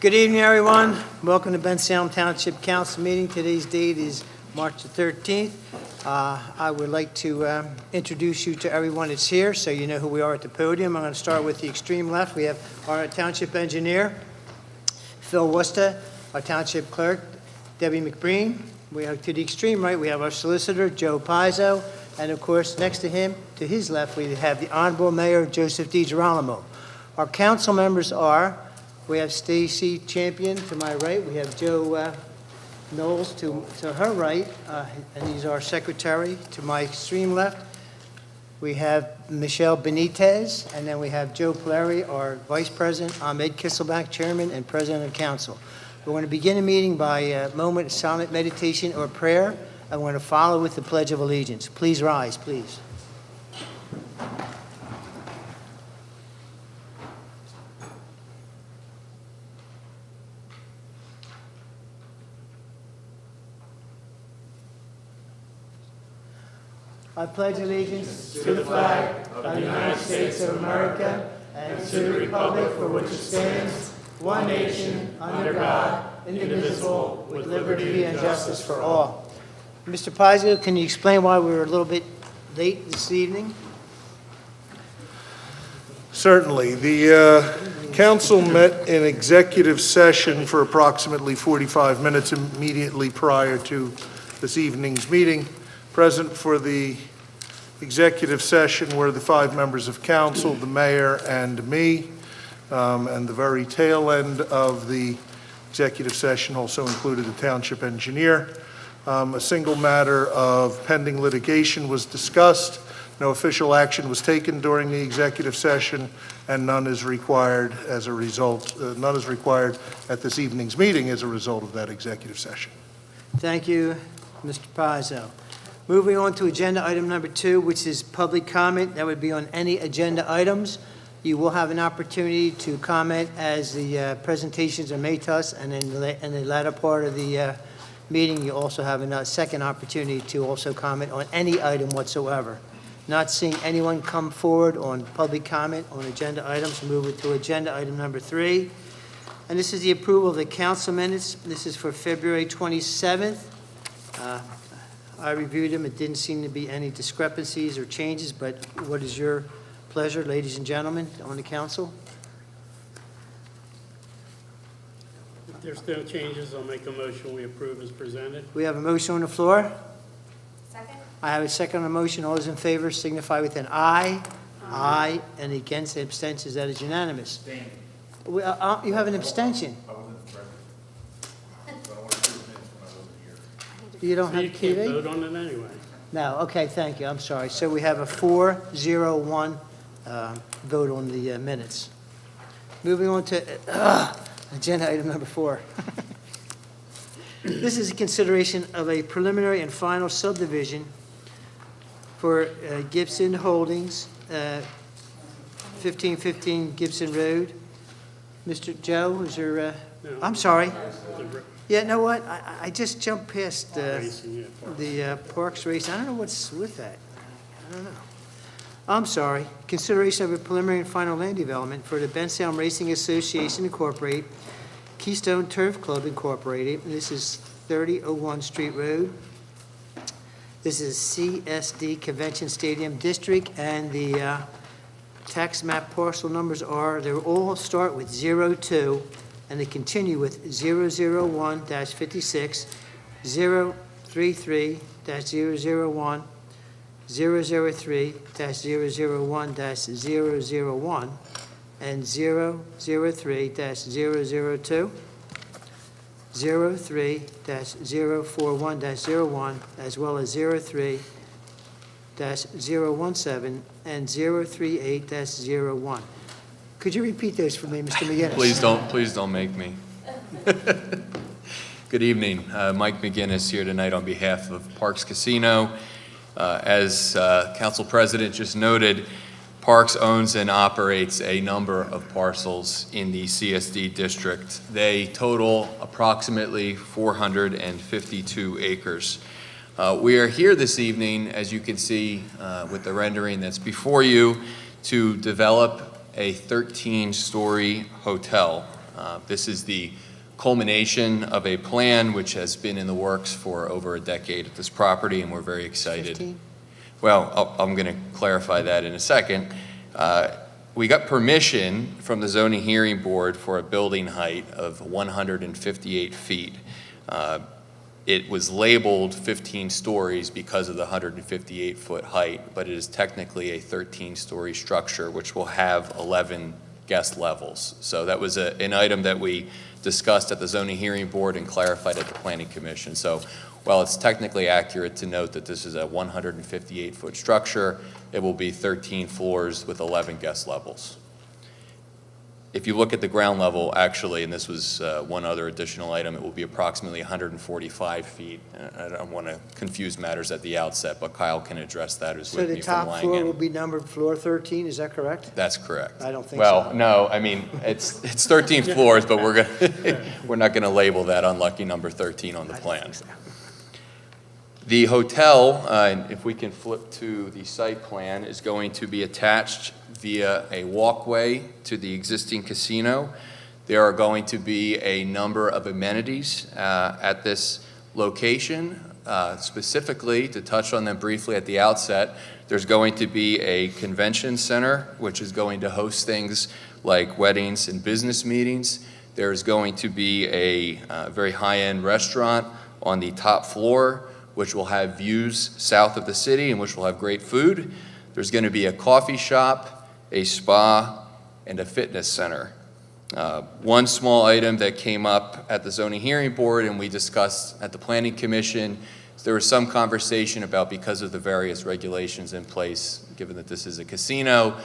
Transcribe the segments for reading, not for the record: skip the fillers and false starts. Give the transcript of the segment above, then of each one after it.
Good evening, everyone. Welcome to Bensalem Township Council meeting. Today's date is March the 13th. I would like to introduce you to everyone that's here so you know who we are at the podium. I'm going to start with the extreme left. We have our township engineer, Phil Worcester, our township clerk, Debbie McBreen. We have to the extreme right, we have our solicitor, Joe Pizzo, and of course, next to him, to his left, we have the Honorable Mayor, Joseph DiGirolamo. Our council members are, we have Stacy Champion to my right, we have Joe Knowles to her right, and he's our secretary. To my extreme left, we have Michelle Benitez, and then we have Joe Polari, our vice president, Ahmed Kisselback, chairman and president of council. We're going to begin the meeting by a moment of silent meditation or prayer, and we're going to follow with the Pledge of Allegiance. Please rise, please. I pledge allegiance to the flag of the United States of America and to the republic for which it stands, one nation, under God, indivisible, with liberty and justice for all. Mr. Pizzo, can you explain why we were a little bit late this evening? Certainly. The council met in executive session for approximately 45 minutes immediately prior to this evening's meeting. Present for the executive session were the 5 members of council, the mayor and me, and the very tail end of the executive session also included the township engineer. A single matter of pending litigation was discussed. No official action was taken during the executive session, and none is required as a result. None is required at this evening's meeting as a result of that executive session. Thank you, Mr. Pizzo. Moving on to agenda item number 2, which is public comment. That would be on any agenda items. You will have an opportunity to comment as the presentations are made to us, and in the latter part of the meeting, you also have a second opportunity to also comment on any item whatsoever. Not seeing anyone come forward on public comment on agenda items, move it to agenda item number 3. And this is the approval of the council minutes. This is for February 27th. I reviewed them. It didn't seem to be any discrepancies or changes, but what is your pleasure, ladies and gentlemen, on the council? If there's no changes, I'll make a motion we approve as presented. We have a motion on the floor. Second. I have a second on the motion. All those in favor signify with an aye. Aye. And against the abstentions, that is unanimous. You have an abstention. I wasn't present. So I want to do minutes when I wasn't here. You don't So have you can't TV? vote on it anyway. No, okay, thank you, I'm sorry. So we have a 4-0-1 vote on the minutes. Moving on to agenda item number 4. This is a consideration of a preliminary and final subdivision for Gibson Holdings, 1515 Gibson Road. Mr. Joe, is there, No. I'm sorry. The Yeah, know what? I just jumped past racing, yeah. the Parks race. I don't know what's with that. I don't know. I'm sorry. Consideration of a preliminary and final land development for the Bensalem Racing Association Incorporated, Keystone Turf Club Incorporated. And this is 3001 Street Road. This is CSD Convention Stadium District, and the tax map parcel numbers are, they all start with 02, and they continue with 001-56, 033-001, 003-001-001, and 003-002, 03-041-01, as well as 03-017, and 038-01. Could you repeat those for me, Mr. McGinnis? Please don't make me. Good evening. Mike McGinnis here tonight on behalf of Parks Casino. As Council President just noted, Parks owns and operates a number of parcels in the CSD district. They total approximately 452 acres. We are here this evening, as you can see with the rendering that's before you, to develop a 13-story hotel. This is the culmination of a plan which has been in the works for over a decade at this property, and we're very excited. 15? Well, I'm going to clarify that in a second. We got permission from the zoning hearing board for a building height of 158 feet. It was labeled 15 stories because of the 158-foot height, but it is technically a 13-story structure, which will have 11 guest levels. So that was an item that we discussed at the zoning hearing board and clarified at the planning commission. So while it's technically accurate to note that this is a 158-foot structure, it will be 13 floors with 11 guest levels. If you look at the ground level, actually, and this was one other additional item, it will be approximately 145 feet. I don't want to confuse matters at the outset, but Kyle can address that, who's So with the me from top floor will Langen. be numbered floor 13, is that correct? That's correct. I don't think Well, so. no, I mean, it's 13 floors, but we're not going to label that unlucky number 13 on the I don't plan. think so. The hotel, and if we can flip to the site plan, is going to be attached via a walkway to the existing casino. There are going to be a number of amenities at this location. Specifically, to touch on them briefly at the outset, there's going to be a convention center, which is going to host things like weddings and business meetings. There's going to be a very high-end restaurant on the top floor, which will have views south of the city and which will have great food. There's going to be a coffee shop, a spa, and a fitness center. One small item that came up at the zoning hearing board and we discussed at the planning commission, there was some conversation about, because of the various regulations in place, given that this is a casino,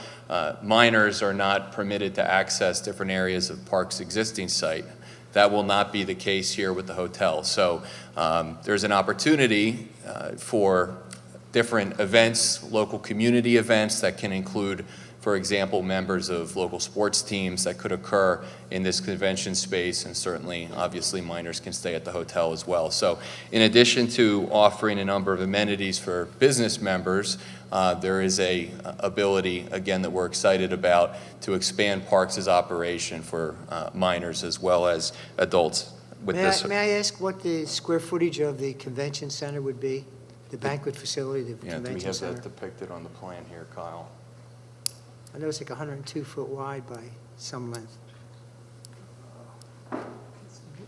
minors are not permitted to access different areas of Park's existing site. That will not be the case here with the hotel. So there's an opportunity for different events, local community events that can include, for example, members of local sports teams that could occur in this convention space, and certainly, obviously, minors can stay at the hotel as well. So in addition to offering a number of amenities for business members, there is a ability, again, that we're excited about to expand Parks' operation for minors as well as adults with this. May I ask what the square footage of the convention center would be? The banquet facility, the Yeah, do we convention have center? that depicted on the plan here, Kyle? I know it's like 102 foot wide by some length.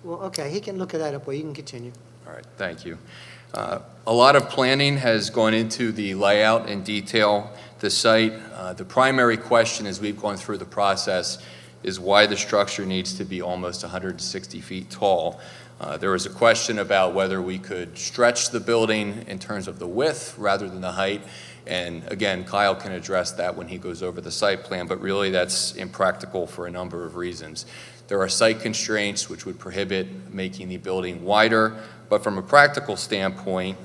Well, okay, he can look at that up, well, you can continue. All right, thank you. A lot of planning has gone into the layout and detail the site. The primary question as we've gone through the process is why the structure needs to be almost 160 feet tall. There was a question about whether we could stretch the building in terms of the width rather than the height. And again, Kyle can address that when he goes over the site plan, but really that's impractical for a number of reasons. There are site constraints which would prohibit making the building wider, but from a practical standpoint,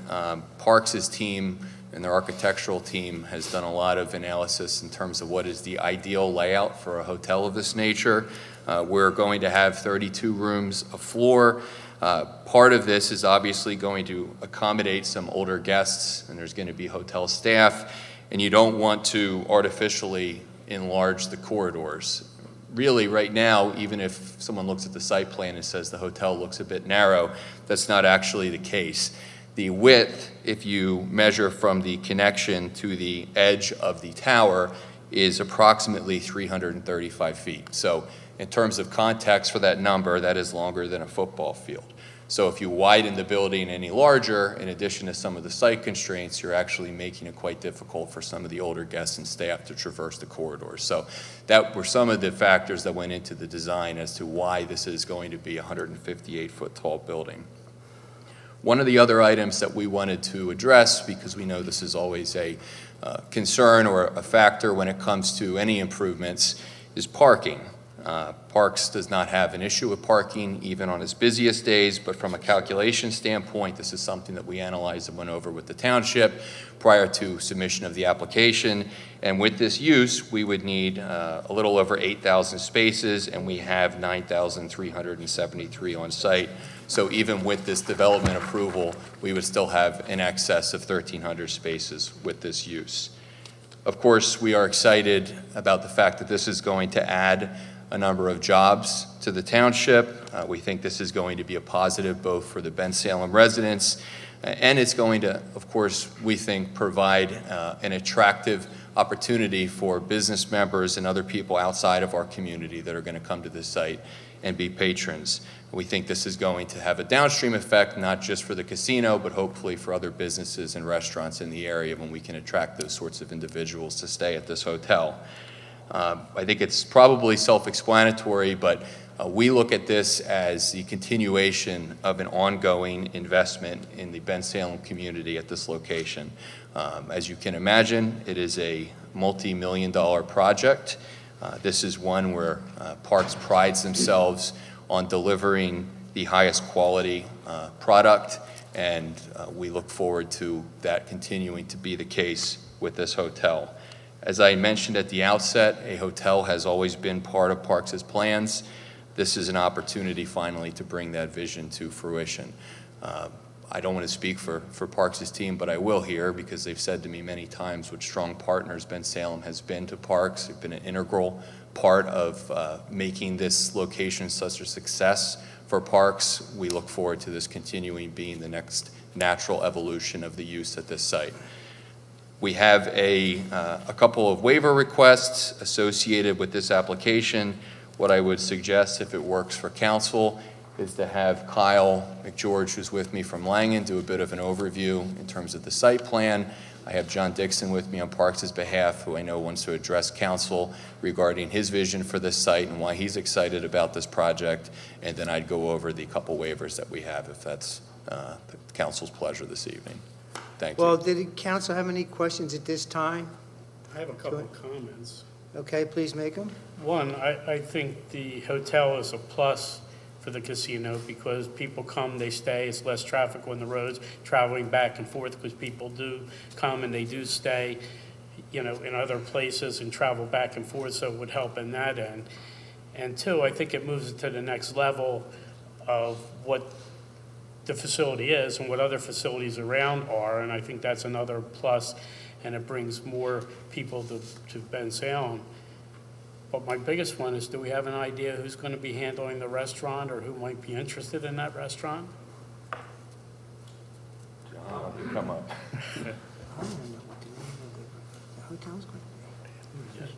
Parks' team and their architectural team has done a lot of analysis in terms of what is the ideal layout for a hotel of this nature. We're going to have 32 rooms a floor. Part of this is obviously going to accommodate some older guests, and there's going to be hotel staff, and you don't want to artificially enlarge the corridors. Really, right now, even if someone looks at the site plan and says the hotel looks a bit narrow, that's not actually the case. The width, if you measure from the connection to the edge of the tower, is approximately 335 feet. So in terms of context for that number, that is longer than a football field. So if you widen the building any larger, in addition to some of the site constraints, you're actually making it quite difficult for some of the older guests and staff to traverse the corridors. So that were some of the factors that went into the design as to why this is going to be a 158-foot tall building. One of the other items that we wanted to address, because we know this is always a concern or a factor when it comes to any improvements, is parking. Parks does not have an issue with parking even on its busiest days, but from a calculation standpoint, this is something that we analyzed and went over with the township prior to submission of the application. And with this use, we would need a little over 8,000 spaces, and we have 9,373 on site. So even with this development approval, we would still have in excess of 1,300 spaces with this use. Of course, we are excited about the fact that this is going to add a number of jobs to the township. We think this is going to be a positive both for the Bensalem residents, and it's going to, of course, we think, provide an attractive opportunity for business members and other people outside of our community that are going to come to this site and be patrons. We think this is going to have a downstream effect, not just for the casino, but hopefully for other businesses and restaurants in the area when we can attract those sorts of individuals to stay at this hotel. I think it's probably self-explanatory, but we look at this as the continuation of an ongoing investment in the Bensalem community at this location. As you can imagine, it is a multi-million-dollar project. This is one where Parks prides themselves on delivering the highest quality product, and we look forward to that continuing to be the case with this hotel. As I mentioned at the outset, a hotel has always been part of Parks' plans. This is an opportunity finally to bring that vision to fruition. I don't want to speak for Parks' team, but I will here because they've said to me many times what strong partners Bensalem has been to Parks. They've been an integral part of making this location such a success for Parks. We look forward to this continuing being the next natural evolution of the use at this site. We have a couple of waiver requests associated with this application. What I would suggest, if it works for council, is to have Kyle McGeorge, who's with me from Langen, do a bit of an overview in terms of the site plan. I have John Dixon with me on Parks' behalf, who I know wants to address council regarding his vision for this site and why he's excited about this project. And then I'd go over the couple waivers that we have, if that's the council's pleasure this evening. Thank you. Well, did the council have any questions at this time? I have a couple of comments. Okay, please make them. One, I think the hotel is a plus for the casino because people come, they stay, it's less traffic on the roads, traveling back and forth because people do come and they do stay, in other places and travel back and forth, so it would help in that end. And two, I think it moves it to the next level of what the facility is and what other facilities around are, and I think that's another plus, and it brings more people to Bensalem. But my biggest one is, do we have an idea who's going to be handling the restaurant or who might be interested in that restaurant? John, you come up. I don't know what the name of the hotel's going to be.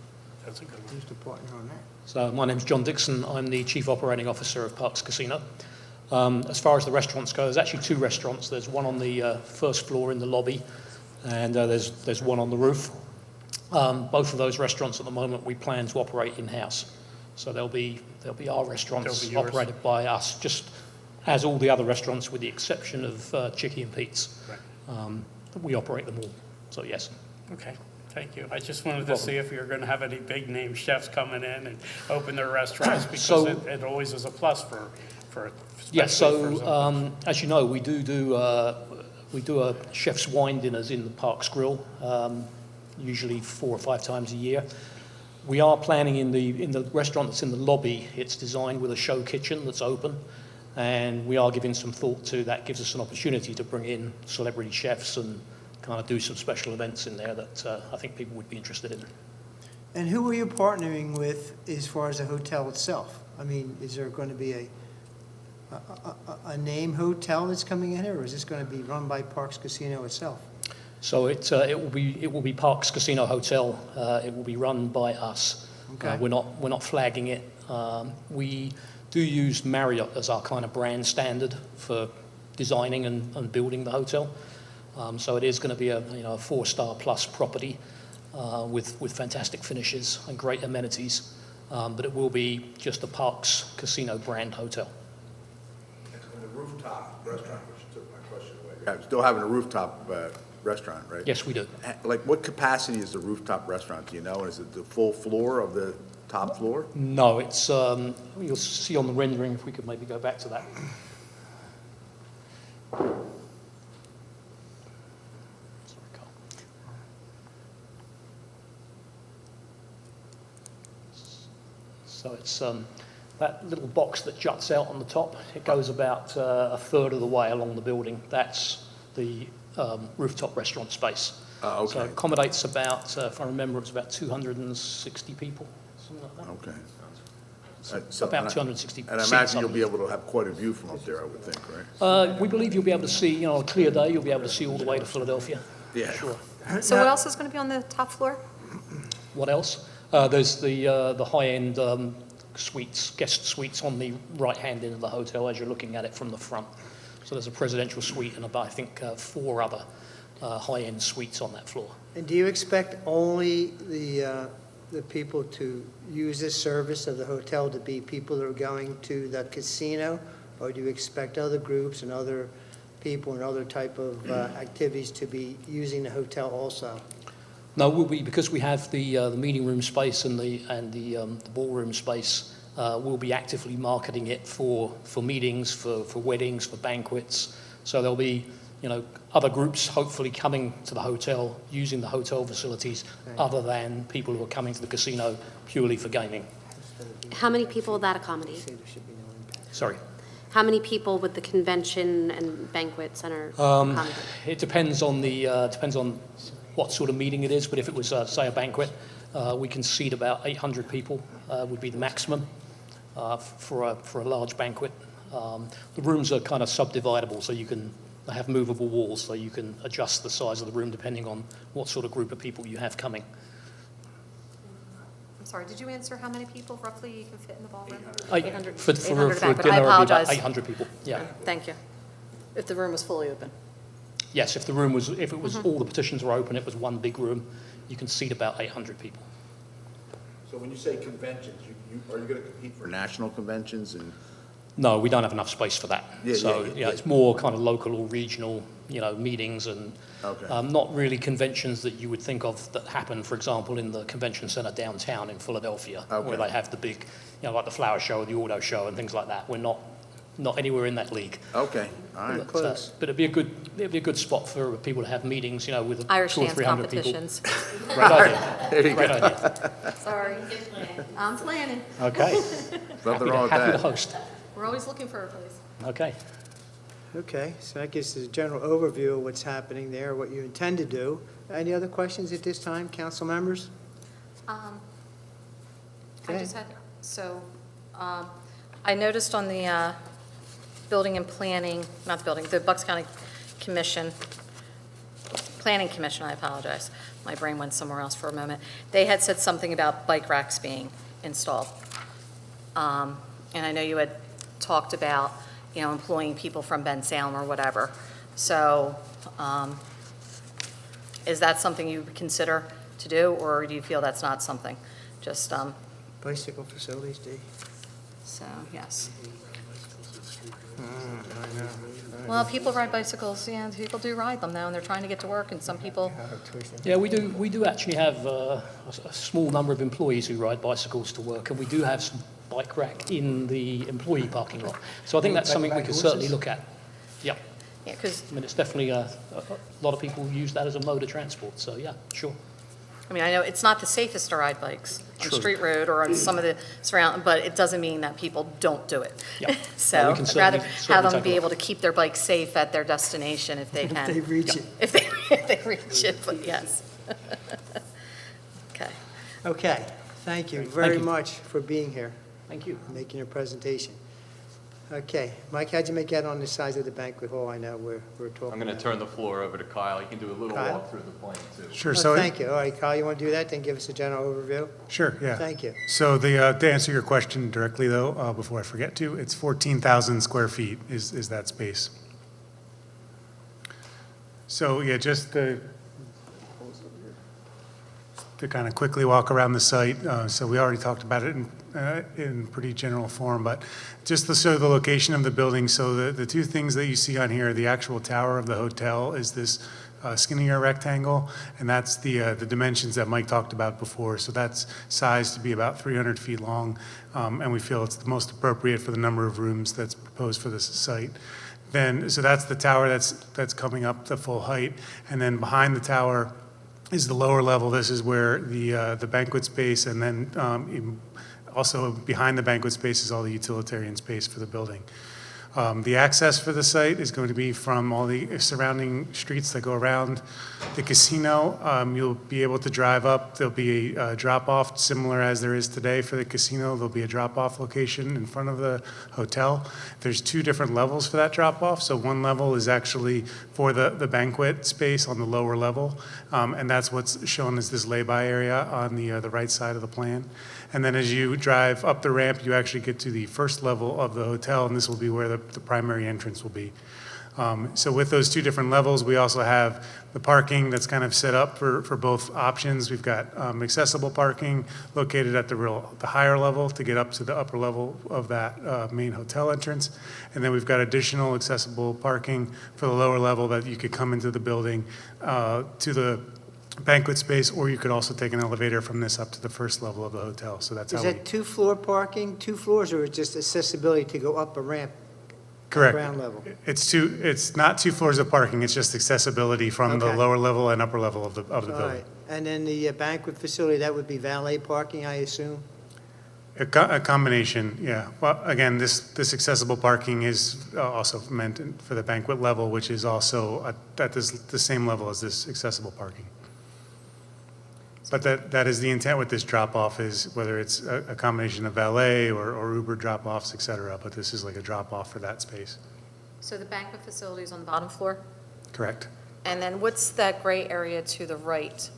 That's a good one. Who's the partner on that? So my name's John Dixon. I'm the Chief Operating Officer of Parks Casino. As far as the restaurants go, there's actually two restaurants. There's one on the first floor in the lobby, and there's one on the roof. Both of those restaurants at the moment we plan to operate in-house. So they'll be our restaurants They'll be yours. operated by us, just as all the other restaurants with the exception of Chicky and Pete's. Right. We operate them all, so yes. Okay, thank you. I just wanted to see if you're going to have any big-name chefs coming in and open their restaurants because So- it always is a plus for Yes, especially for so some- as you know, we do a chef's wine dinners in the Parks Grill, usually 4 or 5 times a year. We are planning in the restaurant that's in the lobby. It's designed with a show kitchen that's open, and we are giving some thought to that. Gives us an opportunity to bring in celebrity chefs and kind of do some special events in there that I think people would be interested in. And who are you partnering with as far as the hotel itself? I mean, is there going to be a name hotel that's coming in here, or is this going to be run by Parks Casino itself? So it will be Parks Casino Hotel. It will be run by us. Okay. We're not flagging it. We do use Marriott as our kind of brand standard for designing and building the hotel. So it is going to be a 4-star plus property with fantastic finishes and great amenities. But it will be just a Parks Casino brand hotel. And the rooftop restaurant, which took my question away. Yeah, still having a rooftop restaurant, right? Yes, we do. Like, what capacity is the rooftop restaurant, do you know? Is it the full floor of the top floor? No, it's you'll see on the rendering if we could maybe go back to that. Sorry, Carl. So it's that little box that juts out on the top. It goes about a third of the way along the building. That's the rooftop restaurant space. Okay. So it accommodates about, if I remember, it's about 260 people, something like that. Okay. About 260 And I seats, imagine I you'll be believe. able to have quite a view from up there, I would think, right? We believe you'll be able to see, on a clear day, you'll be able to see all the way to Philadelphia. Yeah. Sure. So what else is going to be on the top floor? What else? There's the high-end suites, guest suites on the right-hand end of the hotel as you're looking at it from the front. So there's a presidential suite and about, I think, 4 other high-end suites on that floor. And do you expect only the people to use this service of the hotel to be people that are going to the casino? Or do you expect other groups and other people and other type of activities to be using the hotel also? No, because we have the meeting room space and the ballroom space, we'll be actively marketing it for meetings, for weddings, for banquets. So there'll be, other groups hopefully coming to the hotel, using the hotel facilities, other than people who are coming to the casino purely for gaming. How many people would that accommodate? Say there should be no impact. Sorry. How many people would the convention and banquet center accommodate? It depends on what sort of meeting it is, but if it was, say, a banquet, we can seat about 800 people would be the maximum for a large banquet. The rooms are kind of subdividable, so they have movable walls, so you can adjust the size of the room depending on what sort of group of people you have coming. I'm sorry, did you answer how many people roughly you can fit in the ballroom? 800 For 800 a banquet. dinner, I it'd be about apologize. 800 people, yeah. Thank you. If the room was fully open. Yes, if it was all the petitions were open, it was one big room, you can seat about 800 people. So when you say conventions, are you going to compete for national conventions and? No, we don't have enough space for that. Yeah, So, yeah. it's more kind of local or regional, meetings and Okay. not really conventions that you would think of that happen, for example, in the convention center downtown in Philadelphia, Okay. where they have the big, like the flower show, the auto show and things like that. We're not anywhere in that league. Okay, all right. Close. But it'd be a good spot for people to have meetings, with Irish 200 or dance 300 people. competitions. Great idea. There you Great go. idea. Sorry. I'm planning. Okay. Nothing wrong with Happy to that. host. We're always looking for a place. Okay. Okay, so that gives us a general overview of what's happening there, what you intend to do. Any other questions at this time, council members? I Okay. just had, I noticed on the building and planning, not the building, the Bucks County Commission, Planning Commission, I apologize. My brain went somewhere else for a moment. They had said something about bike racks being installed. And I know you had talked about, employing people from Bensalem or whatever. So is that something you would consider to do, or do you feel that's not something? Just, Bicycle facilities, Dee? so, yes. Well, people ride bicycles, people do ride them now, and they're trying to get to work, and some people, Yeah, we do actually have a small number of employees who ride bicycles to work, and we do have some bike rack in the employee parking lot. So I think that's something we could certainly look at. Yeah, yeah, because, I mean, it's definitely a lot of people use that as a mode of transport, so yeah, sure. I know it's not the safest to ride bikes on True. Street Road or on some of the surround, but it doesn't mean that people don't do it. Yeah. So Well, we can I'd rather certainly have them take a be look. able to keep their bikes safe at their destination if they If they can, reach it. if they reach it, but yes. Okay. Okay, thank you Thank very you. much for being here, Thank you. making your presentation. Okay, Mike, how'd you make out on the size of the banquet hall? I know we're talking. I'm going to turn the floor over to Kyle. You can do a little Kyle? walk through the plan, too. Sure, Oh, so, thank you. All right, Kyle, you want to do that, then give us a general overview? sure, yeah. Thank you. So to answer your question directly, though, before I forget to, it's 14,000 square feet is that space. So, yeah, just to kind of quickly walk around the site, so we already talked about it in pretty general form, but just to show the location of the building, so the two things that you see on here, the actual tower of the hotel is this skinnier rectangle, and that's the dimensions that Mike talked about before. So that's sized to be about 300 feet long, and we feel it's the most appropriate for the number of rooms that's proposed for this site. Then, so that's the tower that's coming up the full height, and then behind the tower is the lower level. This is where the banquet space, and then also behind the banquet space is all the utilitarian space for the building. The access for the site is going to be from all the surrounding streets that go around the casino. You'll be able to drive up. There'll be a drop-off similar as there is today for the casino. There'll be a drop-off location in front of the hotel. There's 2 different levels for that drop-off. So one level is actually for the banquet space on the lower level, and that's what's shown as this lay-by area on the right side of the plan. And then as you drive up the ramp, you actually get to the first level of the hotel, and this will be where the primary entrance will be. So with those 2 different levels, we also have the parking that's kind of set up for both options. We've got accessible parking located at the higher level to get up to the upper level of that main hotel entrance. And then we've got additional accessible parking for the lower level that you could come into the building to the banquet space, or you could also take an elevator from this up to the first level of the hotel. So that's Is how we... that 2-floor parking, 2 floors, or is it just accessibility to go up a ramp? Correct. Ground level? It's not 2 floors of parking, it's just accessibility from the Okay. lower level and upper level of the All building. right. And then the banquet facility, that would be valet parking, I assume? A combination, yeah. Well, again, this accessible parking is also meant for the banquet level, which is also at the same level as this accessible parking. But that is the intent with this drop-off, is whether it's a combination of valet or Uber drop-offs, et cetera, but this is like a drop-off for that space. So the banquet facility is on the bottom floor? Correct. And then what's that gray area to the right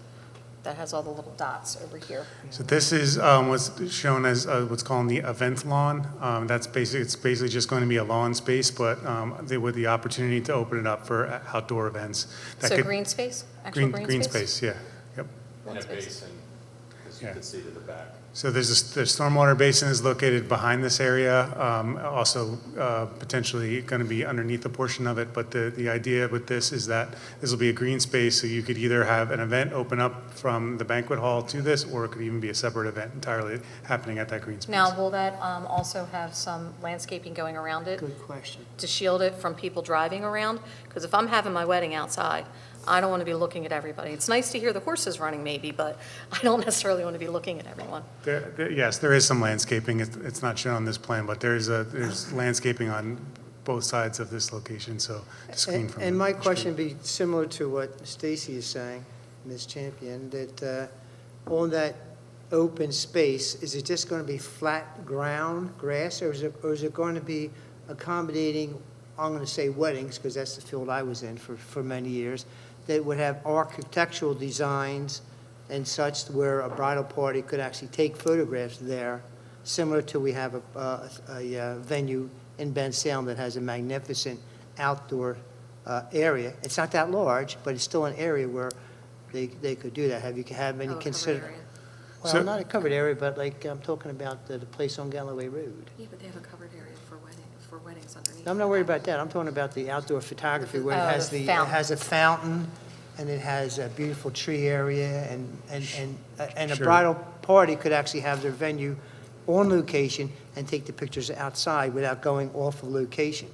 that has all the little dots over here? So this is what's shown as what's called the event lawn. It's basically just going to be a lawn space, but with the opportunity to open it up for outdoor events. So green space? Actual green space? Yeah. Yep. And a Green space. basin, as you Yeah. can see to the back. So the stormwater basin is located behind this area, also potentially going to be underneath a portion of it. But the idea with this is that this will be a green space, so you could either have an event open up from the banquet hall to this, or it could even be a separate event entirely happening at that green space. Now, will that also have some landscaping going around it Good question. to shield it from people driving around? Because if I'm having my wedding outside, I don't want to be looking at everybody. It's nice to hear the horses running maybe, but I don't necessarily want to be looking at everyone. Yes, there is some landscaping. It's not shown on this plan, but there's landscaping on both sides of this location, so to screen from the And my street. question would be similar to what Stacy is saying, Ms. Champion, that on that open space, is it just going to be flat ground, grass, or is it going to be accommodating, I'm going to say weddings, because that's the field I was in for many years, that would have architectural designs and such where a bridal party could actually take photographs there, similar to we have a venue in Bensalem that has a magnificent outdoor area. It's not that large, but it's still an area where they could do that. Have you any consider? Well, So- not a covered area, but like I'm talking about the place on Galloway Road. Yeah, but they have a covered area for weddings underneath. I'm not worried about that. I'm talking about the outdoor photography where it Oh, has the it fountain. has a fountain and it has a beautiful tree area and a Sure. bridal party could actually have their venue on location and take the pictures outside without going off of location.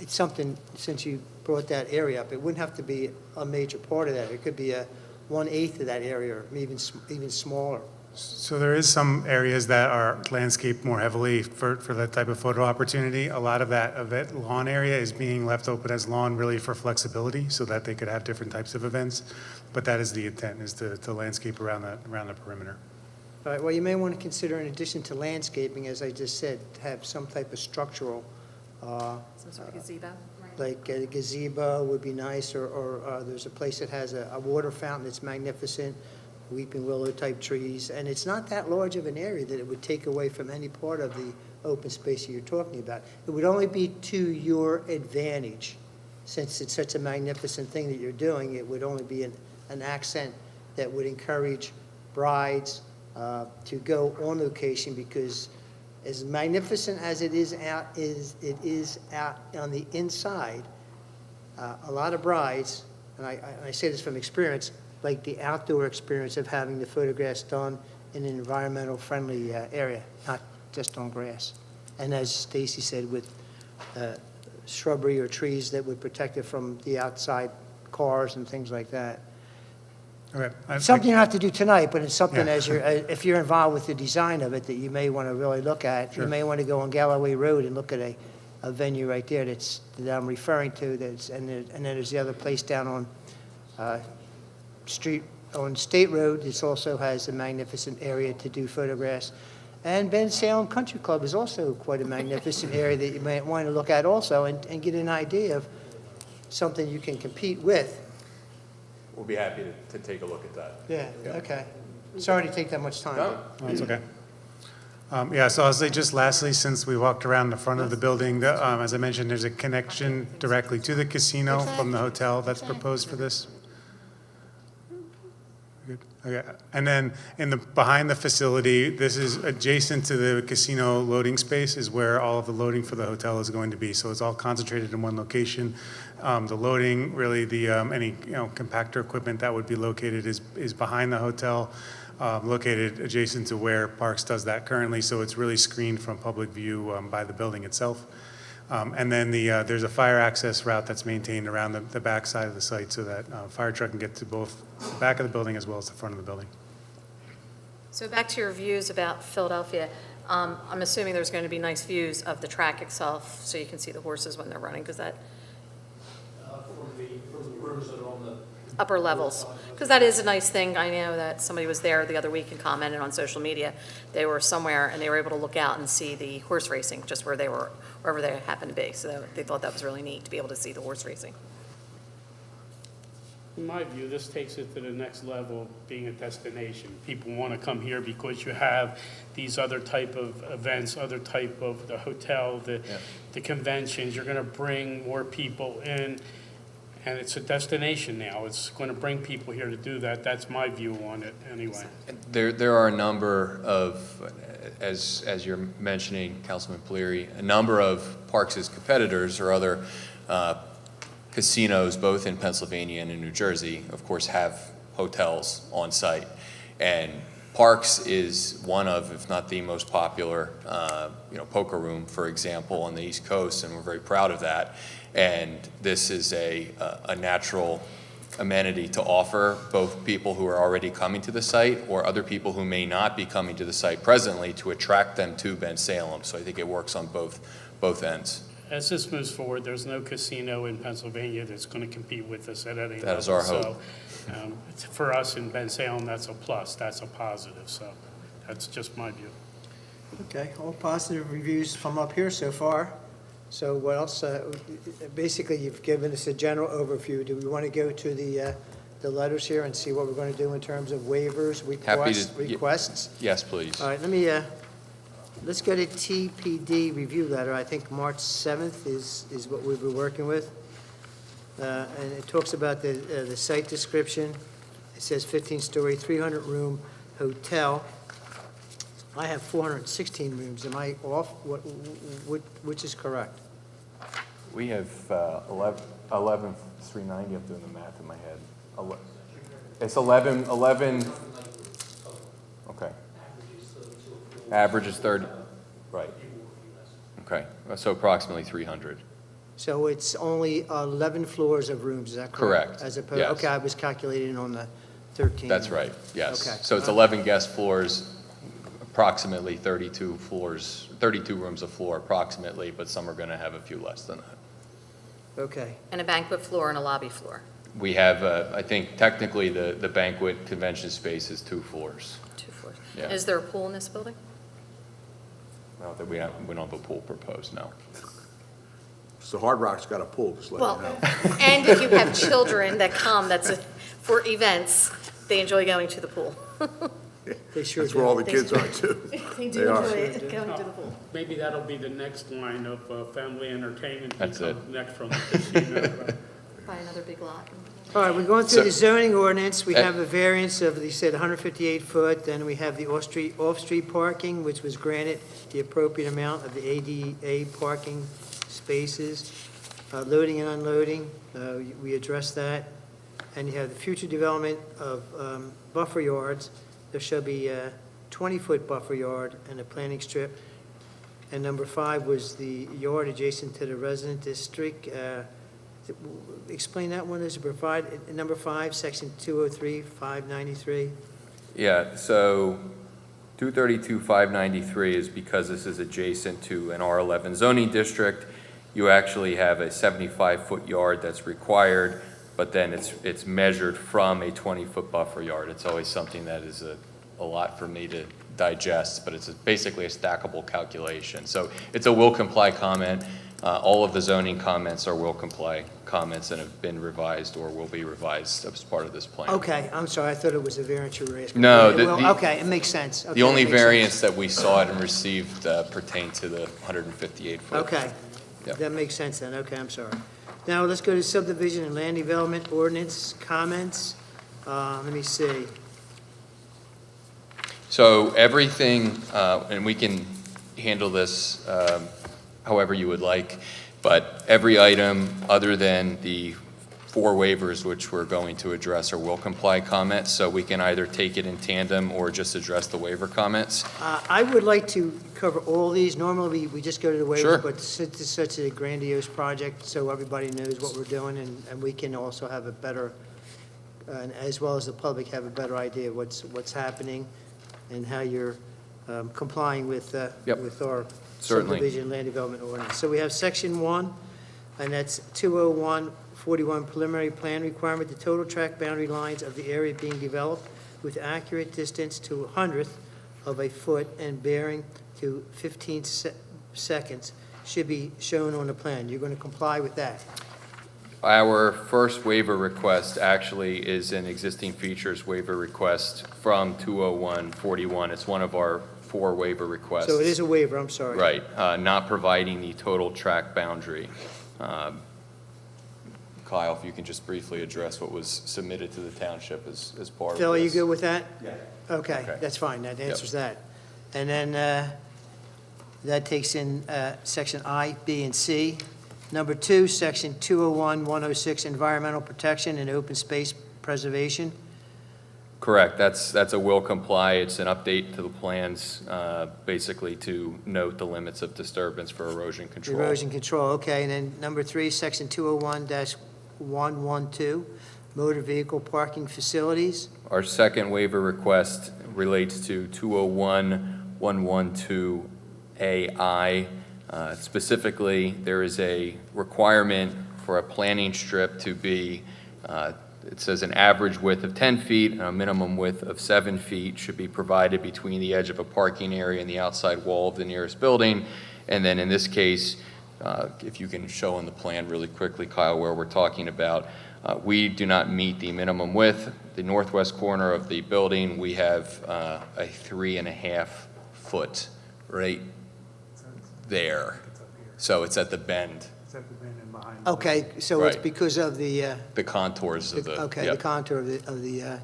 It's something, since you brought that area up, it wouldn't have to be a major part of that. It could be a 1/8 of that area or even smaller. So there is some areas that are landscaped more heavily for that type of photo opportunity. A lot of that event lawn area is being left open as lawn really for flexibility so that they could have different types of events. But that is the intent, is to landscape around the perimeter. All right, well, you may want to consider, in addition to landscaping, as I just said, to have some type of structural, Some sort of gazebo? like a gazebo would be nice, or there's a place that has a water fountain that's magnificent, weeping willow type trees, and it's not that large of an area that it would take away from any part of the open space that you're talking about. It would only be to your advantage. Since it's such a magnificent thing that you're doing, it would only be an accent that would encourage brides to go on location, because as magnificent as it is out on the inside, a lot of brides, and I say this from experience, like the outdoor experience of having the photographs done in an environmental friendly area, not just on grass. And as Stacy said, with shrubbery or trees that would protect it from the outside cars and things like that. Okay. Something you don't have to do tonight, but it's something Yeah. if you're involved with the design of it that you may want to really look at. You Sure. may want to go on Galloway Road and look at venue right there that I'm referring to, and then there's the other place down on State Road. This also has a magnificent area to do photographs. And Bensalem Country Club is also quite a magnificent area that you might want to look at also and get an idea of something you can compete with. We'll be happy to take a look at that. Yeah, okay. Sorry to take that much time. No. That's okay. Yeah, so I'll say just lastly, since we walked around the front of the building, as I mentioned, there's a connection directly to the casino from the hotel that's proposed for this. Good. Okay. And then behind the facility, this is adjacent to the casino loading space is where all of the loading for the hotel is going to be. So it's all concentrated in one location. The loading, really, any compactor equipment that would be located is behind the hotel, located adjacent to where Parks does that currently. So it's really screened from public view by the building itself. And then there's a fire access route that's maintained around the back side of the site so that fire truck can get to both the back of the building as well as the front of the building. So back to your views about Philadelphia, I'm assuming there's going to be nice views of the track itself, so you can see the horses when they're running, because that From the rooms that are on the upper levels, because that is a nice thing. I know that somebody was there the other week and commented on social media. They were somewhere and they were able to look out and see the horse racing just where they were, wherever they happened to be. So they thought that was really neat to be able to see the horse racing. In my view, this takes it to the next level, being a destination. People want to come here because you have these other type of events, other type of the hotel, the conventions. You're going to bring more people in, and it's a destination now. It's going to bring people here to do that. That's my view on it, anyway. There are a number of, as you're mentioning, Councilman Poliri, a number of Parks' competitors or other casinos, both in Pennsylvania and in New Jersey, of course, have hotels on site. And Parks is one of, if not the most popular, poker room, for example, on the East Coast, and we're very proud of that. And this is a natural amenity to offer both people who are already coming to the site or other people who may not be coming to the site presently to attract them to Bensalem. So I think it works on both ends. As this moves forward, there's no casino in Pennsylvania that's going to compete with us at any level. That is our hope. So, for us in Bensalem, that's a plus, that's a positive. So that's just my view. Okay, all positive reviews from up here so far. So what else? Basically, you've given us a general overview. Do we want to go to the letters here and see what we're going to do in terms of waivers, requests? Yes, please. All right, let's go to TPD review letter. I think March 7th is what we've been working with. And it talks about the site description. It says 15-story, 300-room hotel. I have 416 rooms. Am I off? Which is correct? We have 11, 390, I'm doing the math in my head. It's 11, okay. Average is 30, right. Okay, so approximately 300. So it's only 11 floors of rooms, is that correct? Correct, As opposed, yes. okay, I was calculating on the 13. That's right, yes. Okay. So it's 11 guest floors, approximately 32 rooms a floor approximately, but some are going to have a few less than that. Okay. And a banquet floor and a lobby floor. We have, I think technically the banquet convention space is 2 floors. 2 floors. Yeah. Is there a pool in this building? No, that we don't have a pool proposed, no. So Hard Rock's got a pool, just let you Well, know. and if you have children that come, for events, they enjoy going to the pool. They sure That's where all do. the kids are too. They They are. going to the pool. Maybe that'll be the next line of family entertainment. That's that it. comes next from the casino. Buy another big lot. All right, we're going through So- the zoning ordinance. We have a variance of, you said 158 foot, then we have the off-street parking, which was granted the appropriate amount of the ADA parking spaces. Loading and unloading, we addressed that. And you have the future development of buffer yards. There shall be a 20-foot buffer yard and a planting strip. And number 5 was the yard adjacent to the resident district. Explain that one as provide, number 5, section 203, 593. Yeah, so 232-593 is because this is adjacent to an R11 zoning district, you actually have a 75-foot yard that's required, but then it's measured from a 20-foot buffer yard. It's always something that is a lot for me to digest, but it's basically a stackable calculation. So it's a will comply comment. All of the zoning comments are will comply comments and have been revised or will be revised as part of this plan. Okay, I'm sorry, I thought it was a variance you were asking. No, Okay, it makes sense. Okay, The only that makes sense. variance that we sought and received pertained to the 158-foot. Okay, Yep. that makes sense then, okay, I'm sorry. Now, let's go to subdivision and land development ordinance comments. Let me see. So everything, and we can handle this however you would like, but every item other than the 4 waivers which we're going to address are will comply comments, so we can either take it in tandem or just address the waiver comments. I would like to cover all these. Normally, we just go to the waivers, Sure. but since it's such a grandiose project, so everybody knows what we're doing, and we can also have a better, and as well as the public, have a better idea of what's happening and how you're complying with Yep. with our Certainly. subdivision land development ordinance. So we have section 1, and that's 201-41 preliminary plan requirement, the total tract boundary lines of the area being developed with accurate distance to 100th of a foot and bearing to 15 seconds should be shown on the plan. You're going to comply with that? Our first waiver request actually is an existing features waiver request from 201-41. It's one of our 4 waiver requests. So it is a waiver, I'm sorry. Right, not providing the total tract boundary. Kyle, if you can just briefly address what was submitted to the township as part of this. Phil, are you good with that? Yeah. Okay, Okay. that's fine, that answers that. And then that takes in section I, B, and C. Number 2, section 201-106, environmental protection and open space preservation. Correct, that's a will comply. It's an update to the plans, basically to note the limits of disturbance for erosion control. Erosion control, okay. And then number 3, section 201-112, motor vehicle parking facilities. Our second waiver request relates to 201-112AI. Specifically, there is a requirement for a planning strip to be, it says an average width of 10 feet and a minimum width of 7 feet should be provided between the edge of a parking area and the outside wall of the nearest building. And then in this case, if you can show on the plan really quickly, Kyle, where we're talking about, we do not meet the minimum width. The northwest corner of the building, we have a 3.5 foot right there. So it's at the bend, It's at the bend and behind. Okay, so it's Right. because of the, the contours of the, okay, the yep, contour of the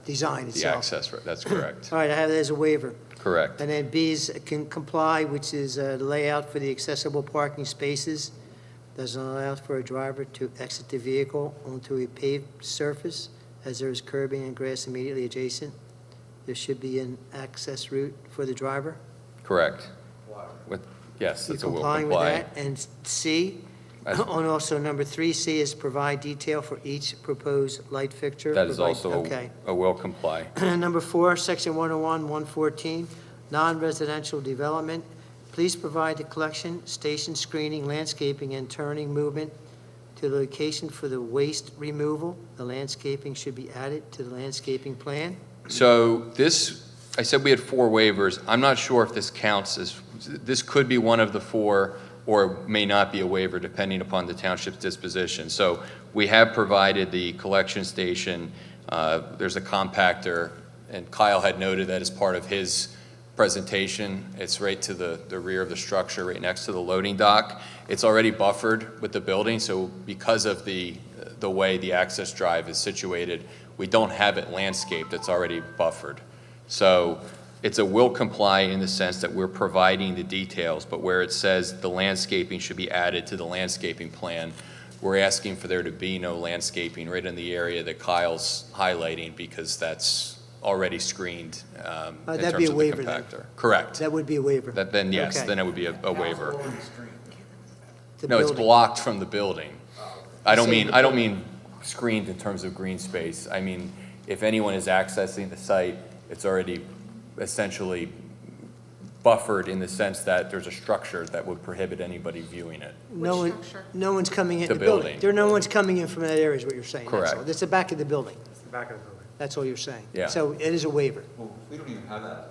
design the itself. access, that's correct. All right, I have it as a waiver. Correct. And then B's can comply, which is layout for the accessible parking spaces. Doesn't allow for a driver to exit the vehicle onto a paved surface as there is curbing and grass immediately adjacent. There should be an access route for the driver. Correct. Yes, You that's a will complying with comply. that? And C, As- and also number 3C is provide detail for each proposed light fixture. That is Provide- also Okay. a will comply. Number 4, section 101-114, non-residential development. Please provide the collection, station screening, landscaping, and turning movement to the location for the waste removal. The landscaping should be added to the landscaping plan. So this, I said we had 4 waivers. I'm not sure if this counts as, this could be one of the 4 or may not be a waiver depending upon the township's disposition. So we have provided the collection station. There's a compactor, and Kyle had noted that as part of his presentation. It's right to the rear of the structure, right next to the loading dock. It's already buffered with the building, so because of the way the access drive is situated, we don't have it landscaped. It's already buffered. So it's a will comply in the sense that we're providing the details, but where it says the landscaping should be added to the landscaping plan, we're asking for there to be no landscaping right in the area that Kyle's highlighting because that's already screened in That'd terms be a of the waiver then. compactor. Correct. That would be a waiver. Then yes, Okay. then it would be a waiver. The No, it's building. blocked from the building. I don't Saying mean screened in terms of green space. I mean, if anyone is accessing the site, it's already essentially buffered in the sense that there's a structure that would prohibit anybody viewing it. No Which one, structure? no one's coming in The the building. building. There, no one's coming in from that area is what you're saying. That's all. Correct. It's the back of the building. It's the back of the building. That's all you're saying. Yeah. So it is a waiver. We don't even have that.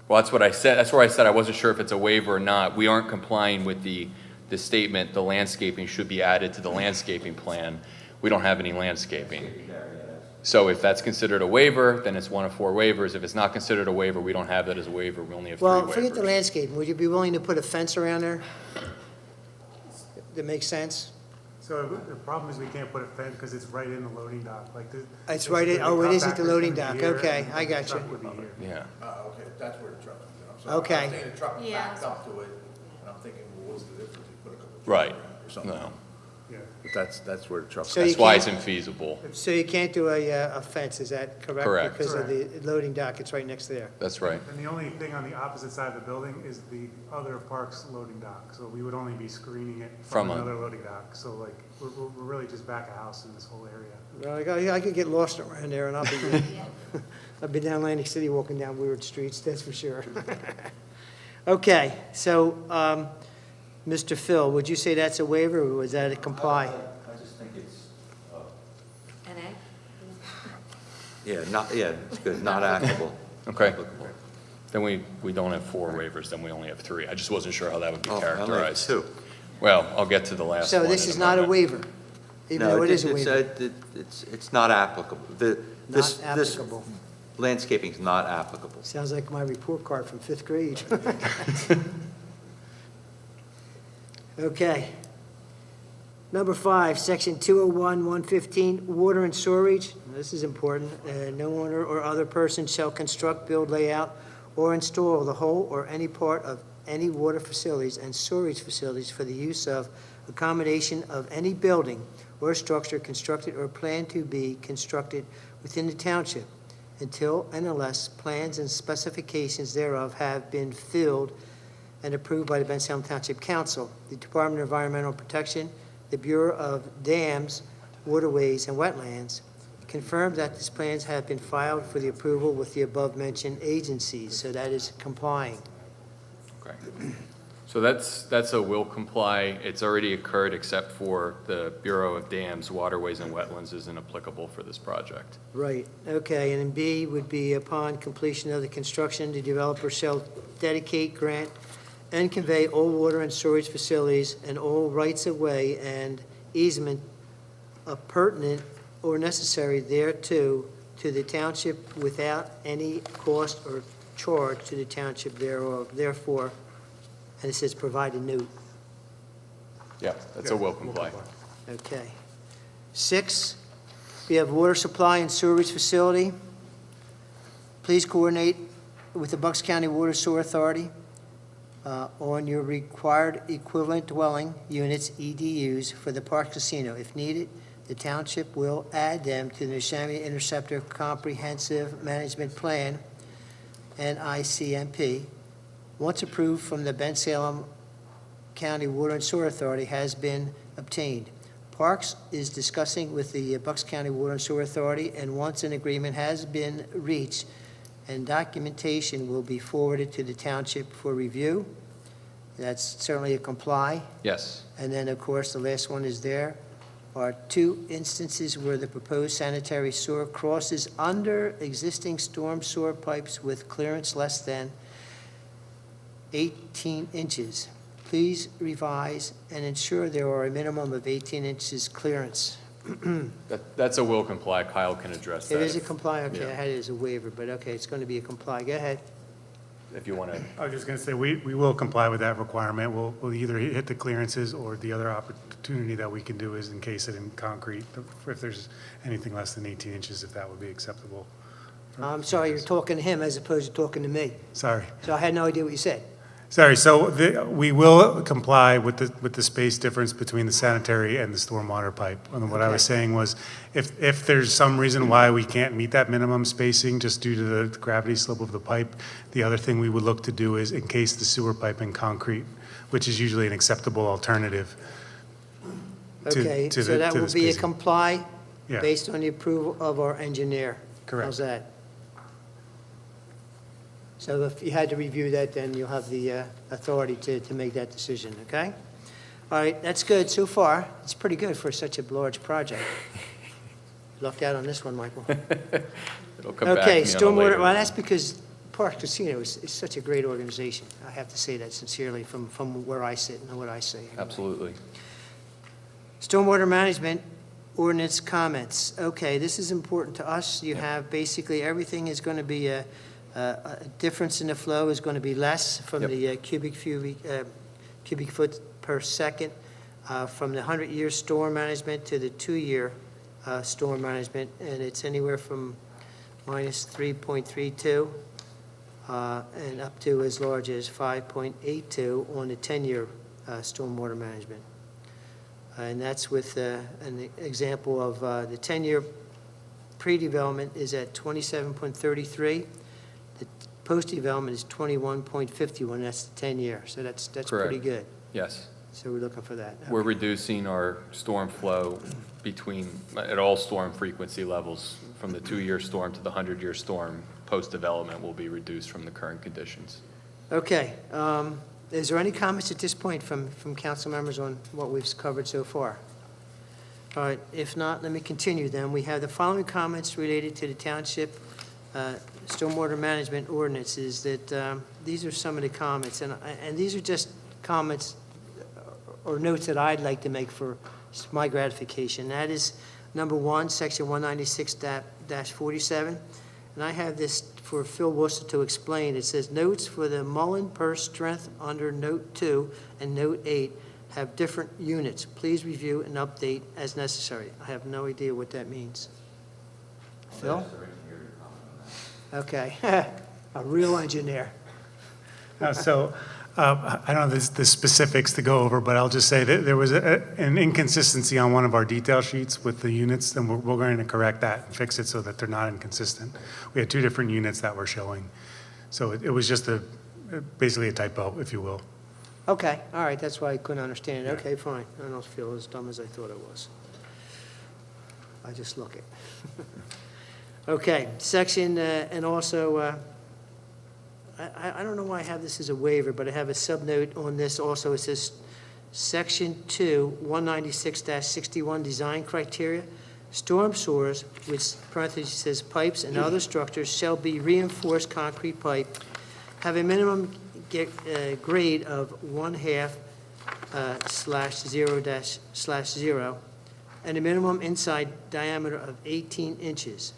Well, that's what I said, that's where I said I wasn't sure if it's a waiver or not. We aren't complying with the statement, the landscaping should be added to the landscaping plan. We don't have any landscaping. So if that's considered a waiver, then it's one of 4 waivers. If it's not considered a waiver, we don't have that as a waiver, we only have 3 waivers. Well, forget the landscaping. Would you be willing to put a fence around there? That makes sense? So the problem is we can't put a fence because it's right in the loading dock, like the. It's right in, the oh, it is at the compactor's loading gonna be dock. here, Okay, and I the got you. truck would be here. Yeah, Okay, that's where the truck comes in. I'm sorry. Okay. I'm thinking the truck Yeah. backed up to it, and I'm thinking, well, what's the difference? You put a couple of right, trees around or something. no, Yeah. But that's where the truck. So you that's why it's can't- infeasible, So you can't do a fence, is that correct? Correct. Because of the loading dock, it's right next there. that's right. And the only thing on the opposite side of the building is the other park's loading dock, so we would only be screening it From from a- another loading dock. So like, we're really just back of house in this whole area. Well, I could get lost around there, and I'll be, I've been down Atlantic City walking down weird streets, that's for sure. Okay, so, Mr. Phil, would you say that's a waiver, or was that a comply? I just think it's, NA? it's good, not applicable. Okay. Applicable. Then we don't have 4 waivers, then we only have 3. I just wasn't sure how that would be Oh, I only have characterized. 2. Well, I'll get to the last one So this in is not a moment. waiver, even though it is a waiver? It's not applicable. This applicable. landscaping's not applicable. Sounds like my report card from 5th grade. Okay. Number 5, Section 201-115, water and storage. This is important. No owner or other person shall construct, build, lay out, or install the whole or any part of any water facilities and storage facilities for the use of accommodation of any building or structure constructed or planned to be constructed within the township until and unless plans and specifications thereof have been filled and approved by the Bensalem Township Council, the Department of Environmental Protection, the Bureau of Dams, Waterways, and Wetlands, confirmed that these plans have been filed for the approval with the above-mentioned agencies, so that is complying. Okay. So that's a will comply. It's already occurred except for the Bureau of Dams, Waterways, and Wetlands isn't applicable for this project. Right, okay, and then B would be upon completion of the construction, the developer shall dedicate, grant, and convey all water and storage facilities and all rights-of-way and easement pertinent or necessary thereto to the township without any cost or charge to the township thereof. Therefore, and it says provide a note. Yeah, that's a will comply. Okay. 6, we have water supply and sewerage facility. Please coordinate with the Bucks County Water Sewer Authority on your required equivalent dwelling units, EDUs, for the Park Casino. If needed, the township will add them to the Neshaminy Interceptor Comprehensive Management Plan, NICMP, once approved from the Bensalem County Water and Sewer Authority has been obtained. Parks is discussing with the Bucks County Water and Sewer Authority, and once an agreement has been reached, and documentation will be forwarded to the township for review. That's certainly a comply. Yes. And then, of course, the last one is there are 2 instances where the proposed sanitary sewer crosses under existing storm sewer pipes with clearance less than 18 inches. Please revise and ensure there are a minimum of 18 inches clearance. That's a will comply. Kyle can address that. It is a comply, okay, Yeah. I had it as a waiver, but okay, it's going to be a comply. Go ahead. If you want to, I was just going to say, we will comply with that requirement. We'll either hit the clearances, or the other opportunity that we can do is encase it in concrete, if there's anything less than 18 inches, if that would be acceptable. I'm sorry, you're talking to him as opposed to talking to me. Sorry. So I had no idea what you said. Sorry, so we will comply with the space difference between the sanitary and the stormwater pipe. And what I was saying was, if there's some reason why we can't meet that minimum spacing just due to the gravity slope of the pipe, the other thing we would look to do is encase the sewer pipe in concrete, which is usually an acceptable alternative to Okay, to so the that will be a spacing. comply Yeah. based on the approval of our engineer. Correct. How's that? So if you had to review that, then you'll have the authority to make that decision, okay? All right, that's good so far. It's pretty good for such a large project. Lucked out on this one, Michael. It'll come back to Okay, me on a stormwater, later well, one. that's because Park Casino is such a great organization. I have to say that sincerely from where I sit and what I say. Absolutely. Stormwater management ordinance comments. Okay, this is important to us. You have basically, everything is going to be a difference in the flow is going to be less from Yep. the cubic foot per second, from the 100-year storm management to the 2-year storm management, and it's anywhere from minus 3.32 and up to as large as 5.82 on the 10-year stormwater management. And that's with an example of the 10-year pre-development is at 27.33. The post-development is 21.51. That's the 10-year. So that's pretty Correct. good. Yes. So we're looking for that. We're reducing our storm flow at all storm frequency levels, from the 2-year storm to the 100-year storm. Post-development will be reduced from the current conditions. Okay. Is there any comments at this point from council members on what we've covered so far? All right. If not, let me continue then. We have the following comments related to the township stormwater management ordinances. That these are some of the comments, and these are just comments or notes that I'd like to make for my gratification. That is number 1, section 196-47. And I have this for Phil Worcester to explain. It says, notes for the Mullen purse strength under Note 2 and Note 8 have different units. Please review and update as necessary. I have no idea what that means. Phil? Okay, a real engineer. I don't know the specifics to go over, but I'll just say that there was an inconsistency on one of our detail sheets with the units, and we're going to correct that and fix it so that they're not inconsistent. We had 2 different units that were showing. So it was just basically a typo, if you will. Okay, all right, that's why I couldn't understand it. Okay, fine. I don't feel as dumb as I thought it was. I just look it. Okay, section, and also, I don't know why I have this as a waiver, but I have a subnote on this also. It says, Section 2, 196-61, design criteria. Storm sewers, which parentheses says pipes and other structures, shall be reinforced concrete pipe, have a minimum grade of 1/2/0/0, and a minimum inside diameter of 18 inches.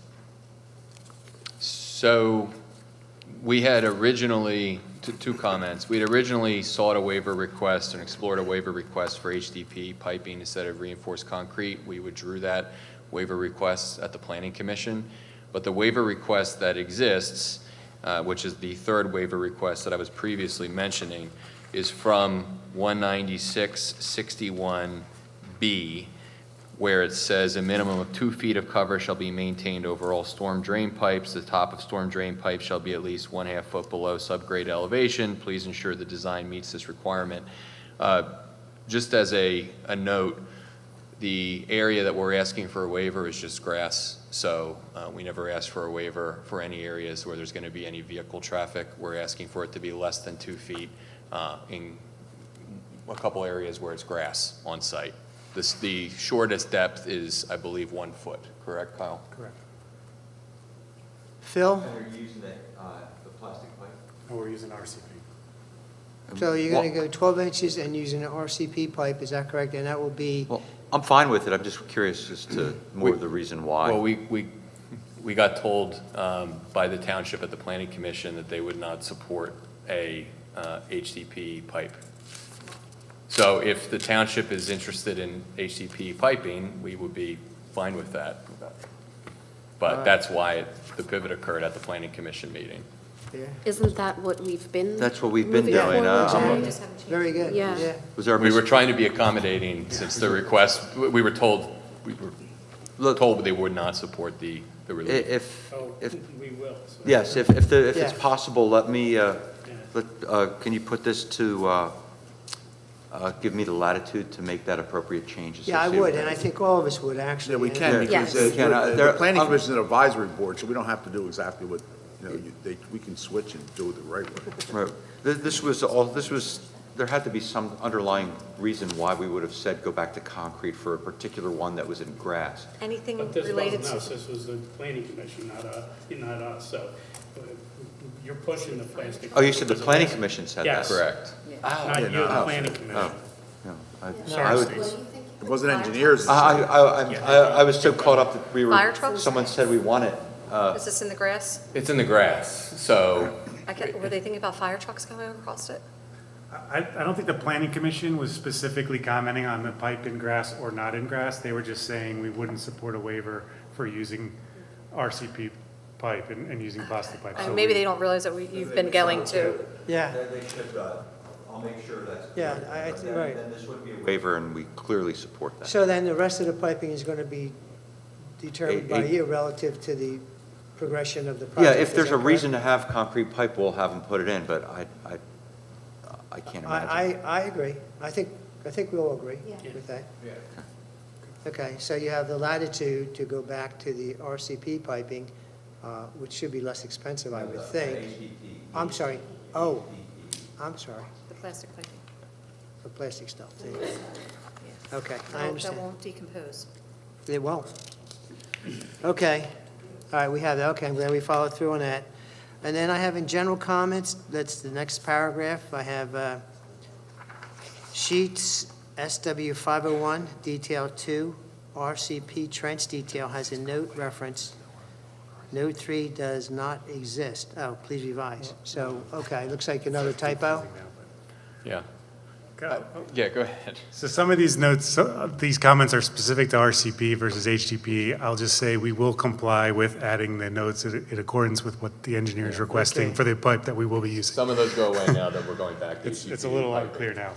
So we had originally, two comments. We'd originally sought a waiver request and explored a waiver request for HDP piping instead of reinforced concrete. We withdrew that waiver request at the Planning Commission. But the waiver request that exists, which is the third waiver request that I was previously mentioning, is from 196-61B, where it says a minimum of 2 feet of cover shall be maintained over all storm drain pipes. The top of storm drain pipe shall be at least 1/2 foot below subgrade elevation. Please ensure the design meets this requirement. Just as a note, the area that we're asking for a waiver is just grass. So we never asked for a waiver for any areas where there's going to be any vehicle traffic. We're asking for it to be less than 2 feet in a couple areas where it's grass on site. The shortest depth is, I believe, 1 foot. Correct, Kyle? Correct. Phil? And you're using the plastic pipe? And we're using RCP. So you're going to go 12 inches and using an RCP pipe, is that correct? And that will be, Well, I'm fine with it. I'm just curious as to more of the reason why. Well, we got told by the township at the Planning Commission that they would not support a HDP pipe. So if the township is interested in HDP piping, we would be fine with that. But that's why the pivot occurred at the Planning Commission meeting. yeah, Isn't that what we've been? That's what we've been moving doing. forward, We Jerry? just haven't changed. very good. Yeah. Was there a We were trying to be accommodating since the request, we were told they would not support the relief. If, We will. So. yes, if it's Yeah. possible, let me, can you put this to, give me the latitude to make that appropriate change? Yeah, I would, and I think all of us would, actually. Yeah, we And- can, Yes. because Yes. the planning commission is an advisory board, so we don't have to do exactly what, You know, we can switch and do it the right way. Right. This was, there had to be some underlying reason why we would have said go back to concrete for a particular one that was in grass. Anything But this related wasn't us, to, this was the planning commission, not us, so you're pushing the plastic. Oh, you said the because of planning that. commission said that? Yes. Correct. Not you, the planning commission. Oh, no. Sorry, I would- Stacy. It wasn't engineers. I was so caught up that we were. Fire trucks? Someone said we want it. Is this in the grass? It's in the grass, so Were they thinking about fire trucks going across it? I don't think the planning commission was specifically commenting on the pipe in grass or not in grass. They were just saying we wouldn't support a waiver for using RCP pipe and using plastic pipe. So And maybe we- they don't realize that you've been going to. Yeah, They should, I'll make sure that's. Yeah, I think- right. Then this would be a waiver, and we clearly support that. so then the rest of the piping is going to be determined by Eight- you relative to the progression of the Yeah, project. if is there's that a reason correct? to have concrete pipe, we'll have them put it in, but I can't imagine. I agree. I think we all agree Yeah. with that. Okay, so you have the latitude to go back to the RCP piping, which should be less expensive, I would think. I'm sorry. Oh, I'm sorry. The plastic piping. The plastic stuff, too. Yeah. Okay, I that understand. won't decompose. It won't. Okay. All right, we have that. Okay, I'm glad we followed through on that. And then I have in general comments, that's the next paragraph. I have sheets SW 501, detail 2, RCP trench detail has a note reference. Note 3 does not exist. Oh, please revise. So, okay, looks like another typo. yeah. Go. Yeah, go ahead. So some of these notes, these comments are specific to RCP versus HDP. I'll just say we will comply with adding the notes in accordance with what the engineer is requesting Okay. for the pipe that we will be using. Some of those go away now that we're going back to It's a HDPE little piping. unclear now.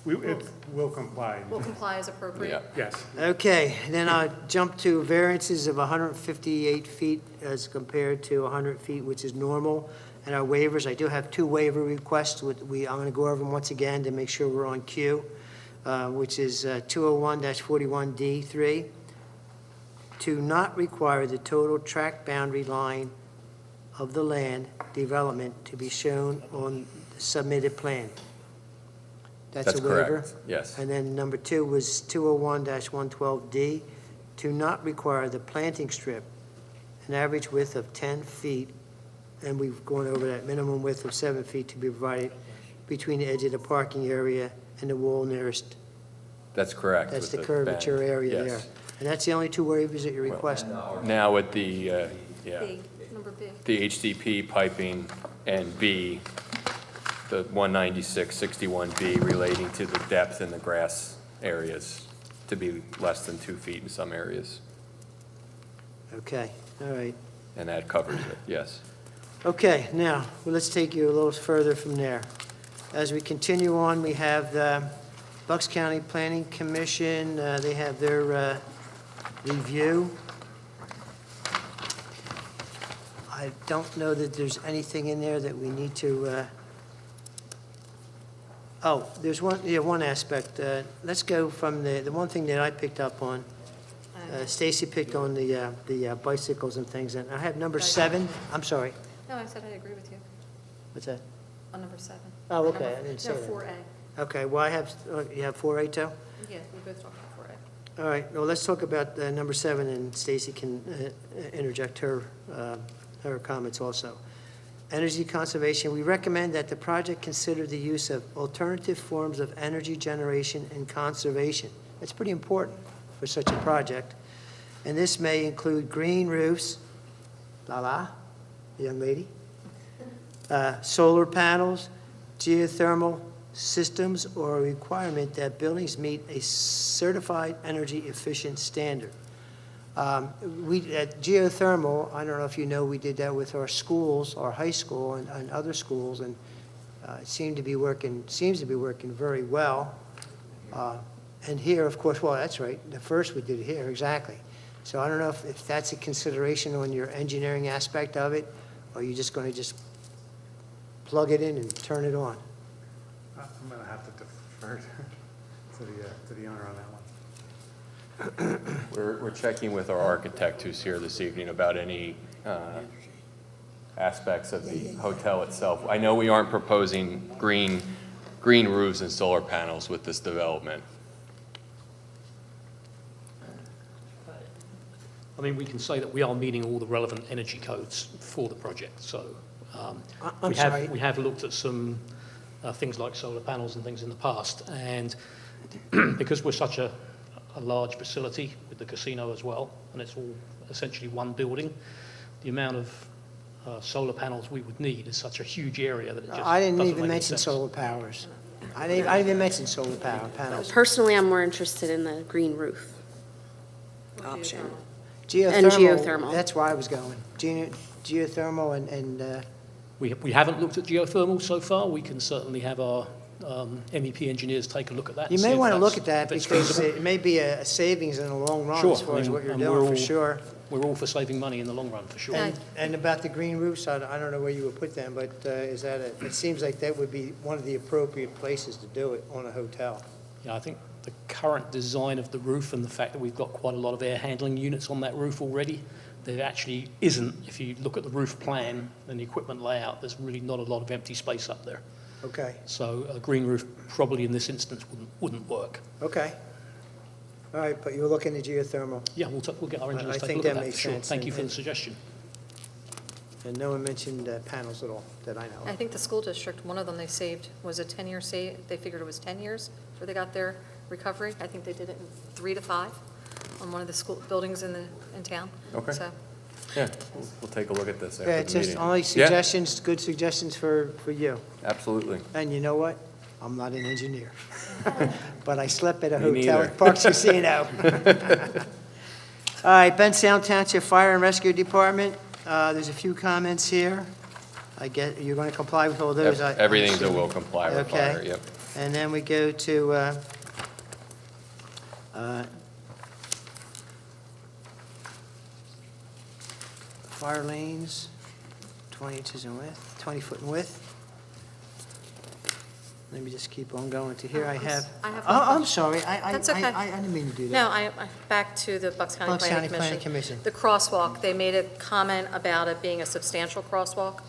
It will comply. Will comply as appropriate? Yeah. Yes. Okay, then I'll jump to variances of 158 feet as compared to 100 feet, which is normal. And our waivers, I do have 2 waiver requests. I'm going to go over them once again to make sure we're on cue, which is 201-41D3, to not require the total tract boundary line of the land development to be shown on the submitted plan. That's a waiver. correct, yes. And then number 2 was 201-112D, to not require the planting strip, an average width of 10 feet, and we've gone over that minimum width of 7 feet to be provided between the edge of the parking area and the wall nearest. That's correct. That's with the curvature bend. area there. Yes. And that's the only 2 waivers that you're requesting. Now with the, yeah, B, number B. the HDP piping and B, the 196-61B relating to the depth in the grass areas to be less than 2 feet in some areas. Okay, all right. And that covers it, yes. Okay, now, well, let's take you a little further from there. As we continue on, we have the Bucks County Planning Commission. They have their review. I don't know that there's anything in there that we need to, oh, there's one aspect. Let's go from the one thing that I picked up on. Stacy picked on the bicycles and things, and I have number 7. I'm sorry. No, I said I agree with you What's that? on number 7. Oh, okay, I didn't say No, that. 4A. Okay, well, you have 4A too? Yeah, we both talked about 4A. All right, well, let's talk about number 7, and Stacy can interject her comments also. Energy conservation, we recommend that the project consider the use of alternative forms of energy generation and conservation. That's pretty important for such a project. And this may include green roofs, young lady, solar panels, geothermal systems, or a requirement that buildings meet a certified energy efficient standard. We, at geothermal, I don't know if you know, we did that with our schools, our high school and other schools, and it seems to be working very well. And here, of course, well, that's right, the first we did it here, exactly. So I don't know if that's a consideration on your engineering aspect of it, or you're just going to plug it in and turn it on. I'm going to have to defer to the owner on that one. We're checking with our architect who's here this evening about any aspects of the hotel itself. I know we aren't proposing green roofs and solar panels with this development. I mean, we can say that we are meeting all the relevant energy codes for the project, so I'm sorry. we have looked at some things like solar panels and things in the past, and because we're such a large facility with the casino as well, and it's all essentially one building, the amount of solar panels we would need is such a huge area that it just I didn't doesn't even make any mention sense. solar powers. I didn't even mention solar panels. Personally, I'm more interested in the green roof option. Geothermal. And geothermal. That's where I was going. Geothermal and We haven't looked at geothermal so far. We can certainly have our MEP engineers take a look at that. you and may see if want to that's- look at that if it's because feasible. it may be a savings in the long run Sure, as far I as mean, what you're and doing, for sure. We're all for saving money in the long run, for sure. And about the green roofs, I don't know where you would put them, but is that it seems like that would be one of the appropriate places to do it on a hotel. Yeah, I think the current design of the roof and the fact that we've got quite a lot of air handling units on that roof already, there actually isn't, if you look at the roof plan and the equipment layout, there's really not a lot of empty space up there. Okay, So a green roof probably in this instance wouldn't work. okay. All right, but you're looking at geothermal, Yeah, we'll get our engineers I to take a think look that at that makes for sure. sense, Thank you and- for the suggestion. and no one mentioned panels at all that I know I of. think the school district, one of them they saved, was a 10-year save, they figured it was 10 years before they got their recovery. I think they did it in 3 to 5 on one of the school buildings in town. Okay. So, Yeah, we'll take a look at this Yeah, after it's the just meeting. only Yeah, suggestions, good suggestions for you. absolutely. And you know what? I'm not an engineer. But I slept at a Me hotel neither. at Parks Casino. All right, Bensalem Township Fire and Rescue Department, there's a few comments here. I get, you're going to comply with all those? I Everything's a assume. will comply with Okay. fire, yep. And then we go to fire lanes, 20 inches in width, 20 foot in width. Let me just keep on going to here. I have, I have oh, one I'm question. sorry. That's okay. I didn't mean to do that. no, back to the Bucks County Bucks Planning County Planning Commission. Commission. The crosswalk, they made a comment about it being a substantial crosswalk.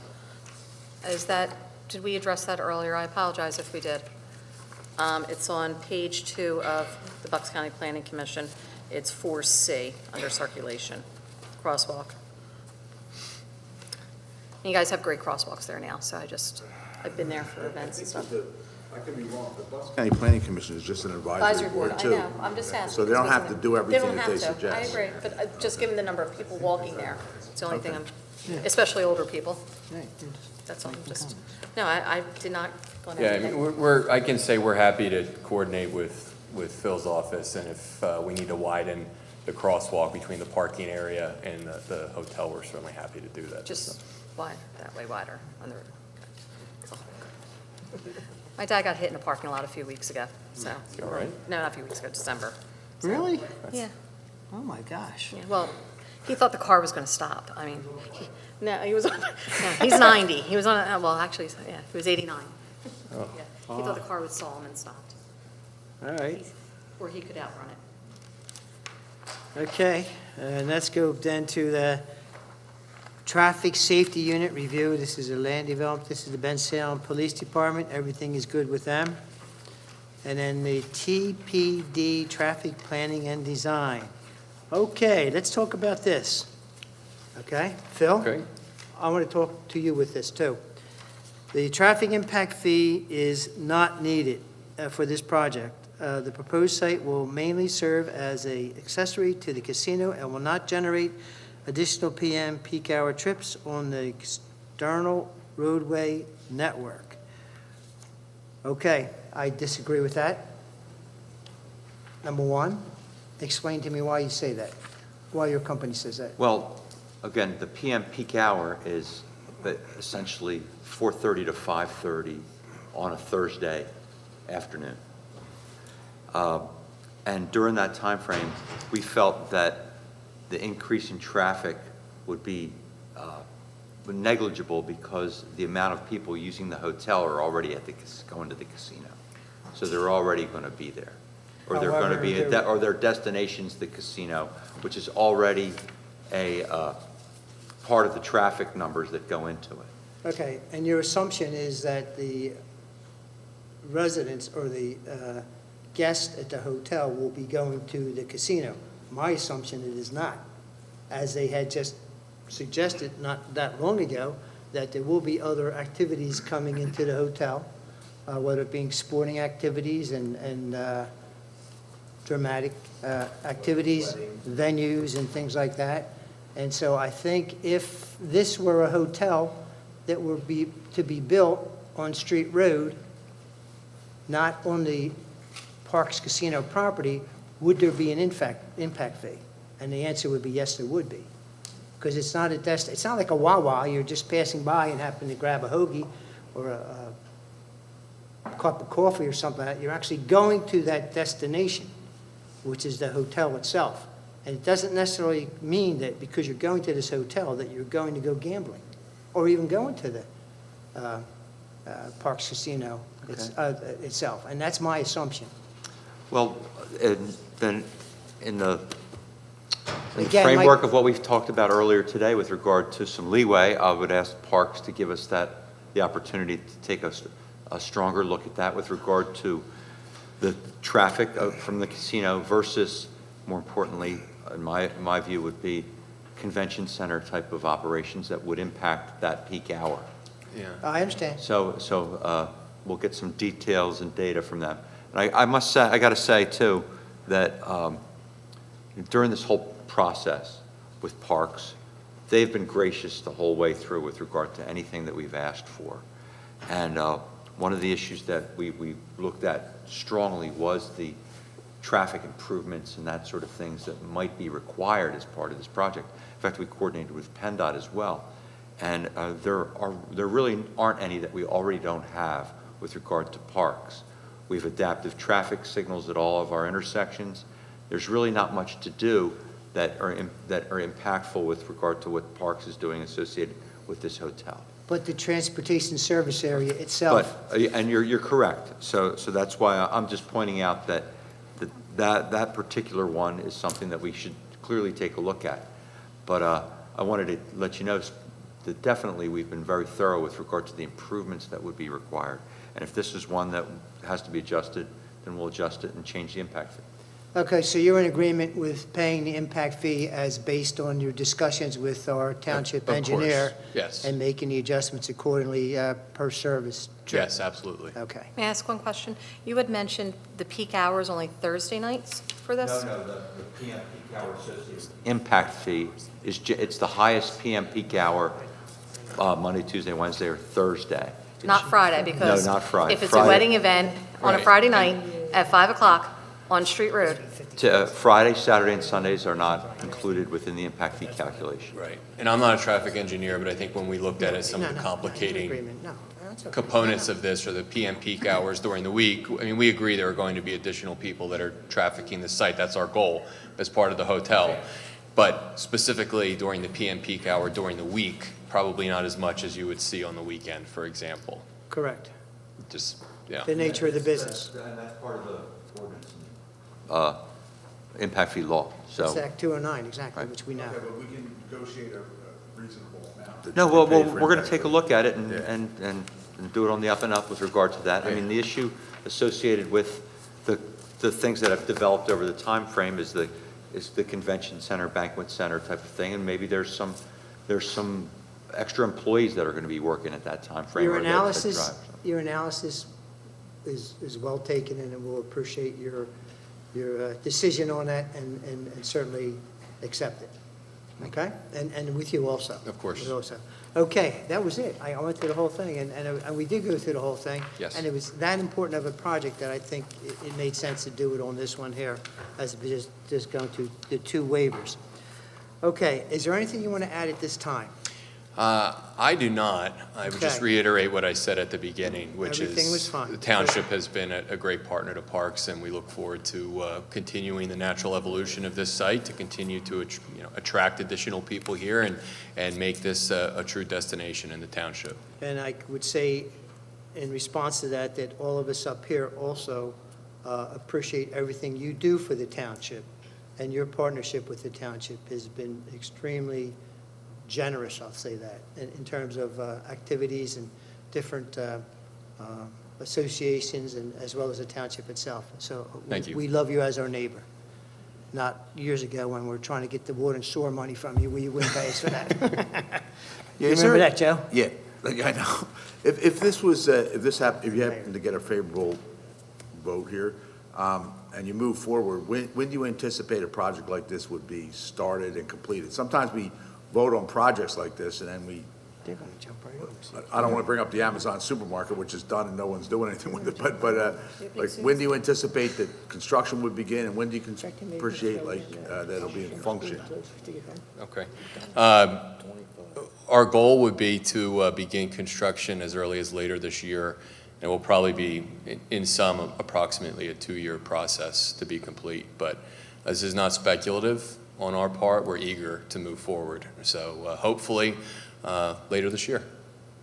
Did we address that earlier? I apologize if we did. It's on page 2 of the Bucks County Planning Commission. It's 4C, under circulation, crosswalk. You guys have great crosswalks there now, so I've been there for events and stuff. I could be wrong, the Bucks County Planning Commission is just an advisory board, I too. know, I'm just asking. So they don't have to do everything don't that they have to. I suggest. agree, but just given the number of people walking there, it's the only thing especially older people, Right. that's all, no, I did not go into Yeah, I anything. mean, I can say we're happy to coordinate with Phil's office, and if we need to widen the crosswalk between the parking area and the hotel, we're certainly happy to do that. Just wide, that way wider on the road. That's all. My dad got hit in a parking lot a few weeks ago, so. You all right? No, not a few weeks ago, December. Really? Yeah, Oh, my gosh. yeah, well, he thought the car was going to stop. I mean, he was on, no, he's 90. He was on, well, actually, yeah, he was 89. Yeah, he thought the car would stall him and stopped, All right. or he could outrun it. Okay, and let's go then to the Traffic Safety Unit Review. This is a land development. This is the Bensalem Police Department. Everything is good with them. And then the TPD, Traffic Planning and Design. Okay, let's talk about this. Okay, Phil? Okay. I want to talk to you with this, too. The traffic impact fee is not needed for this project. The proposed site will mainly serve as an accessory to the casino and will not generate additional PM peak hour trips on the external roadway network. Okay, I disagree with that. Number one, explain to me why you say that, why your company says that. Well, again, the PM peak hour is essentially 4:30 to 5:30 on a Thursday afternoon. And during that time frame, we felt that the increase in traffic would be negligible because the amount of people using the hotel are already going to the casino. So they're already going to be there. Or they're going to be, However, or their destination's the casino, which is already a part of the traffic numbers that go into it. Okay, and your assumption is that the residents or the guests at the hotel will be going to the casino. My assumption it is not, as they had just suggested not that long ago, that there will be other activities coming into the hotel, whether it being sporting activities and dramatic activities, venues and things like that. And so I think if this were a hotel that were to be built on Street Road, not on the Parks Casino property, would there be an impact fee? And the answer would be yes, there would be. Because it's not it's not like a Wawa, you're just passing by and happen to grab a hoagie or a cup of coffee or something like that. You're actually going to that destination, which is the hotel itself. And it doesn't necessarily mean that because you're going to this hotel that you're going to go gambling or even going to the Parks Casino itself. And that's my assumption. Well, and then in the Again, framework of what we've talked about earlier today with regard to some leeway, I would ask Parks to give us the opportunity to take a stronger look at that with regard to the traffic from the casino versus, more importantly, in my view, would be convention center type of operations that would impact that peak hour. Yeah. I understand. So we'll get some details and data from them. And I must say, I got to say too, that during this whole process with Parks, they've been gracious the whole way through with regard to anything that we've asked for. And one of the issues that we looked at strongly was the traffic improvements and that sort of things that might be required as part of this project. In fact, we coordinated with PennDOT as well. And there really aren't any that we already don't have with regard to Parks. We have adaptive traffic signals at all of our intersections. There's really not much to do that are impactful with regard to what Parks is doing associated with this hotel. But the transportation service area itself. But, and you're correct. So that's why I'm just pointing out that particular one is something that we should clearly take a look at. But I wanted to let you know that definitely we've been very thorough with regard to the improvements that would be required. And if this is one that has to be adjusted, then we'll adjust it and change the impact fee. Okay, so you're in agreement with paying the impact fee as based on your discussions with our township Of course, engineer? yes. And making the adjustments accordingly per service? trip? Yes, absolutely. Okay. May I ask one question? You had mentioned the peak hours only Thursday nights for this? No, the PM peak hour associated. Impact fee it's the highest PM peak hour Monday, Tuesday, Wednesday, or Thursday. Not Friday, because No, not Friday. if it's Friday. a wedding event on a Right. Friday night at 5 o'clock on Street Road, Friday, Saturday, and Sundays are not included within the impact fee calculation. Right. And I'm not a traffic engineer, but I think when we looked at it, some of the No, complicating agreement. No, that's okay. components of this are the PM peak hours during the week. I mean, we agree there are going to be additional people that are trafficking the site. That's our goal as part of the hotel. But specifically during the PM peak hour during the week, probably not as much as you would see on the weekend, for example. Correct. Just, yeah. The nature of the business. And that's part of the ordinance. Impact fee law, so. It's Act 209, exactly, Right. which we know. Okay, but we can negotiate a reasonable amount. No, well, to pay for we're going to impact take a fee. look at it and Yeah. do it on the up and up with regard to that. I mean, the issue associated with the things that have developed over the time frame is the convention center, banquet center type of thing, and maybe there's some extra employees that are going to be working at that time frame. Your or that analysis, drive. your analysis is well taken, and we'll appreciate your decision on that and certainly accept it. Okay? And with you also. Of course. With also. Okay, that was it. I went through the whole thing, and we did go through the whole thing. Yes. And it was that important of a project that I think it made sense to do it on this one here, as opposed to just going to the two waivers. Okay, is there anything you want to add at this time? I do not. I would just Okay. reiterate what I said at the beginning, which is. Everything was fine. The township has been a great partner to Parks, and we look forward to continuing the natural evolution of this site, to continue to attract additional people here and make this a true destination in the township. And I would say, in response to that, that all of us up here also appreciate everything you do for the township, and your partnership with the township has been extremely generous, I'll say that, in terms of activities and different associations, and as well as the township itself. So Thank you. we love you as our neighbor. Not years ago when we were trying to get the water and sewer money from you, we wouldn't pay us for that. You Is remember there- that, Joe? Yeah, I know. If this was, if you happen to get a favorable vote here, and you move forward, when do you anticipate a project like this would be started and completed? Sometimes we vote on projects like this, and then They're going to jump right over us. I don't want to bring up the Amazon supermarket, which is done and no one's doing anything with it, but like, when do you anticipate that construction would begin, and when do you appreciate, like, that it'll be in function? Okay. Our goal would be to begin construction as early as later this year, and it will probably be, in sum, approximately a 2-year process to be complete. But this is not speculative on our part. We're eager to move forward. So hopefully, later this year.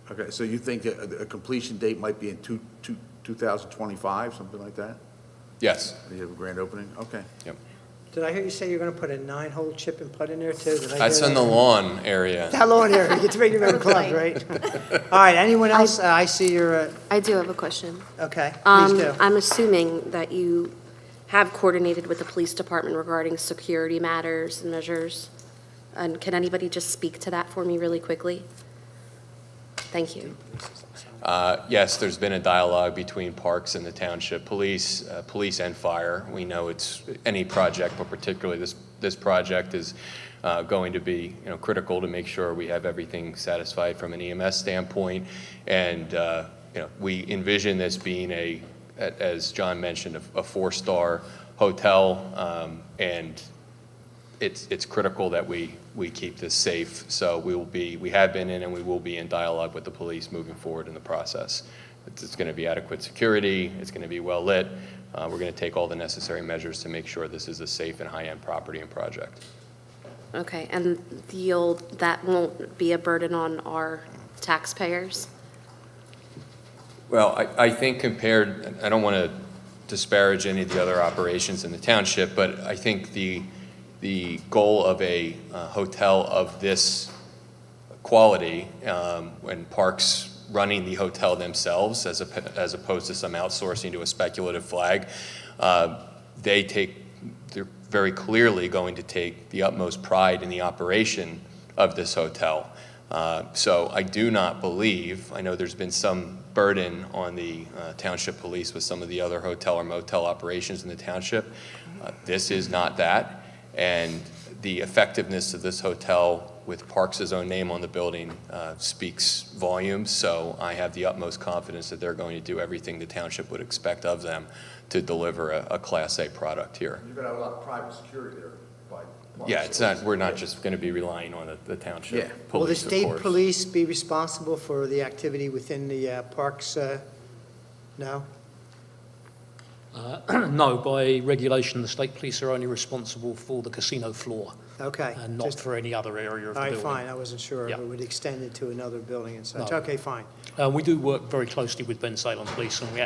Okay, so you think a completion date might be in 2025, something like that? Yes. You have a grand opening? Okay. Yep. Did I hear you say you're going to put a 9-hole chip and putt in there too? Did I hear That's in that? the lawn area. That lawn area, you get to make your own club, right? All right, anyone else? I see your, I do have a question. okay, please do. I'm assuming that you have coordinated with the police department regarding security matters and measures. And can anybody just speak to that for me really quickly? Thank you. Yes, there's been a dialogue between Parks and the Township Police, police and fire. We know it's any project, but particularly this project is going to be, critical to make sure we have everything satisfied from an EMS standpoint. And, we envision this being as John mentioned, a 4-star hotel, and it's critical that we keep this safe. So we have been in and we will be in dialogue with the police moving forward in the process. It's going to be adequate security, it's going to be well lit. We're going to take all the necessary measures to make sure this is a safe and high-end property and project. Okay, and that won't be a burden on our taxpayers? Well, I think I don't want to disparage any of the other operations in the township, but I think the goal of a hotel of this quality, when Parks running the hotel themselves as opposed to some outsourcing to a speculative flag, they're very clearly going to take the utmost pride in the operation of this hotel. So I do not believe, I know there's been some burden on the township police with some of the other hotel or motel operations in the township. This is not that. And the effectiveness of this hotel with Parks' own name on the building speaks volumes. So I have the utmost confidence that they're going to do everything the township would expect of them to deliver a Class A product here. You're going to have a lot of private security there by. Yeah, it's not, we're not just going to be relying on the township Yeah. Will the police, of state course. police be responsible for the activity within the parks? No? No, by regulation, the state police are only responsible for the casino floor Okay. and not Just- for any other area of the All right, building. fine, I wasn't sure if Yeah. it would extend it to another building and such. No. Okay, fine. We do work very closely with Bensalem Police, and we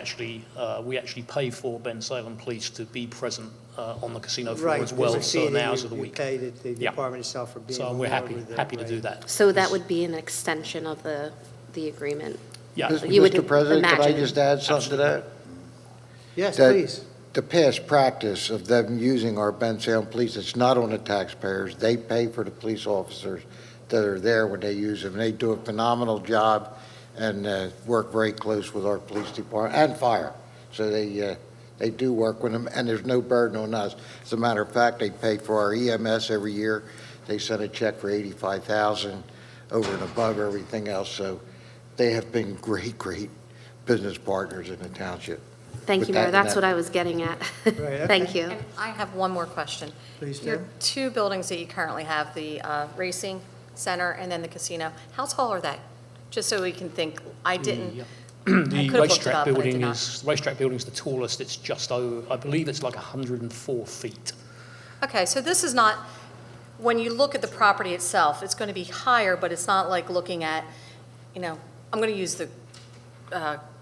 actually pay for Bensalem Police to be present on the casino floor Right. as well, there's a fee certain that hours of the you week. pay the Yeah. department itself for being So on we're board with it, happy to right. do that. So that would be an extension of the agreement? Yeah, You would Mr. President, could I imagine. just add something to that? Yes, That- please. The past practice of them using our Bensalem police, it's not on the taxpayers. They pay for the police officers that are there when they use them. They do a phenomenal job and work very close with our police department and fire. So they do work with them, and there's no burden on us. As a matter of fact, they pay for our EMS every year. They send a check for $85,000 over and above everything else. So they have been great business partners in the township. Thank with you, that Mayor. and That's that. what I was getting at. okay. Thank you. And I have one more question. Please Your do. 2 buildings that you currently have, the racing center and then the casino, how tall are they? Just so we can think, I didn't, I The could've looked it racetrack up, but I did building not. is the tallest. It's just over, I believe it's like 104 feet. Okay, so this is not, when you look at the property itself, it's going to be higher, but it's not like looking at, I'm going to use the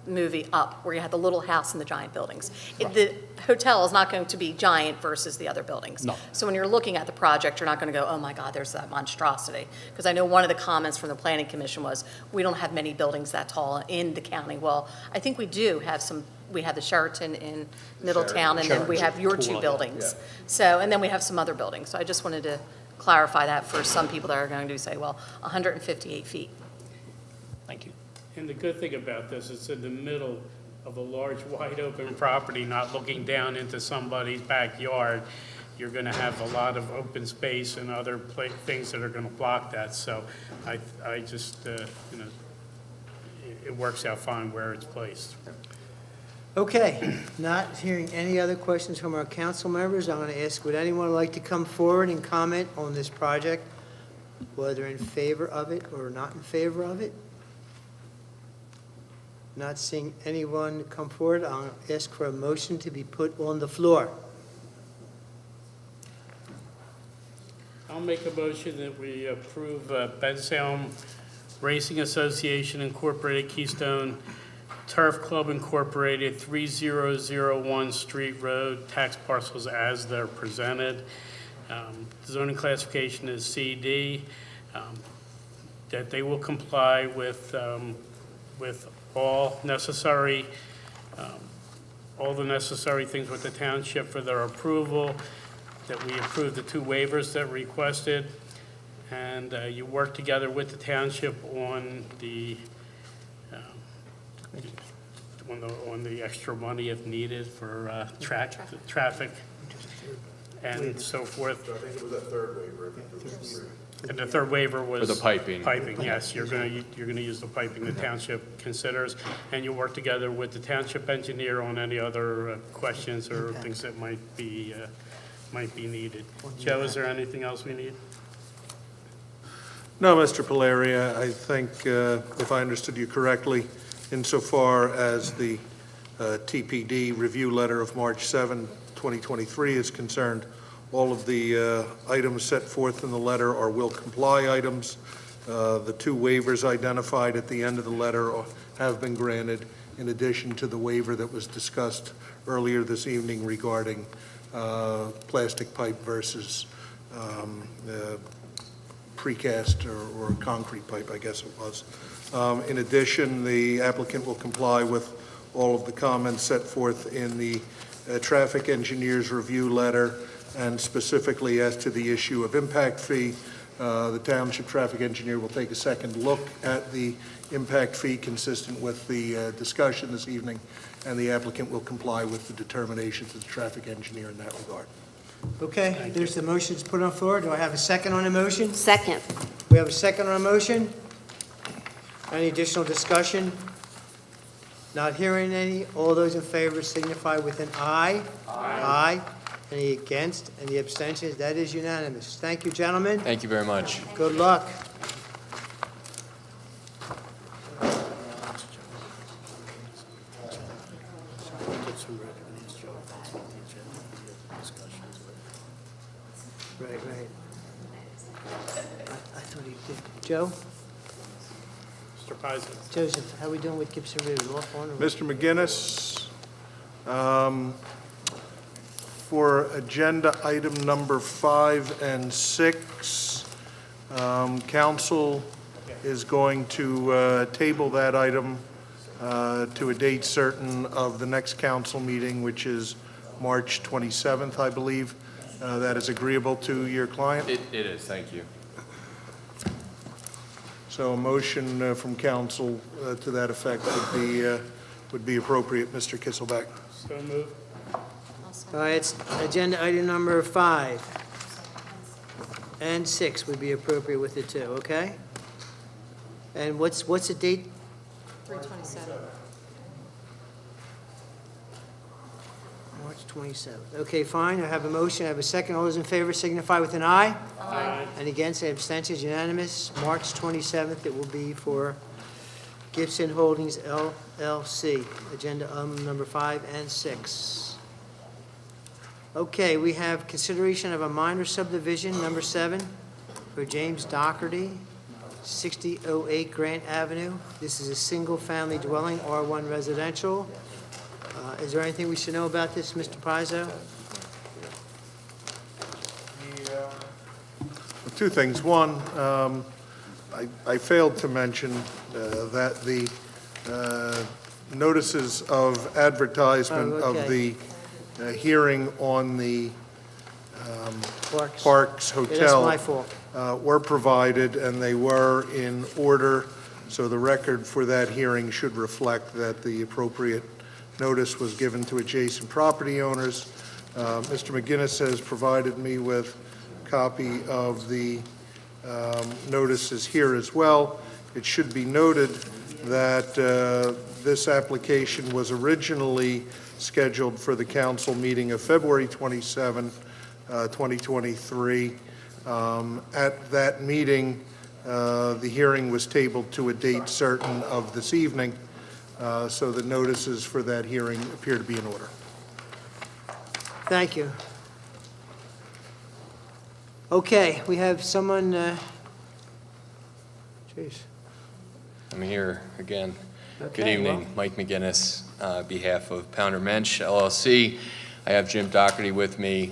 movie Up, where you had the little house and the giant buildings. The hotel is not going to be giant versus the other buildings. No. So when you're looking at the project, you're not going to go, oh my God, there's that monstrosity. Because I know one of the comments from the Planning Commission was, we don't have many buildings that tall in the county. Well, I think we do have some. We have the Sheraton in Middletown, and then we have your two buildings. So, and then we have some other buildings. So I just wanted to clarify that for some people that are going to say, well, 158 feet. Thank you. And the good thing about this, it's in the middle of a large, wide-open property, not looking down into somebody's backyard. You're going to have a lot of open space and other things that are going to block that. So I just, it works out fine where it's placed. Okay, not hearing any other questions from our council members, I'm going to ask, would anyone like to come forward and comment on this project, whether in favor of it or not in favor of it? Not seeing anyone come forward, I'll ask for a motion to be put on the floor. I'll make a motion that we approve Bensalem Racing Association Incorporated Keystone Turf Club Incorporated, 3001 Street Road, tax parcels as they're presented. Zoning classification is CD. That they will comply with all the necessary things with the township for their approval, that we approve the 2 waivers that requested, and you work together with the township on the extra money if needed for traffic and so forth. I think it was that third waiver. And the third waiver was... For the piping. Piping, yes. You're going to use the piping the township considers, and you work together with the township engineer on any other questions or things that might be needed. Joe, is there anything else we need? No, Mr. Palaria, I think, if I understood you correctly, insofar as the TPD review letter of March 7, 2023 is concerned, all of the items set forth in the letter are will comply items. The 2 waivers identified at the end of the letter have been granted, in addition to the waiver that was discussed earlier this evening regarding plastic pipe versus precast or concrete pipe, I guess it was. In addition, the applicant will comply with all of the comments set forth in the traffic engineer's review letter, and specifically as to the issue of impact fee. The township traffic engineer will take a second look at the impact fee consistent with the discussion this evening, and the applicant will comply with the determinations of the traffic engineer in that regard. Okay, there's the motion to put on the floor. Do I have a second on the motion? Second. We have a second on the motion. Any additional discussion? Not hearing any. All those in favor signify with an aye. Aye. Any against? Any abstentions? That is unanimous. Thank you, gentlemen. Thank you very much. Good luck. Right. I thought he did. Joe? Mr. Pison? Joseph, how we doing with Gibson Road? Off on or? Mr. McGinnis, for agenda item number 5 and 6, council is going to table that item to a date certain of the next council meeting, which is March 27th, I believe. That is agreeable to your client? It is, thank you. So a motion from council to that effect would be appropriate, Mr. Kisselbeck. So moved. All right, it's agenda item number 5 and 6 would be appropriate with it too, okay? And what's the date? 327. March 27th. Okay, fine, I have a motion, I have a second. All those in favor signify with an aye. Aye. And against, any abstentions, unanimous. March 27th, it will be for Gibson Holdings LLC, agenda item number 5 and 6. Okay, we have consideration of a minor subdivision, number 7, for James Doherty. 6008 Grant Avenue. This is a single-family dwelling, R1 residential. Is there anything we should know about this, Mr. Pizzo? Two things. One, I failed to mention that the notices of advertisement Oh, of the hearing on the Parks? Parks Yeah, that's Hotel my fault. were provided, and they were in order, so the record for that hearing should reflect that the appropriate notice was given to adjacent property owners. Mr. McGinnis has provided me with a copy of the notices here as well. It should be noted that this application was originally scheduled for the council meeting of February 27, 2023. At that meeting, the hearing was tabled to a date certain of this evening, so the notices for that hearing appear to be in order. Thank you. Okay, we have someone, jeez. I'm here again. Good Okay, evening, well. Mike McGinnis, behalf of Pounder Mensch LLC. I have Jim Doherty with me,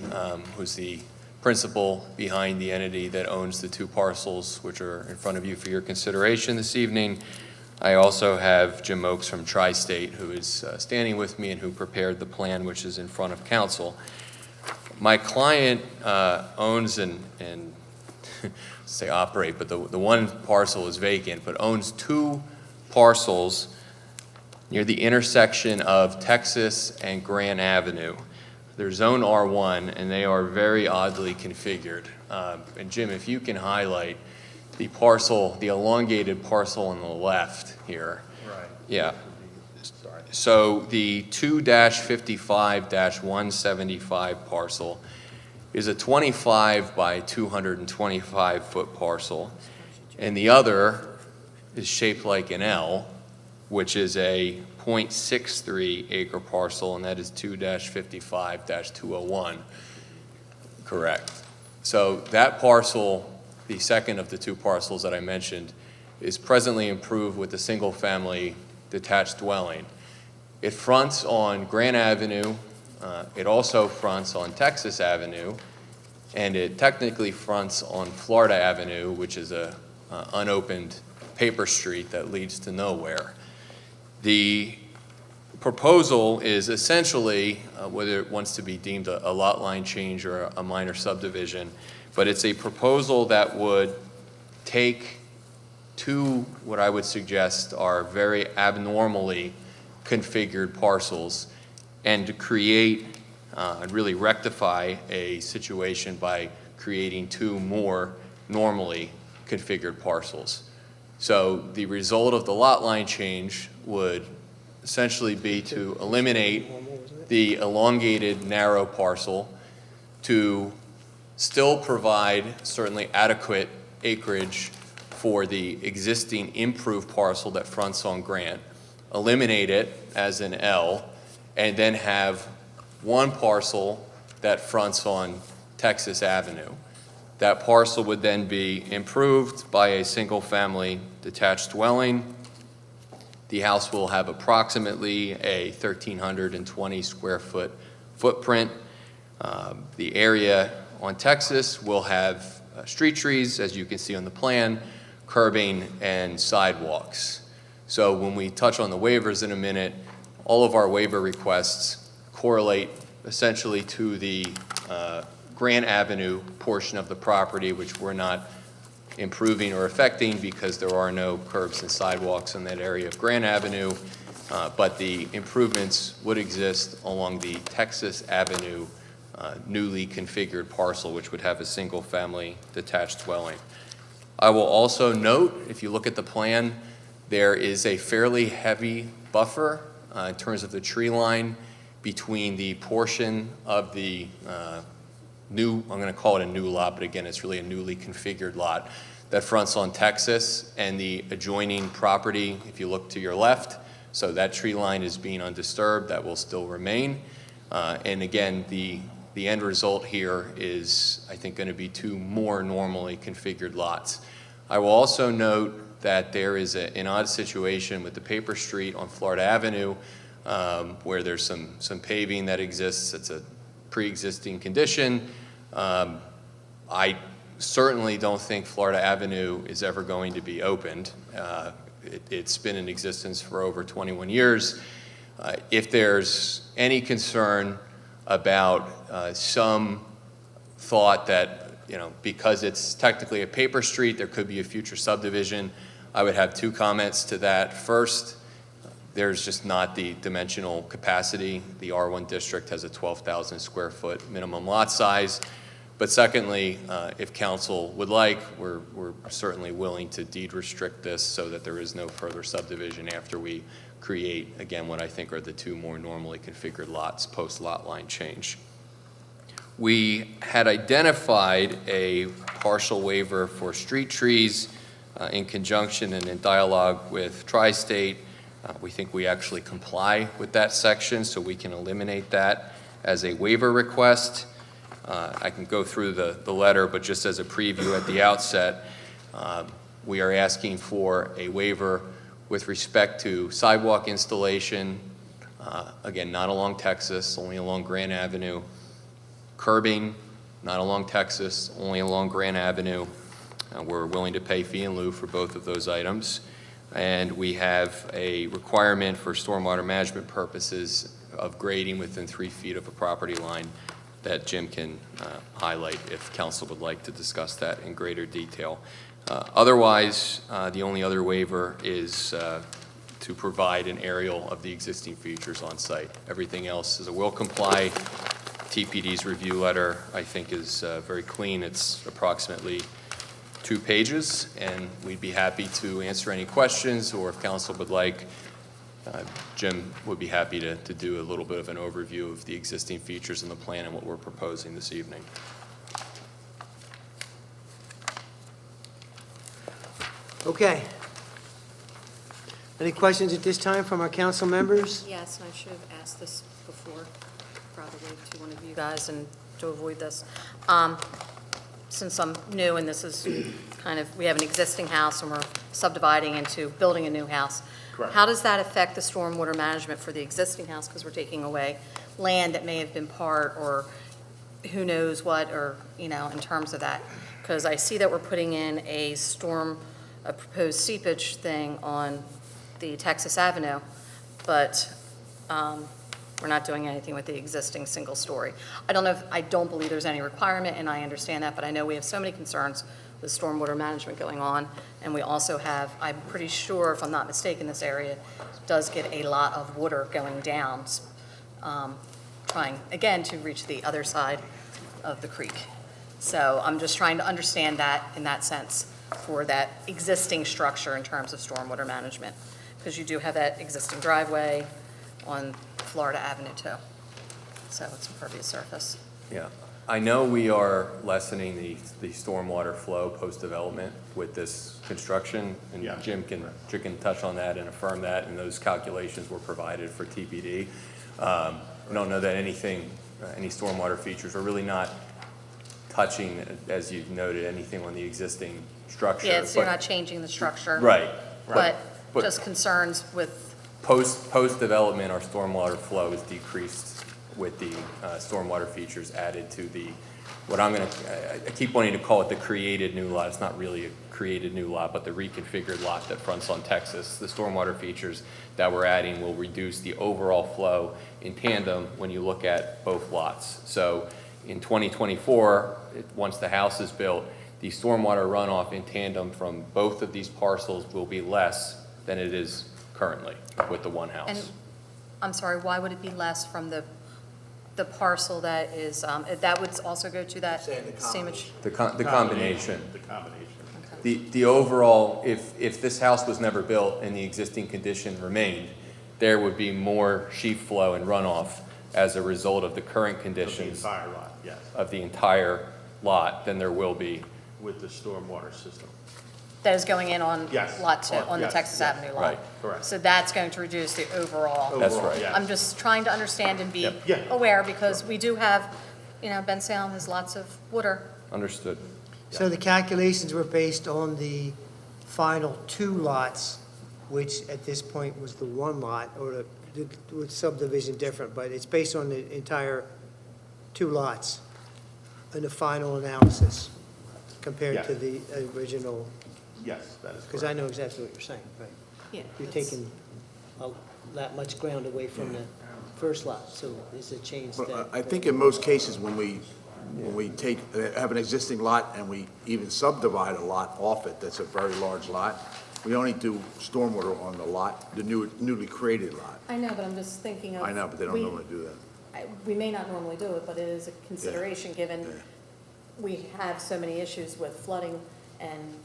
who's the principal behind the entity that owns the two parcels which are in front of you for your consideration this evening. I also have Jim Oakes from Tri-State, who is standing with me and who prepared the plan which is in front of council. My client owns and say operate, but the one parcel is vacant, but owns two parcels near the intersection of Texas and Grand Avenue. They're zone R1, and they are very oddly configured. And Jim, if you can highlight the parcel, the elongated parcel on the left here. Right. Yeah. So the 2-55-175 parcel is a 25 by 225 foot parcel, and the other is shaped like an L, which is a 0.63 acre parcel, and that is 2-55-201. Correct. So that parcel, the second of the two parcels that I mentioned, is presently improved with a single-family detached dwelling. It fronts on Grand Avenue, it also fronts on Texas Avenue, and it technically fronts on Florida Avenue, which is a unopened paper street that leads to nowhere. The proposal is essentially, whether it wants to be deemed a lot line change or a minor subdivision, but it's a proposal that would take two, what I would suggest are very abnormally configured parcels, and to create and really rectify a situation by creating two more normally configured parcels. So the result of the lot line change would essentially be to eliminate the elongated narrow parcel, to still provide certainly adequate acreage for the existing improved parcel that fronts on Grant, eliminate it as an L, and then have one parcel that fronts on Texas Avenue. That parcel would then be improved by a single-family detached dwelling. The house will have approximately a 1,320 square foot footprint. The area on Texas will have street trees, as you can see on the plan, curbing, and sidewalks. So when we touch on the waivers in a minute, all of our waiver requests correlate essentially to the Grand Avenue portion of the property, which we're not improving or affecting because there are no curbs and sidewalks in that area of Grand Avenue, but the improvements would exist along the Texas Avenue newly configured parcel, which would have a single-family detached dwelling. I will also note, if you look at the plan, there is a fairly heavy buffer in terms of the tree line between the portion of the new, I'm going to call it a new lot, but again, it's really a newly configured lot that fronts on Texas and the adjoining property, if you look to your left. So that tree line is being undisturbed. That will still remain. And again, the end result here is, I think, going to be two more normally configured lots. I will also note that there is an odd situation with the paper street on Florida Avenue, where there's some paving that exists. It's a pre-existing condition. I certainly don't think Florida Avenue is ever going to be opened. It's been in existence for over 21 years. If there's any concern about some thought that, because it's technically a paper street, there could be a future subdivision, I would have two comments to that. First, there's just not the dimensional capacity. The R1 district has a 12,000 square foot minimum lot size. But secondly, if council would like, we're certainly willing to deed restrict this so that there is no further subdivision after we create, again, what I think are the two more normally configured lots post-lot line change. We had identified a partial waiver for street trees in conjunction and in dialogue with Tri-State. We think we actually comply with that section, so we can eliminate that as a waiver request. I can go through the letter, but just as a preview at the outset, we are asking for a waiver with respect to sidewalk installation, again, not along Texas, only along Grand Avenue. Curbing, not along Texas, only along Grand Avenue. We're willing to pay fee in lieu for both of those items. And we have a requirement for stormwater management purposes of grading within 3 feet of a property line that Jim can highlight if council would like to discuss that in greater detail. Otherwise, the only other waiver is to provide an aerial of the existing features on site. Everything else is a will comply. TPD's review letter, I think, is very clean. It's approximately 2 pages, and we'd be happy to answer any questions, or if council would like, Jim would be happy to do a little bit of an overview of the existing features in the plan and what we're proposing this evening. Okay. Any questions at this time from our council members? Yes, and I should have asked this before, probably to one of you guys, and to avoid this. Since I'm new and this is kind of, we have an existing house and we're subdividing into building a new house. Correct. How does that affect the stormwater management for the existing house? Because we're taking away land that may have been part, or who knows what, or, in terms of that. Because I see that we're putting in a proposed seepage thing on the Texas Avenue, but we're not doing anything with the existing single story. I don't believe there's any requirement, and I understand that, but I know we have so many concerns with stormwater management going on, and we also have, I'm pretty sure, if I'm not mistaken, this area does get a lot of water going down, trying, again, to reach the other side of the creek. So I'm just trying to understand that in that sense for that existing structure in terms of stormwater management, because you do have that existing driveway on Florida Avenue too. So it's impervious surface. Yeah, I know we are lessening the stormwater flow post-development with this construction, and Jim can touch on that and affirm that, and those calculations were provided for TPD. I don't know that any stormwater features are really not touching, as you've noted, anything on the existing structure. Yeah, so you're not changing the structure. Right. But just concerns with, Post-development, our stormwater flow is decreased with the stormwater features added to the, I keep wanting to call it the created new lot. It's not really a created new lot, but the reconfigured lot that fronts on Texas. The stormwater features that we're adding will reduce the overall flow in tandem when you look at both lots. So in 2024, once the house is built, the stormwater runoff in tandem from both of these parcels will be less than it is currently with the one house. and I'm sorry, why would it be less from the parcel that is, that would also go to that seepage? The combination. The overall, if this house was never built and the existing condition remained, there would be more sheaf flow and runoff as a result of the current conditions Of the entire lot, yes, of the entire lot than there will be. with the stormwater system. That is going in on Yes. Lot 2, on the Yes, Texas yes. Avenue lot. Right. Correct. So that's going to reduce the overall. That's Overall, right. yes. I'm just trying to understand and be Yep. Yeah. aware, because we do have, Bensalem has lots of water. Understood. So the calculations were based on the final 2 lots, which at this point was the 1 lot, or with subdivision different, but it's based on the entire 2 lots in the final analysis compared to the original, Yes, that is because I know exactly what you're saying, right? Yeah, You're that's- taking that much ground away from the first lot, so there's a change But that. I think in most cases, when we have an existing lot and we even subdivide a lot off it, that's a very large lot, we only do stormwater on the lot, the newly created lot. I know, but I'm just thinking of. I know, but they don't we- normally do that. We may not normally do it, but it is a consideration, given Yeah. we have so many issues with flooding and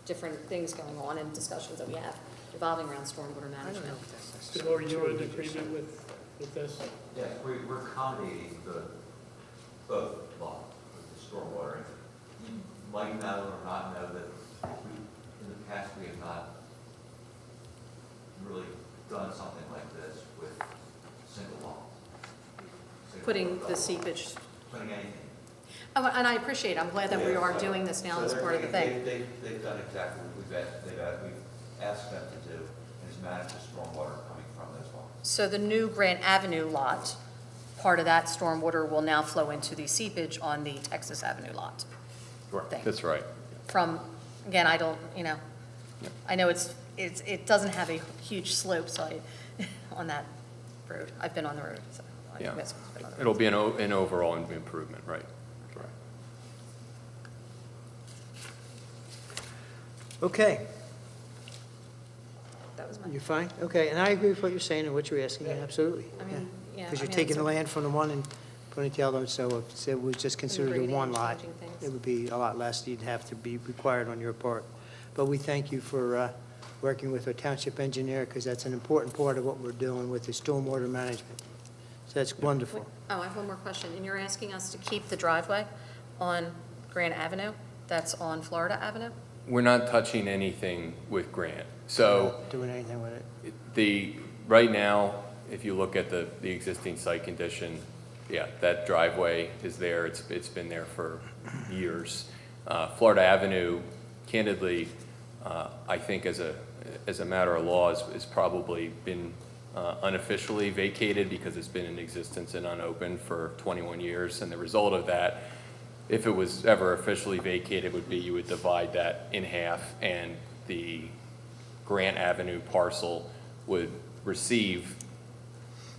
different things going on and discussions that we have revolving around stormwater management. So are you in agreement with this? Yeah, we're accommodating both laws, the stormwater. You might know or not know that in the past, we have not really done something like this with single laws. Putting the seepage, Putting anything. oh, and I appreciate it. I'm glad that we are doing this now as part of the thing. They've done exactly what we've asked them to do, and is manage the stormwater coming from those laws. So the new Grant Avenue lot, part of that stormwater will now flow into the seepage on the Texas Avenue lot. thing. That's right. From, again, I don't, I know it doesn't have a huge slope, so on that road. I've been on the road, so. I Yeah. guess I've been on the road. It'll be an overall improvement, right? Right. Okay, That was you're my, fine? Okay, and I agree with what you're saying and what you're asking, absolutely. I mean, yeah. Because I you're mean, taking it's the a- land from the one and putting it to the other, so if it was just considered a Grading one and lot, changing things. it would be a lot less you'd have to be required on your part. But we thank you for working with our township engineer, because that's an important part of what we're doing with the stormwater management. So that's wonderful. Oh, I have one more question. And you're asking us to keep the driveway on Grant Avenue that's on Florida Avenue? We're not touching anything with Grant. So Doing anything with it? right now, if you look at the existing site condition, yeah, that driveway is there. It's been there for years. Florida Avenue, candidly, I think as a matter of law, has probably been unofficially vacated because it's been in existence and unopened for 21 years. And the result of that, if it was ever officially vacated, would be you would divide that in half, and the Grant Avenue parcel would receive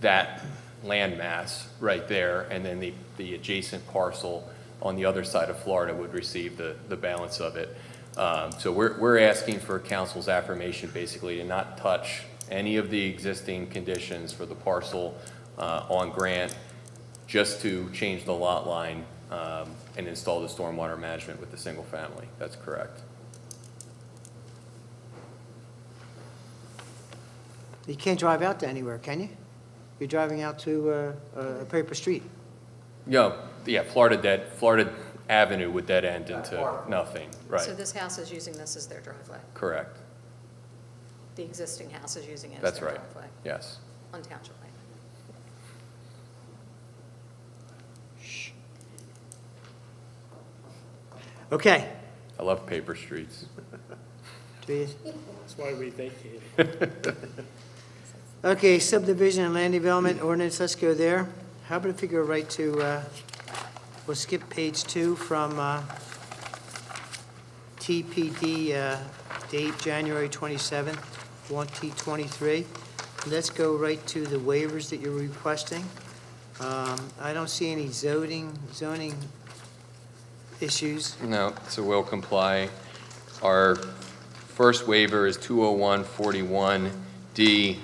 that landmass right there, and then the adjacent parcel on the other side of Florida would receive the balance of it. So we're asking for council's affirmation basically to not touch any of the existing conditions for the parcel on Grant, just to change the lot line and install the stormwater management with the single family. That's correct. You can't drive out to anywhere, can you? You're driving out to a paper street. Yeah, Florida Avenue would dead end into nothing, right? So this house is using this as their driveway? Correct. The existing house is using it as That's their right. driveway? Yes. On township land? Okay. I love paper streets. Do you- That's why we vacated. Okay, subdivision and land development ordinance, let's go there. How about if we go right to, we'll skip page 2 from TPD, date January 27th, 2023. Let's go right to the waivers that you're requesting. I don't see any zoning issues. No, so we'll comply. Our first waiver is 20141D,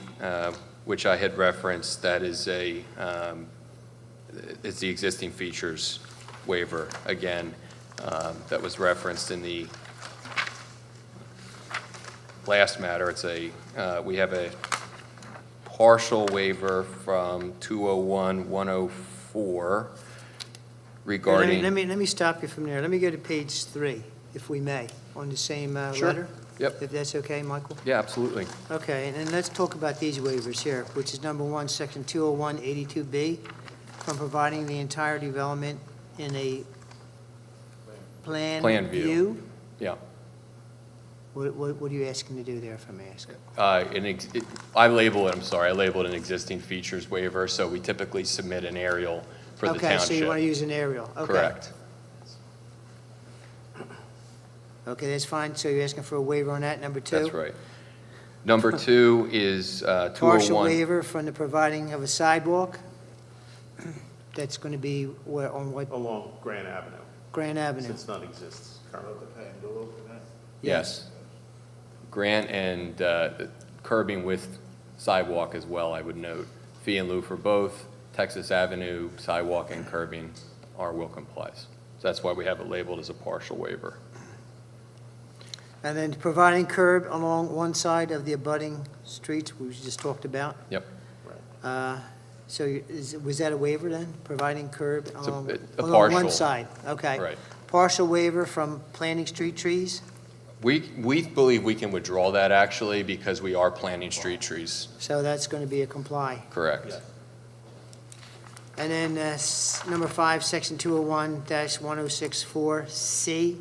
which I had referenced. That is it's the existing features waiver, again, that was referenced in the last matter. We have a partial waiver from 201-104 regarding. Let me stop you from there. Let me go to page 3, if we may, on the same Sure. letter. Yep. If that's okay, Michael? Yeah, absolutely. Okay, and then let's talk about these waivers here, which is number 1, section 201-82B, from providing the entire development in a plan Plan view. view? Yeah. What are you asking to do there, if I may ask? I label it an existing features waiver, so we typically submit an aerial for the Okay, so you want to township. use an aerial? Okay. Correct. Okay, that's fine. So you're asking for a waiver on that, number two? That's right. Number two is Partial 201. waiver from the providing of a sidewalk? That's going to be where, on what, Along Grand Avenue, Grand Avenue? since none exists currently. Yes. Grant and curbing with sidewalk as well, I would note. Fee in lieu for both, Texas Avenue, sidewalk and curbing are will complies. So that's why we have it labeled as a partial waiver. And then providing curb along one side of the abutting streets, we just talked about? Yep. So was that a waiver then, providing curb a along one partial. side? Okay. Right. Partial waiver from planting street trees? We believe we can withdraw that actually because we are planting street trees. So that's going to be a comply. Correct. And then number 5, section 201-1064C,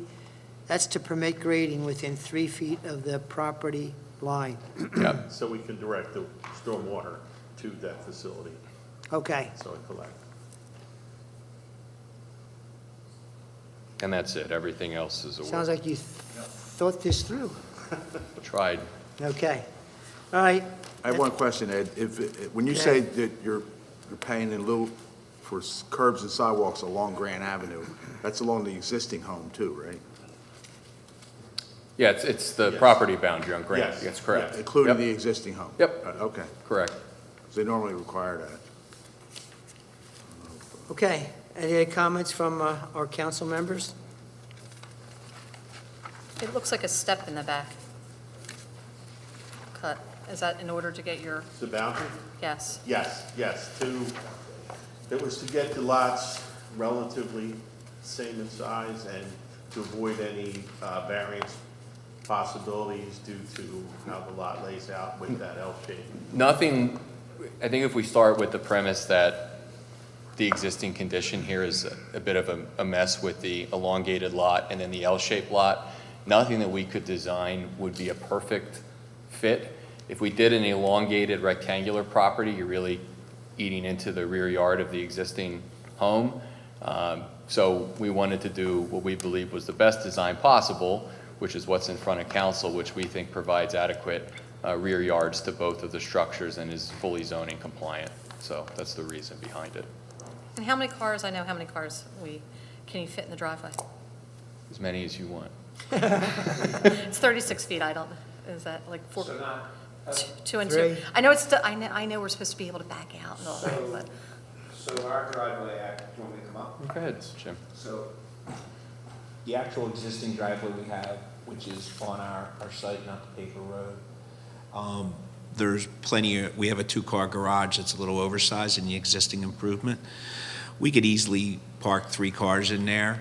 that's to permit grading within 3 feet of the property line. Yep. So we can direct the stormwater to that facility, Okay, so it collect. And that's it. Everything else is a sounds like you thought this through. tried. Okay, all right. I have one question, Ed. When you say that you're paying in lieu for curbs and sidewalks along Grand Avenue, that's along the existing home too, right? Yeah, it's the Yes. property boundary on Grant. Yes. That's correct. Including Yep. the existing home? Yep. Okay, Correct. 'cause they normally require that. Okay, any other comments from our council members? It looks like a step in the back. Cut. Is that in order to get your, The boundary? yes? Yes, it was to get the lots relatively same in size and to avoid any variance possibilities due to how the lot lays out with that L shape. Nothing, I think if we start with the premise that the existing condition here is a bit of a mess with the elongated lot and then the L-shaped lot, nothing that we could design would be a perfect fit. If we did an elongated rectangular property, you're really eating into the rear yard of the existing home. So we wanted to do what we believe was the best design possible, which is what's in front of council, which we think provides adequate rear yards to both of the structures and is fully zoning compliant. So that's the reason behind it. And how many cars, I know how many cars can you fit in the driveway? As many as you want. It's 36 feet, is that like 4? Two and 2. 3. I know I know we're supposed to be able to back out and all that, but. So our driveway, do you want me to come up? Go ahead, Jim. So the actual existing driveway we have, which is on our site, not the paper road, there's plenty we have a 2-car garage that's a little oversized in the existing improvement. We could easily park 3 cars in there.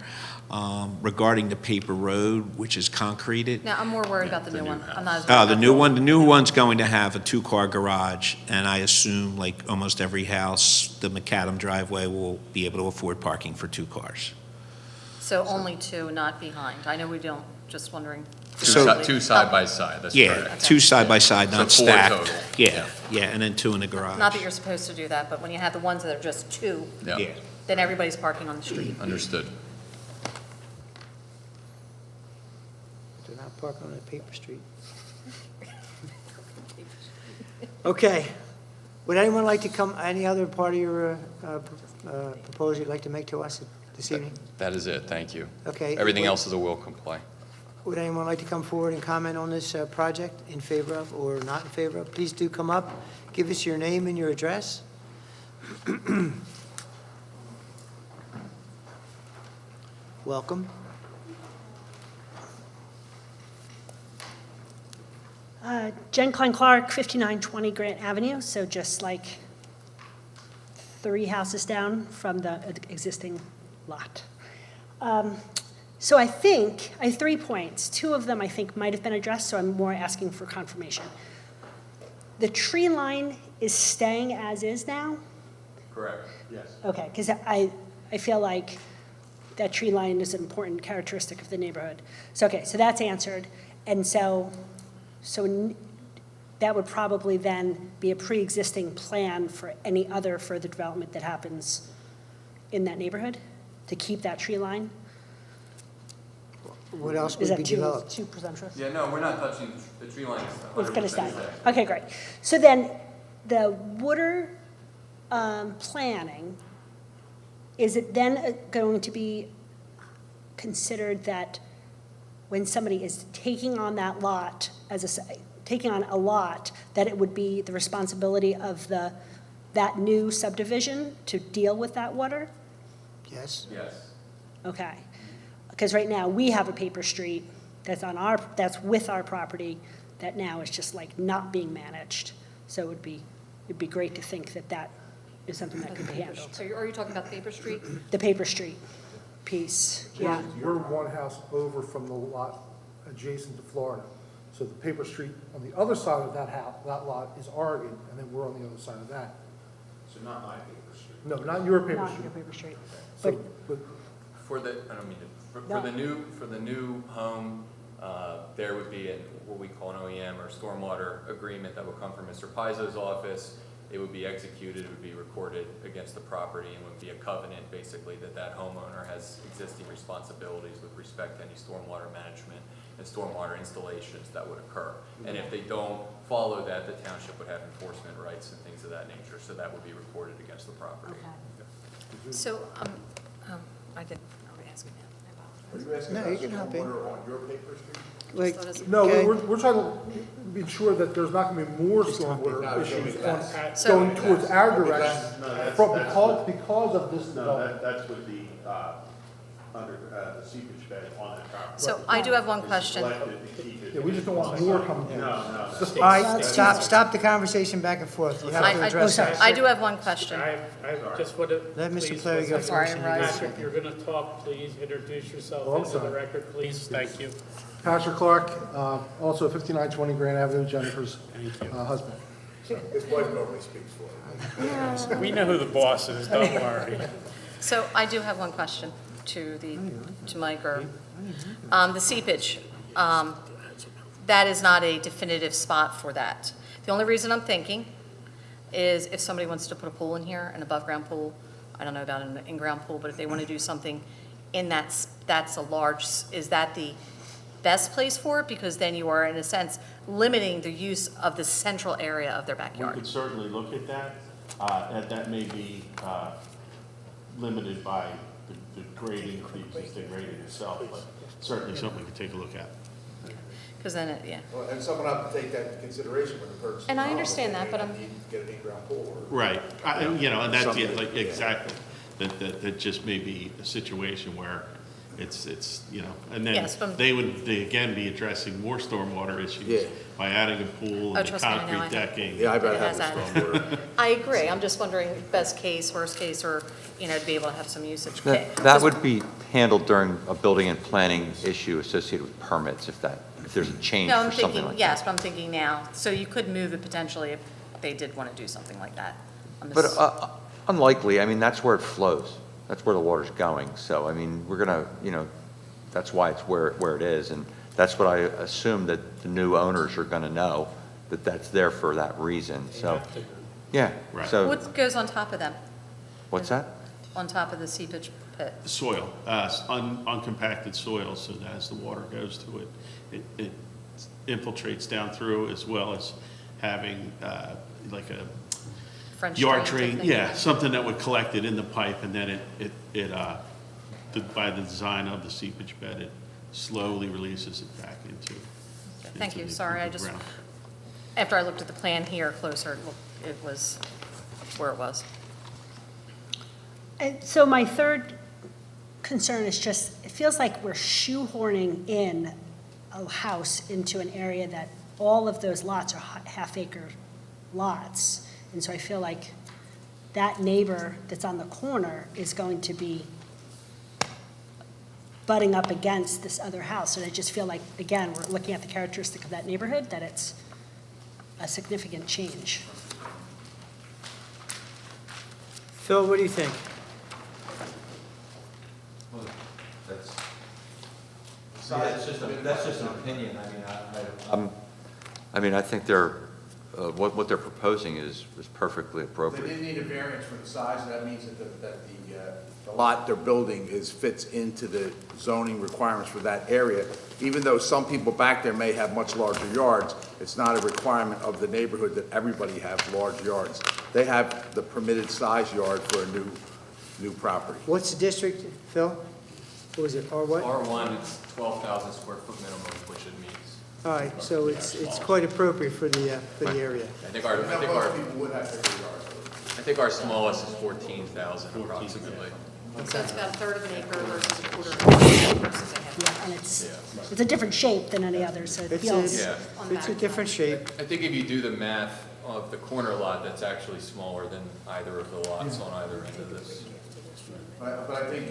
Regarding the paper road, which is concreted, No, I'm more worried about the new one. I'm not as worried the about new one's going to have a 2-car garage, and I assume, like almost every house, the macadam driveway will be able to afford parking for 2 cars. So only 2, not behind. I know we don't, just wondering. So- Two side by side, that's Yeah, correct. 2 side by side, So not 4 stacked. total. Yeah, and then 2 in the garage. Not that you're supposed to do that, but when you have the ones that are just 2, Yeah, Yeah. then everybody's parking on the street. understood. Do not park on a paper street. Okay. Would anyone like to come, any other part of your proposal you'd like to make to us this evening? That is it, thank you. Okay. Everything else is a will comply. Would anyone like to come forward and comment on this project, in favor of or not in favor of? Please do come up, give us your name and your address. Welcome. Jen Klein Clark, 5920 Grant Avenue, so just like 3 houses down from the existing lot. So I have 3 points. 2 of them I think might have been addressed, so I'm more asking for confirmation. The tree line is staying as is now? Correct. Yes. Okay, because I feel like that tree line is an important characteristic of the neighborhood. So, okay, so that's answered. And so that would probably then be a pre-existing plan for any other further development that happens in that neighborhood, to keep that tree line? What else Is would be that developed? too presumptuous? Yeah, no, we're not touching, the tree line is It's going to 100% stay. Okay, great. So then, the water planning, is it then going to be considered that when somebody is taking on that lot taking on a lot, that it would be the responsibility of that new subdivision to deal with that water? Yes? Yes. Okay. Because right now, we have a paper street that's with our property that now is just like not being managed. So it'd be great to think that is something that could be handled. So are you talking about Paper Street? The paper street piece, yeah. We're one house over from the lot adjacent to Florida. So the paper street on the other side of that house, that lot is Oregon, and then we're on the other side of that. So not my paper street. No, not your paper Not street. your paper street. So, but For the, I don't mean to, No. for the new home, there would be what we call an OEM or stormwater agreement that would come from Mr. Paizo's office. It would be executed, it would be recorded against the property, and would be a covenant, basically, that homeowner has existing responsibilities with respect to any stormwater management and stormwater installations that would occur. And if they don't follow that, the township would have enforcement rights and things of that nature, so that would be recorded against the property. So, I didn't, are we asking that? Are you asking No, about you can hop in. stormwater on your paper street? Like, So does- no, okay. we're trying to be sure that there's not going to be more stormwater No, issues So- going towards our direction. No, that's- Because of this No, development. that's with the, under, the seepage bed on that property. So I do have one It's question. collected and keep it- Yeah, we just don't want more coming in. No, no, no. Just- All right, stop the conversation back and forth. You have to address that. I do have one question. I just want to. Let Mr. please, Clary go I'm sorry, first. and I'm you go right. Patrick, you're going to talk, please introduce Oh, yourself I'm into the sorry. record, please. Thank you. Patrick Clark, also 5920 Grand Avenue, Jennifer's husband. His wife normally speaks for him. We know who the boss is, don't worry. So I do have one question to Mike or, the seepage. That is not a definitive spot for that. The only reason I'm thinking is if somebody wants to put a pool in here, an above-ground pool, I don't know about an in-ground pool, but if they want to do something in that's a large, is that the best place for it? Because then you are, in a sense, limiting the use of the central area of their We backyard. could certainly look at that, and that may be limited by the grading, the existing grading itself, but certainly something we could take a look at. Because then, yeah. Well, and someone have to take that into consideration when the purchase. And I understand that, but I'm- Need to get an in-ground pool or. Right, and that's, yeah, like, exactly, that just may be a situation where it's, and then Yes, but- they again be addressing more stormwater Yeah. issues by adding a pool Oh, and the trust me, I know, I concrete know. decking. Yeah, I better It have has the stormwater. I agree, I'm just wondering, best case, worst case, or, to be able to have some usage. That would be handled during a building and planning issue associated with permits, if there's a change No, I'm or something thinking, like yes, that. but I'm thinking now, so you could move it potentially if they did want to do something like that. But unlikely, I mean, that's where it flows. That's where the water's going. So, I mean, we're going to, that's why it's where it is. And that's what I assume that the new owners are going to know, that that's there for that reason. So, yeah. Right. So, What goes on top of them, what's that? on top of the seepage pit? Soil, uncompacted soil, so that as the water goes to it infiltrates down through, as well as having like a French yard type drain, thing? yeah, something that would collect it in the pipe, and then by the design of the seepage bed, it slowly releases it back into. Thank you, into the- sorry, I into the just, ground. after I looked at the plan here closer, it was where it was. And so my third concern is just, it feels like we're shoehorning in a house into an area that all of those lots are half-acre lots. And so I feel like that neighbor that's on the corner is going to be butting up against this other house. And I just feel like, again, we're looking at the characteristic of that neighborhood, that it's a significant change. Phil, what do you think? That's just an opinion. I mean, I think what they're proposing is perfectly They appropriate. didn't need a variance for the size, and that means that The lot they're building fits into the zoning requirements for that area. Even though some people back there may have much larger yards, it's not a requirement of the neighborhood that everybody have large yards. They have the permitted size yard for a new property. What's the district, Phil? What was it, R what? R1, it's 12,000 square foot minimum, which it meets. All right, so it's quite appropriate for the area. I think people would have bigger yards. I think our smallest is 14,000 approximately. So it's about a third of an acre versus a quarter of an acre versus a half. Yeah, and it's a different shape than any other, so it It's feels. Yeah. it's a different shape. I think if you do the math of the corner lot, that's actually smaller than either of the lots on either end of this. But I think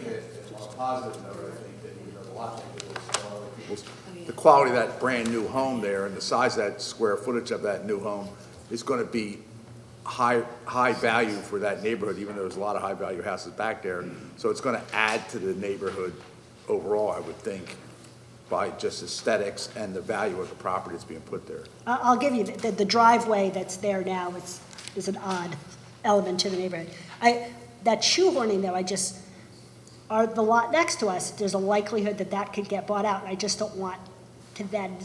on a positive note, I think that even though the lot may be a little smaller, people's The quality of that brand-new home there and the size of that square footage of that new home is going to be high value for that neighborhood, even though there's a lot of high-value houses back there. So it's going to add to the neighborhood overall, I would think, by just aesthetics and the value of the property that's being put there. I'll give you, the driveway that's there now is an odd element to the neighborhood. That shoehorning, though, the lot next to us, there's a likelihood that could get bought out, and I just don't want to then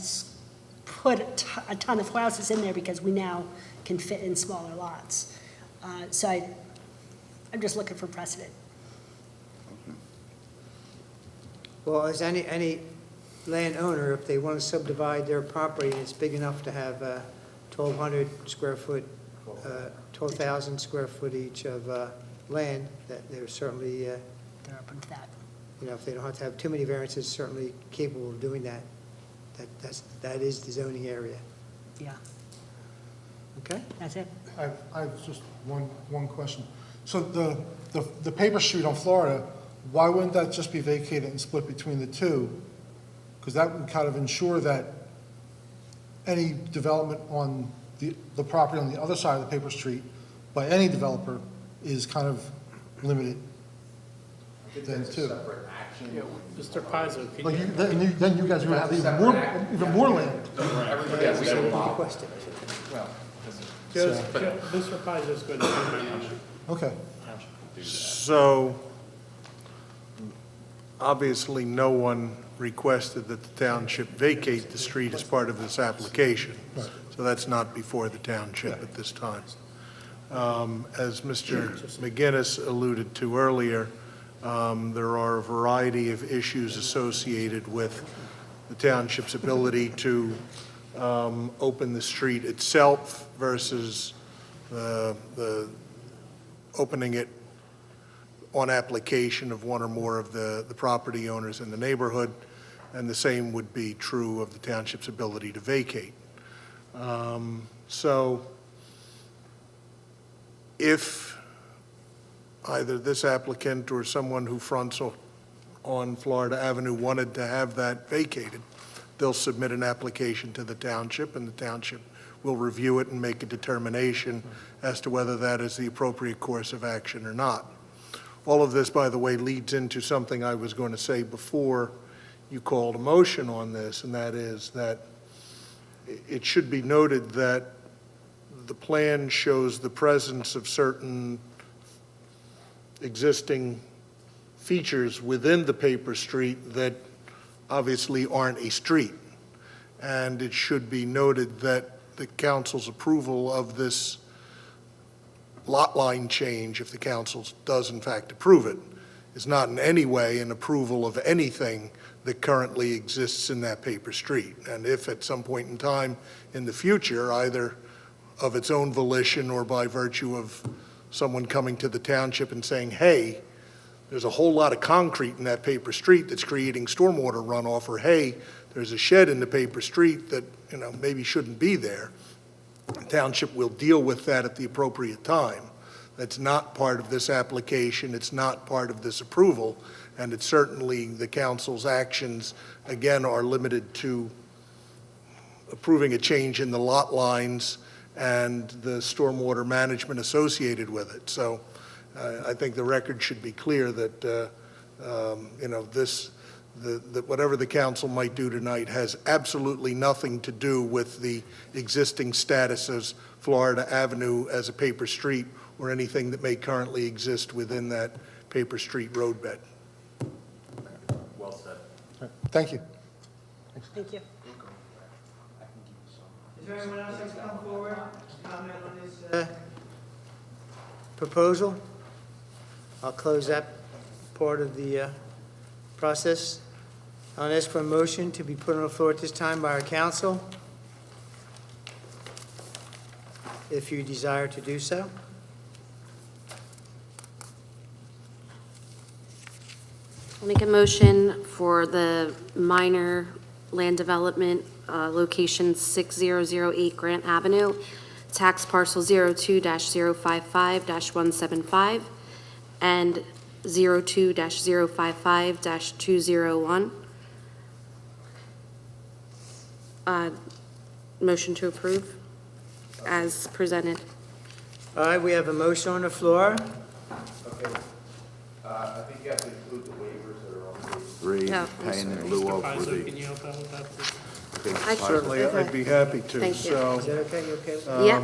put a ton of houses in there because we now can fit in smaller lots. So I'm just looking for precedent. Well, as any landowner, if they want to subdivide their property and it's big enough to have 1,200 square foot, 12,000 square foot each of land, that they're certainly, They're open to that. if they don't have to have too many variances, certainly capable of doing that. That is the zoning area. Yeah, Okay? that's it. I have just one question. So the paper street on Florida, why wouldn't that just be vacated and split between the two? Because that would kind of ensure that any development on the property on the other side of the paper street by any developer is kind of limited then too. Mr. Pizzo, could Like you? then you guys would have even more land. Question. Mr. Pizzo's going to comment on it. Okay. So, obviously, no one requested that the township vacate the street as part of this application. So that's not before the township at this time. As Mr. McGinnis alluded to earlier, there are a variety of issues associated with the township's ability to open the street itself versus the opening it on application of one or more of the property owners in the neighborhood, and the same would be true of the township's ability to vacate. So if either this applicant or someone who fronts on Florida Avenue wanted to have that vacated, they'll submit an application to the township, and the township will review it and make a determination as to whether that is the appropriate course of action or not. All of this, by the way, leads into something I was going to say before you called a motion on this, and that is that it should be noted that the plan shows the presence of certain existing features within the paper street that obviously aren't a street. And it should be noted that the council's approval of this lot line change, if the council does in fact approve it, is not in any way an approval of anything that currently exists in that paper street. And if at some point in time in the future, either of its own volition or by virtue of someone coming to the township and saying, hey, there's a whole lot of concrete in that paper street that's creating stormwater runoff, or hey, there's a shed in the paper street that, maybe shouldn't be there, the township will deal with that at the appropriate time. That's not part of this application, it's not part of this approval, and it's certainly the council's actions, again, are limited to approving a change in the lot lines and the stormwater management associated with it. So I think the record should be clear that, whatever the council might do tonight has absolutely nothing to do with the existing status of Florida Avenue as a paper street or anything that may currently exist within that paper street roadbed. Well said. Thank you. Thank you. Is there anyone else that's come forward to comment on this proposal? I'll close that part of the process. I'll ask for a motion to be put on the floor at this time by our council, if you desire to do so. I'll make a motion for the minor land development, location 6008 Grant Avenue, tax parcel 02-055-175 and 02-055-201. Motion to approve as presented. All right, we have a motion on the floor. Okay. I think you have to include the waivers that are on page 3, Yeah, I'm paying in sorry. lieu Mr. of Paizo, for the. can you help out with that, please? I- Certainly, I'd be happy to. Thank you. So, Is that okay? You okay? Yeah,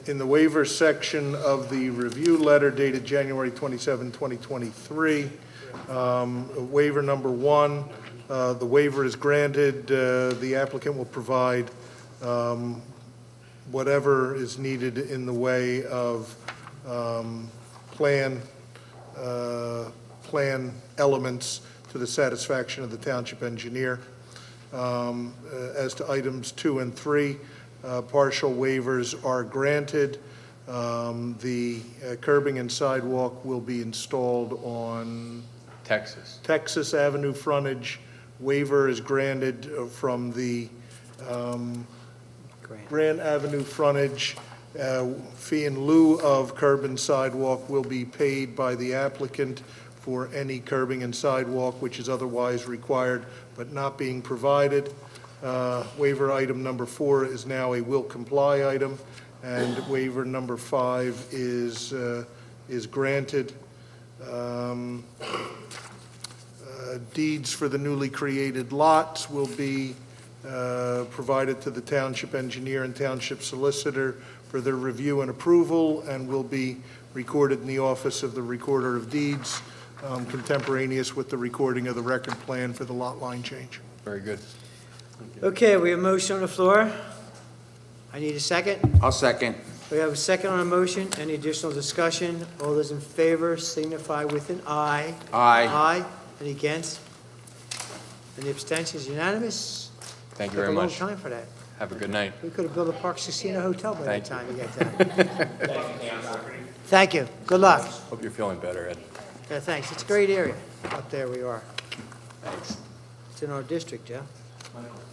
in the waiver section of the review letter dated January 27, 2023, waiver number 1, the waiver is granted. The applicant will provide whatever is needed in the way of plan elements to the satisfaction of the township engineer. As to items 2 and 3, partial waivers are granted. The curbing and sidewalk will be installed on Texas Avenue frontage. Waiver is granted from the Grant Avenue frontage. Fee in lieu of curb and sidewalk will be paid by the applicant for any curbing and sidewalk which is otherwise required but not being provided. Waiver item number 4 is now a will comply item, and waiver number 5 is granted. Deeds for the newly created lots will be provided to the township engineer and township solicitor for their review and approval, and will be recorded in the office of the recorder of deeds, contemporaneous with the recording of the record plan for the lot line change. Very good. Okay, we have a motion on the floor. I need a second. I'll second. We have a second on a motion. Any additional discussion? All those in favor signify with an aye. Aye. Aye. Any against? Any abstentions? Unanimous? Thank you very much. Took a long time for that. Have a good night. We could have built a Parks Casino Hotel by that Thank time we got done. Thank you. Good luck. Hope you're feeling better, Ed. Yeah, thanks. It's a great area. Up there we are. Thanks. It's in our district, yeah?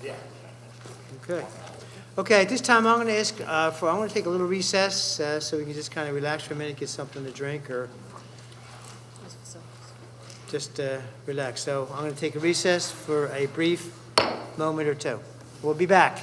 Yeah. Okay. Okay, at this time, I'm going to ask I'm going to take a little recess so we can just kind of relax for a minute, get something to drink, or just relax. So I'm going to take a recess for a brief moment or two. We'll be back.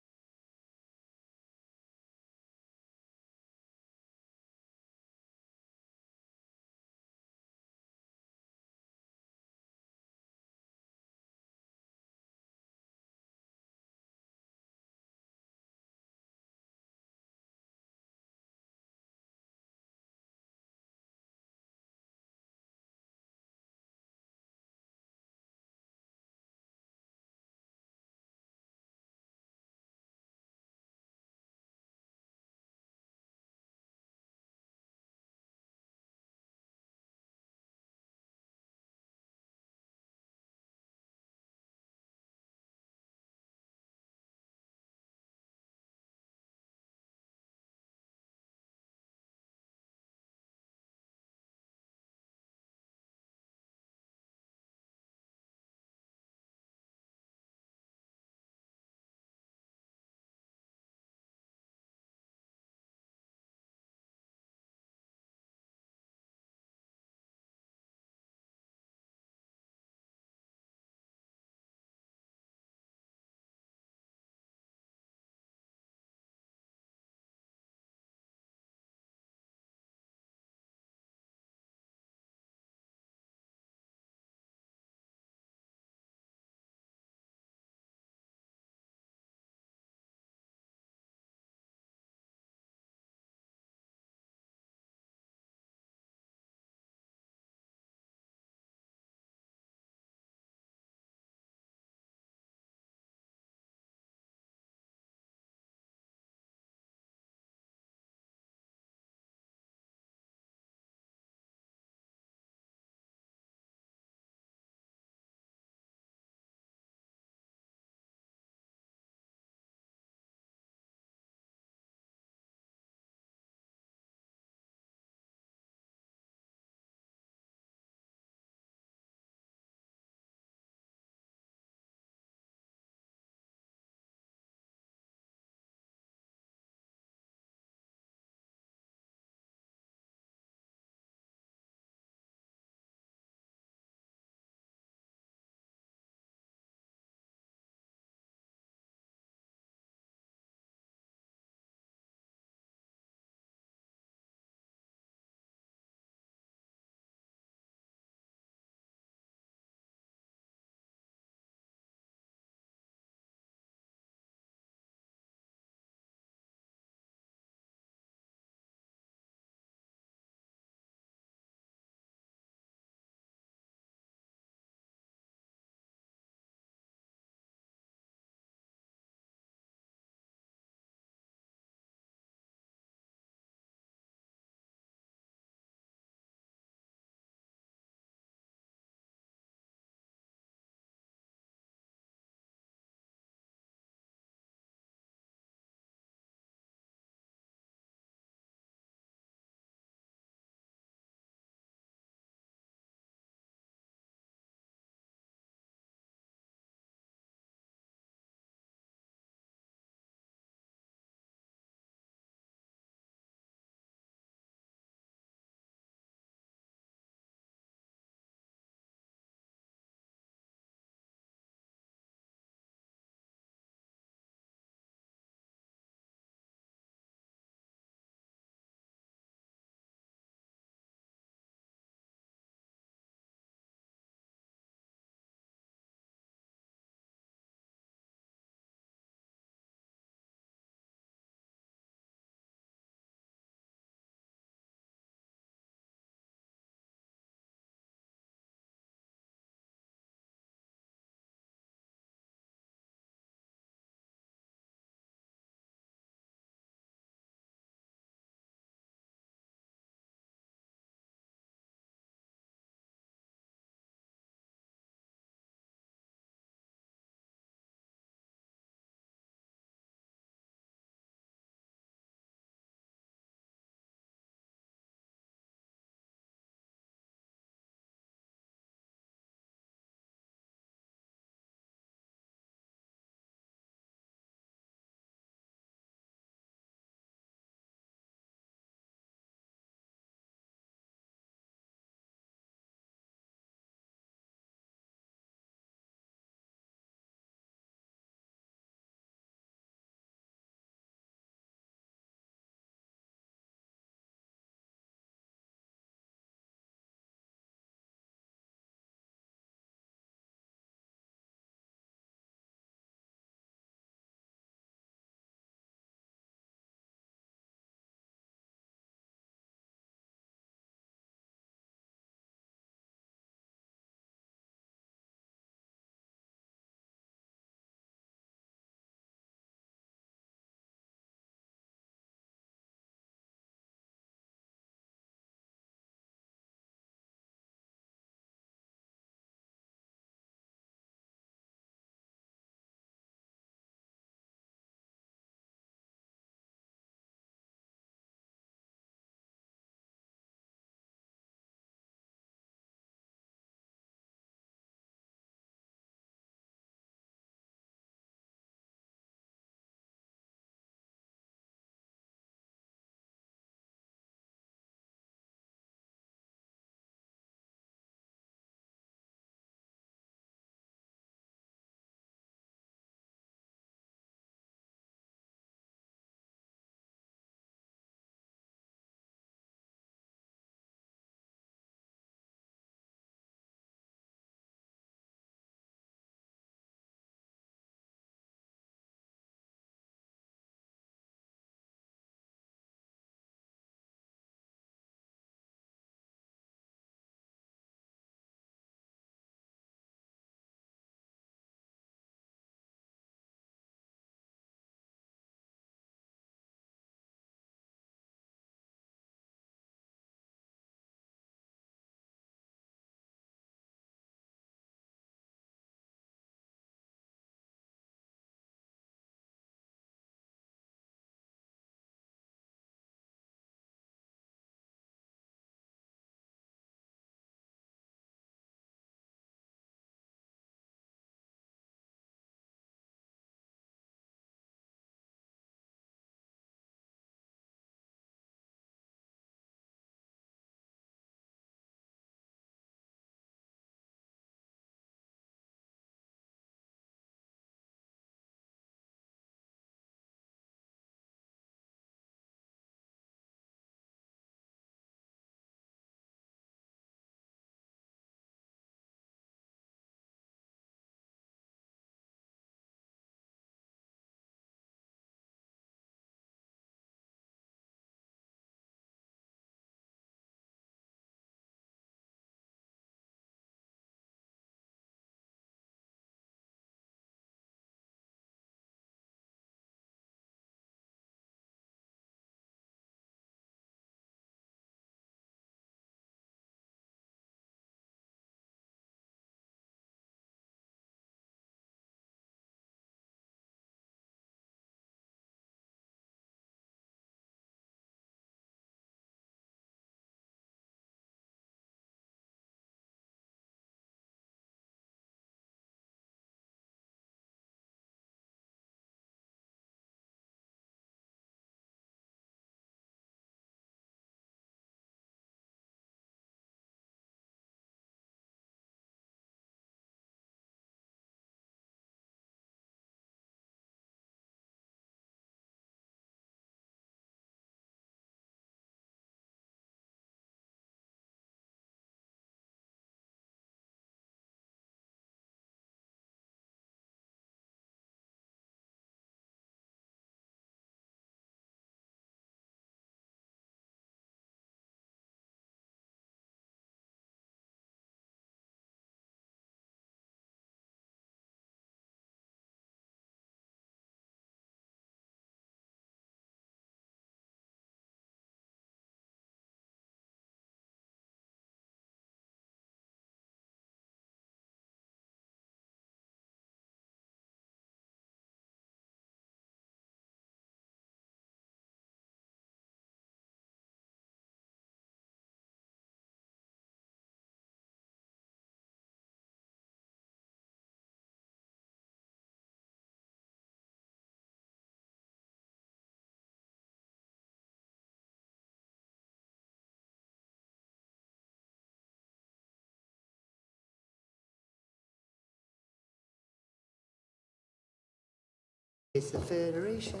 It's the Federation.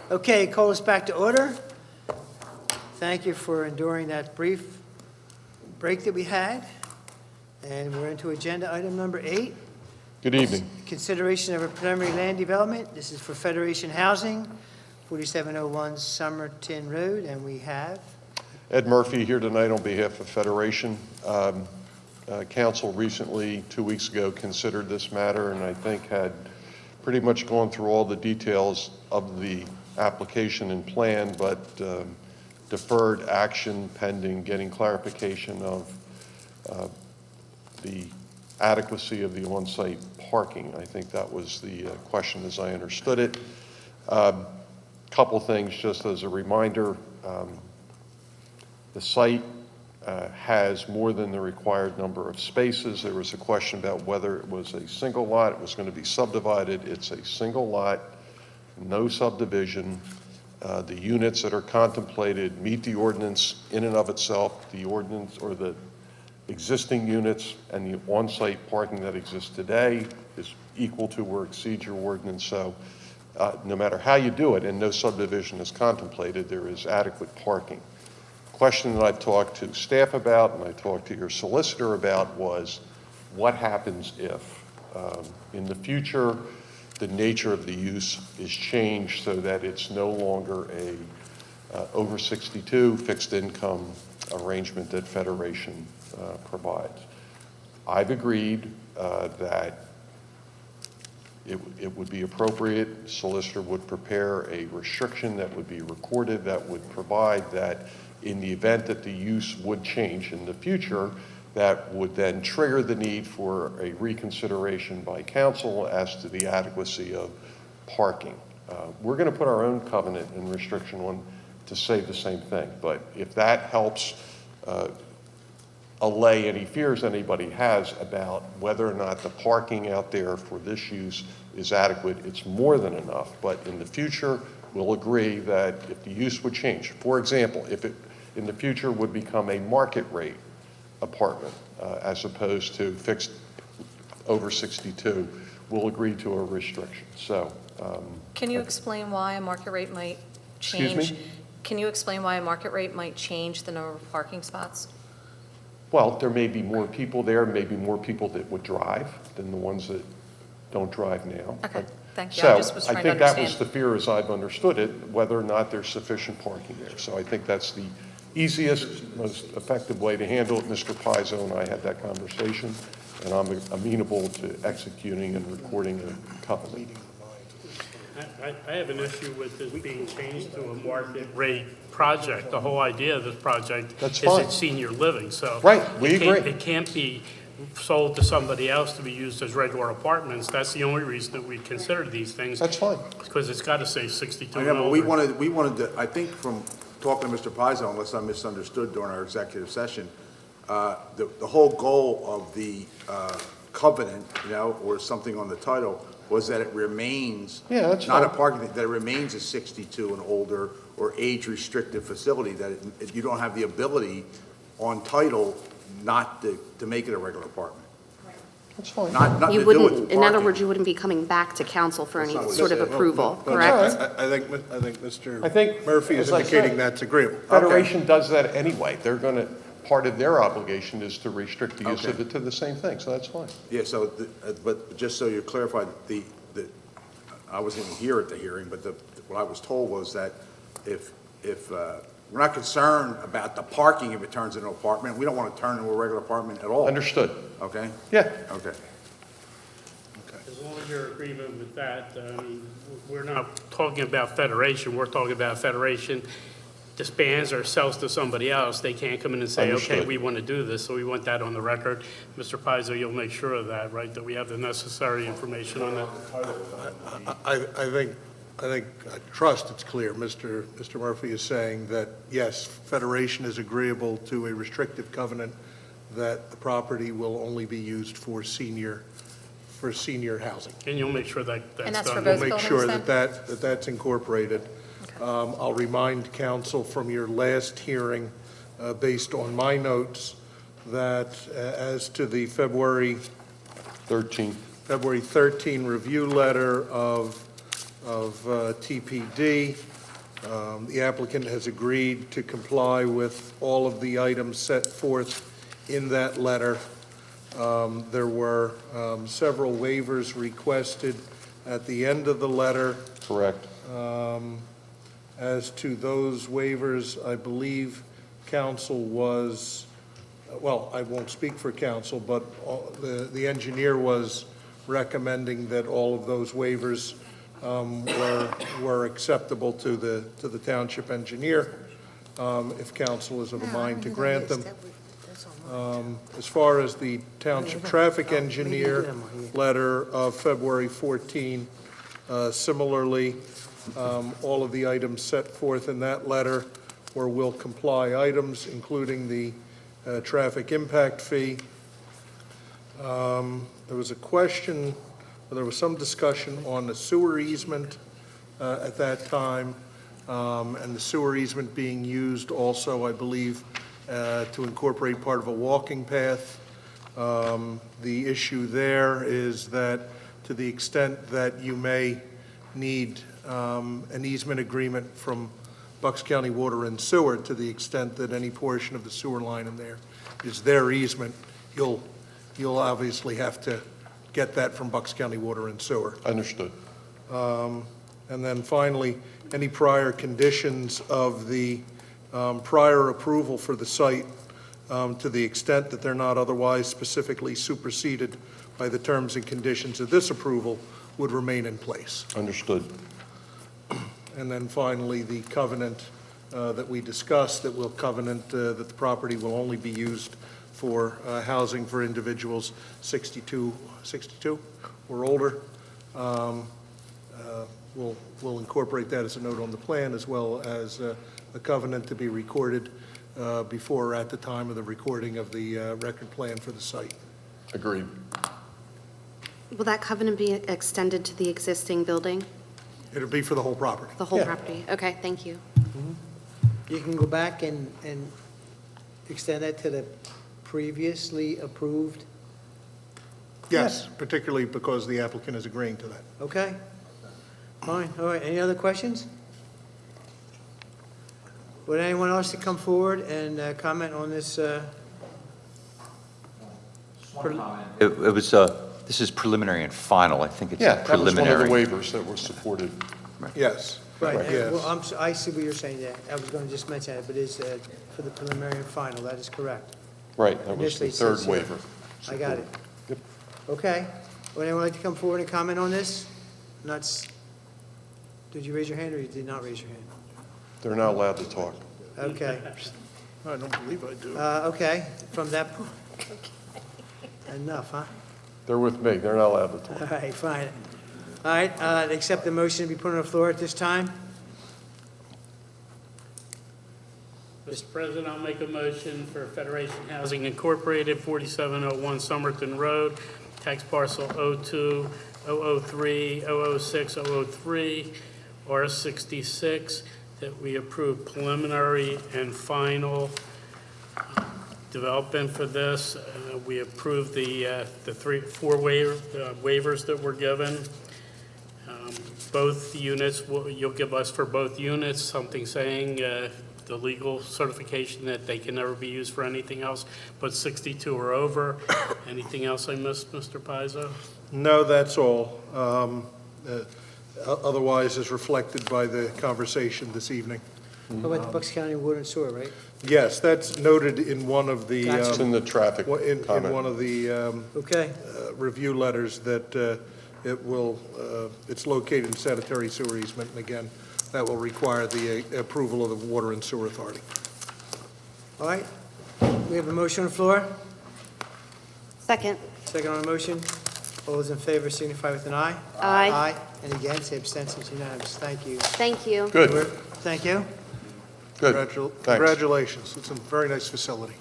Okay, call us back to order. Thank you for enduring that brief break that we had. And we're into agenda item number 8. Good evening. Consideration of a preliminary land development. This is for Federation Housing, 4701 Somerton Road, and we have, Ed Murphy here tonight on behalf of Federation. Council recently, 2 weeks ago, considered this matter and I think had pretty much gone through all the details of the application and plan, but deferred action pending getting clarification of the adequacy of the on-site parking. I think that was the question as I understood it. Couple things just as a reminder. The site has more than the required number of spaces. There was a question about whether it was a single lot, it was going to be subdivided. It's a single lot, no subdivision. The units that are contemplated meet the ordinance in and of itself. The ordinance or the existing units and the on-site parking that exists today is equal to or exceeds your ordinance. So no matter how you do it, and no subdivision is contemplated, there is adequate parking. Question that I've talked to staff about and I talked to your solicitor about was what happens if in the future the nature of the use is changed so that it's no longer a over 62 fixed income arrangement that Federation provides. I've agreed that it would be appropriate, solicitor would prepare a restriction that would be recorded that would provide that in the event that the use would change in the future, that would then trigger the need for a reconsideration by council as to the adequacy of parking. We're going to put our own covenant and restriction on to say the same thing, but if that helps allay any fears anybody has about whether or not the parking out there for this use is adequate, it's more than enough. But in the future, we'll agree that if the use would change, for example, if it in the future would become a market rate apartment as opposed to fixed over 62, we'll agree to a restriction. So, Can you explain why a market rate might change? Excuse me? Can you explain why a market rate might change the number of parking spots? well, there may be more people there, maybe more people that would drive than the ones that don't drive now. Okay, thank you. So I just was trying to think that was understand. the fear as I've understood it, whether or not there's sufficient parking there. So I think that's the easiest, most effective way to handle it. Mr. Pizzo and I had that conversation, and I'm amenable to executing and recording a covenant. I have an issue with this being changed to a market rate project. The whole idea of this project That's is fine. it's senior living, so. Right, we it can't- agree. It can't be sold to somebody else to be used as regular apartments. That's the only reason that we consider these things, That's fine. because it's got to say 62 I and know, but we older. wanted to, I think from talking to Mr. Pizzo, unless I misunderstood during our executive session, the whole goal of the covenant, or something on the title, was that it remains. Yeah, that's not a fine. parking, that it remains a 62 and older or age-restricted facility, that you don't have the ability on title not to make it a regular apartment. That's fine. Nothing You to do with wouldn't, in other parking. words, you wouldn't be coming back to council for That's any not what sort it of said. approval, Well, correct? I think Mr. I think, Murphy is as I indicating said, that's agreeable. Federation does that anyway. They're going to, part of their obligation is to restrict the use of Okay. it to the same thing, so that's fine. Yeah, so, but just so you're clarified, I wasn't even here at the hearing, but what I was told was that if we're not concerned about the parking if it turns into an apartment, we don't want to turn it into a regular apartment at all. Understood. Okay? Yeah. Okay. As long as you're in agreement with that, we're not talking about Federation, we're talking about Federation disbands or sells to somebody else. They can't come in and say, okay, Understood. we want to do this, so we want that on the record. Mr. Pizzo, you'll make sure of that, right, that we have the necessary information on that? I trust it's clear. Mr. Murphy is saying that, yes, Federation is agreeable to a restrictive covenant that the property will only be used for senior housing. And you'll make sure that that's done. And that's for We'll both make buildings sure then? that that's incorporated. I'll remind council from your last hearing, based on my notes, that as to the February 13. 13 review letter of TPD, the applicant has agreed to comply with all of the items set forth in that letter. There were several waivers requested at the end of the letter. Correct. As to those waivers, I believe council was, well, I won't speak for council, but the engineer was recommending that all of those waivers were acceptable to the township engineer, if council is of a mind to grant them. As far as the township traffic engineer letter of February 14, similarly, all of the items set forth in that letter were will comply items, including the traffic impact fee. There was a question, there was some discussion on the sewer easement at that time, and the sewer easement being used also, I believe, to incorporate part of a walking path. The issue there is that to the extent that you may need an easement agreement from Bucks County Water and Sewer, to the extent that any portion of the sewer line in there is their easement, you'll obviously have to get that from Bucks County Water and Sewer. Understood. And then finally, any prior conditions of the prior approval for the site, to the extent that they're not otherwise specifically superseded by the terms and conditions of this approval, would remain in place. Understood. And then finally, the covenant that we discussed, that will covenant that the property will only be used for housing for individuals 62 or older. We'll incorporate that as a note on the plan, as well as a covenant to be recorded before or at the time of the recording of the record plan for the site. Agreed. Will that covenant be extended to the existing building, It'll be for the whole property. the whole Yeah. property? Okay, thank you. You can go back and extend that to the previously approved, Yes, particularly because the applicant is agreeing to that. okay? Fine, all right, any other questions? Would anyone else to come forward and comment on this? It was, this is preliminary and final. I think it's Yeah, that was one of the preliminary. waivers that were supported. Yes. Right, Yes. well, I see what you're saying there. I was going to just mention that, but it's for the preliminary and final, that is correct. Right, that was the Initially it third says, waiver. I got it. Yep. Okay. Would anyone like to come forward and comment on this? Did you raise your hand or you did not raise your hand? They're not allowed to talk. Okay. I don't believe I do. Okay, from that point. Enough, huh? They're with me, they're not allowed to talk. All right, fine. All right, accept the motion to be put on the floor at this time. Mr. President, I'll make a motion for Federation Housing Incorporated, 4701 Somerton Road, tax parcel 02, 003, 006, 003, R66, that we approve preliminary and final development for this. We approve the four waivers that were given. Both units, you'll give us for both units, something saying the legal certification that they can never be used for anything else but 62 or over. Anything else I missed, Mr. Pizzo? No, that's all. Otherwise, as reflected by the conversation this evening. How about the Bucks County Water and Sewer, right? Yes, that's noted in one of the, Gotcha. It's in the traffic in comment. one of the Okay, review letters that it will, it's located in sanitary sewer easement, and again, that will require the approval of the Water and Sewer Authority. all right. We have a motion on the floor. Second. Second on the motion. All those in favor signify with an eye. Aye. Aye. And against, abstentions unanimous. Thank you. Thank you. Good, Thank you. good. Thanks. Congratulations. It's a very nice facility.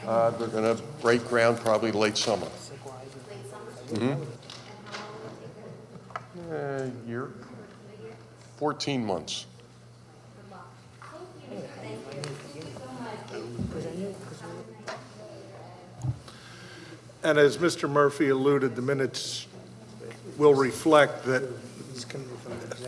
They're going to break ground probably late summer. Year? 14 months. And as Mr. Murphy alluded, the minutes will reflect that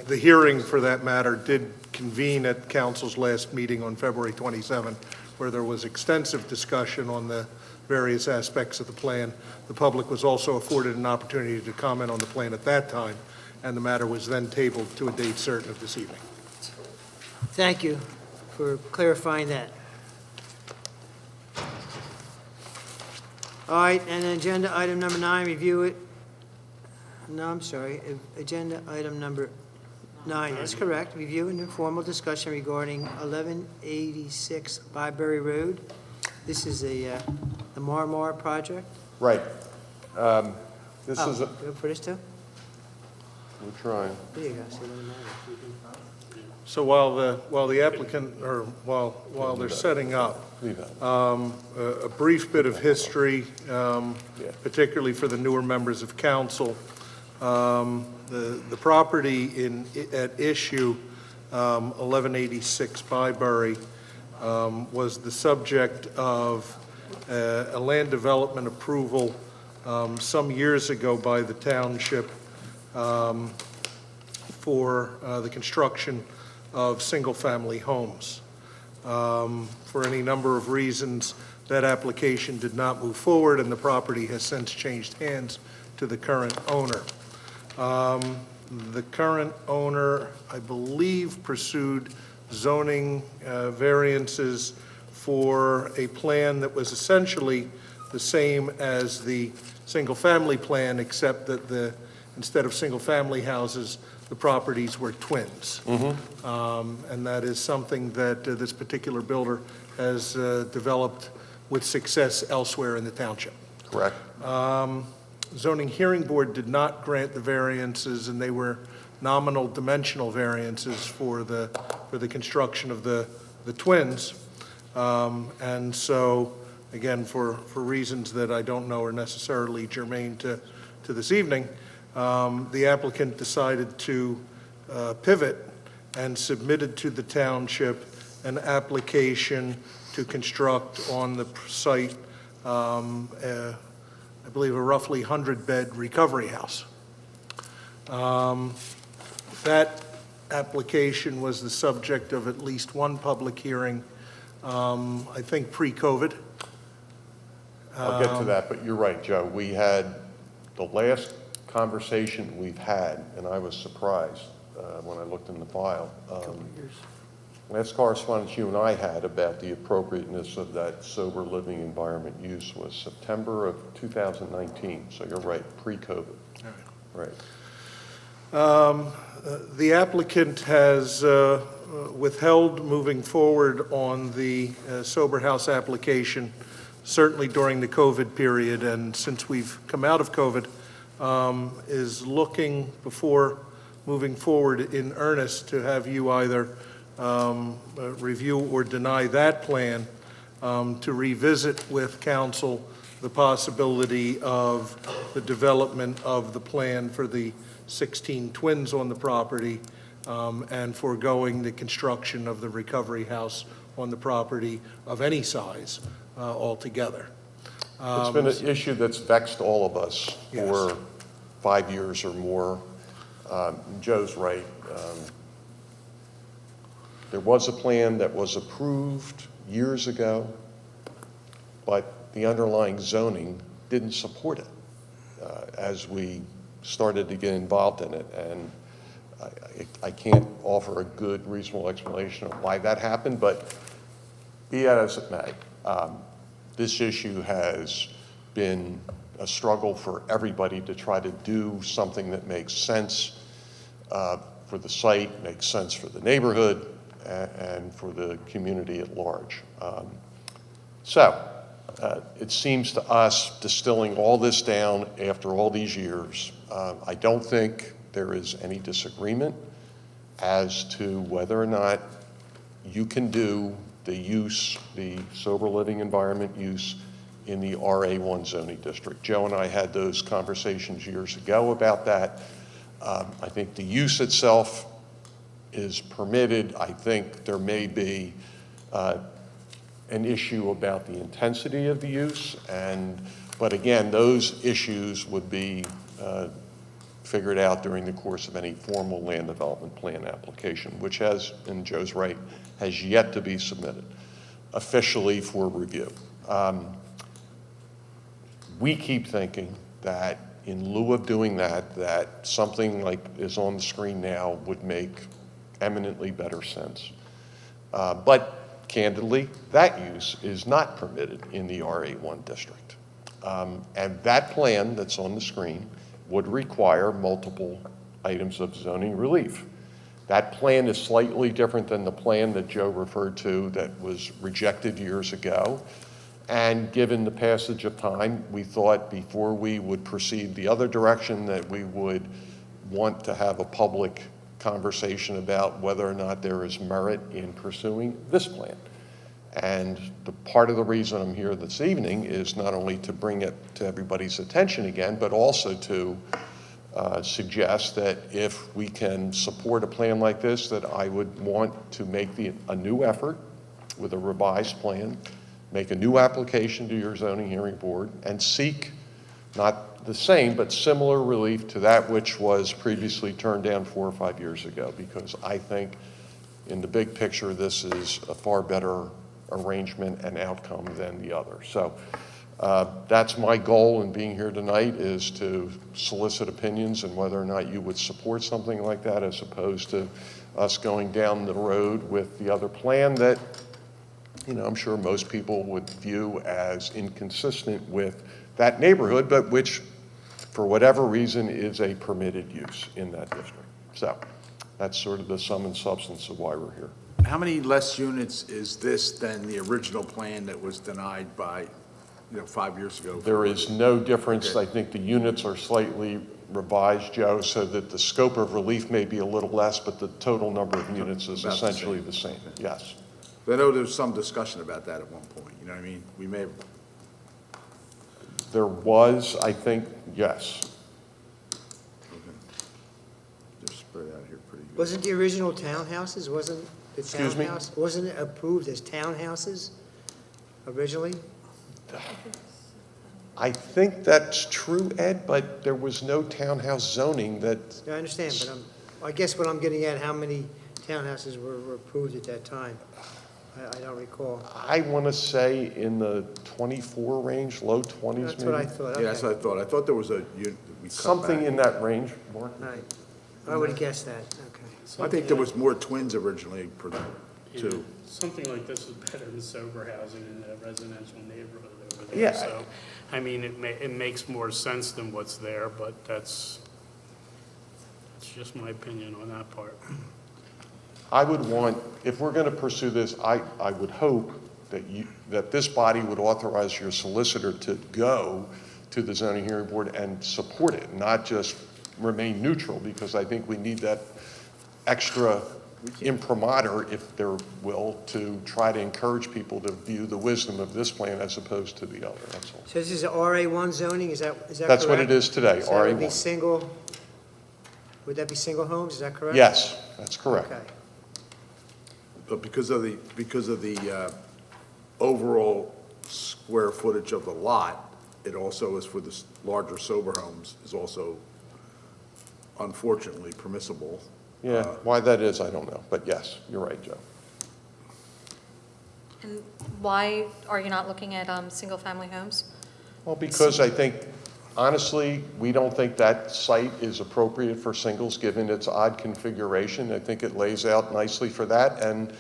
the hearing, for that matter, did convene at council's last meeting on February 27, where there was extensive discussion on the various aspects of the plan. The public was also afforded an opportunity to comment on the plan at that time, and the matter was then tabled to a date certain of this evening. Thank you for clarifying that. All right, and agenda item number 9, review it. No, I'm sorry, agenda item number 9, that's correct. Review and informal discussion regarding 1186 Byberry Road. This is the Marmar project. Right. This is, Go for this too? we're trying. There you go. See, it doesn't matter. So while the applicant, or while they're setting up, Leave that. a brief bit of history, particularly for the newer members of council. The property at issue, 1186 Byberry, was the subject of a land development approval some years ago by the township for the construction of single-family homes. For any number of reasons, that application did not move forward, and the property has since changed hands to the current owner. The current owner, I believe, pursued zoning variances for a plan that was essentially the same as the single-family plan, except that instead of single-family houses, the properties were twins. And that is something that this particular builder has developed with success elsewhere in the township. Correct. Zoning Hearing Board did not grant the variances, and they were nominal dimensional variances for the construction of the twins. And so, again, for reasons that I don't know are necessarily germane to this evening, the applicant decided to pivot and submitted to the township an application to construct on the site, I believe, a roughly 100-bed recovery house. That application was the subject of at least one public hearing, I think pre-COVID. I'll get to that, but you're right, Joe. We had the last conversation we've had, and I was surprised when I looked in the file. Last correspondence you and I had about the appropriateness of that sober living environment use was September of 2019. So you're right, pre-COVID. Right. The applicant has withheld moving forward on the sober house application, certainly during the COVID period, and since we've come out of COVID, is looking before moving forward in earnest to have you either review or deny that plan, to revisit with council the possibility of the development of the plan for the 16 twins on the property, and foregoing the construction of the recovery house on the property of any size altogether. It's been an issue that's vexed all of us for 5 years or more. Joe's right. There was a plan that was approved years ago, but the underlying zoning didn't support it as we started to get involved in it. And I can't offer a good, reasonable explanation of why that happened, but be that as it may, this issue has been a struggle for everybody to try to do something that makes sense for the site, makes sense for the neighborhood, and for the community at large. It seems to us, distilling all this down after all these years, I don't think there is any disagreement as to whether or not you can do the use, the sober living environment use in the RA1 zoning district. Joe and I had those conversations years ago about that. I think the use itself is permitted. I think there may be an issue about the intensity of the use, but again, those issues would be figured out during the course of any formal land development plan application, which has, and Joe's right, has yet to be submitted officially for review. We keep thinking that in lieu of doing that, that something like is on the screen now would make eminently better sense. But candidly, that use is not permitted in the RA1 district. And that plan that's on the screen would require multiple items of zoning relief. That plan is slightly different than the plan that Joe referred to that was rejected years ago. And given the passage of time, we thought before we would proceed the other direction that we would want to have a public conversation about whether or not there is merit in pursuing this plan. And the part of the reason I'm here this evening is not only to bring it to everybody's attention again, but also to suggest that if we can support a plan like this, that I would want to make a new effort with a revised plan, make a new application to your zoning hearing board, and seek not the same, but similar relief to that which was previously turned down 4 or 5 years ago, because I think in the big picture, this is a far better arrangement and outcome than the other. So that's my goal in being here tonight, is to solicit opinions and whether or not you would support something like that, as opposed to us going down the road with the other plan that, you know, I'm sure most people would view as inconsistent with that neighborhood, but which, for whatever reason, is a permitted use in that district. So that's sort of the sum and substance of why we're here. How many less units is this than the original plan that was denied by, 5 years ago? There is no difference. Okay. I think the units are slightly revised, Joe, so that the scope of relief may be a little less, but the total number of units is About the essentially same. the same. Yes. I know there was some discussion about that at one point, you know what I mean? We may have, There was, I think, yes. just spread out here pretty good. Wasn't the original townhouses, wasn't the Excuse me? townhouse, wasn't it approved as townhouses originally? I think that's true, Ed, but there was no townhouse zoning that, Yeah, I understand, but I guess what I'm getting at, how many townhouses were approved at that time? I don't recall. I want to say in the 24 range, low 20s maybe. That's what I thought, okay. Yeah, that's what I thought. I thought there was a unit that we cut Something back. in that range, Mark? Right. I would have guessed that, okay. I think there was more twins originally, too. Something like this is better than sober housing in a residential neighborhood over there. Yeah. So, I mean, it makes more sense than what's there, but that's just my opinion on that part. I would want, if we're going to pursue this, I would hope that this body would authorize your solicitor to go to the zoning hearing board and support it, not just remain neutral, because I think we need that extra imprimatur, if there will, to try to encourage people to view the wisdom of this plan as opposed to the other, that's all. So this is RA1 zoning, is that correct? That's what it is today, So that would be RA1. single, would that be single homes, is that correct? Yes, that's correct. Okay. But because of the overall square footage of the lot, it also is for the larger sober homes, is also unfortunately permissible. Yeah, why that is, I don't know, but yes, you're right, Joe. And why are you not looking at single-family homes? Well, because I think, honestly, we don't think that site is appropriate for singles, given its odd configuration. I think it lays out nicely for that, and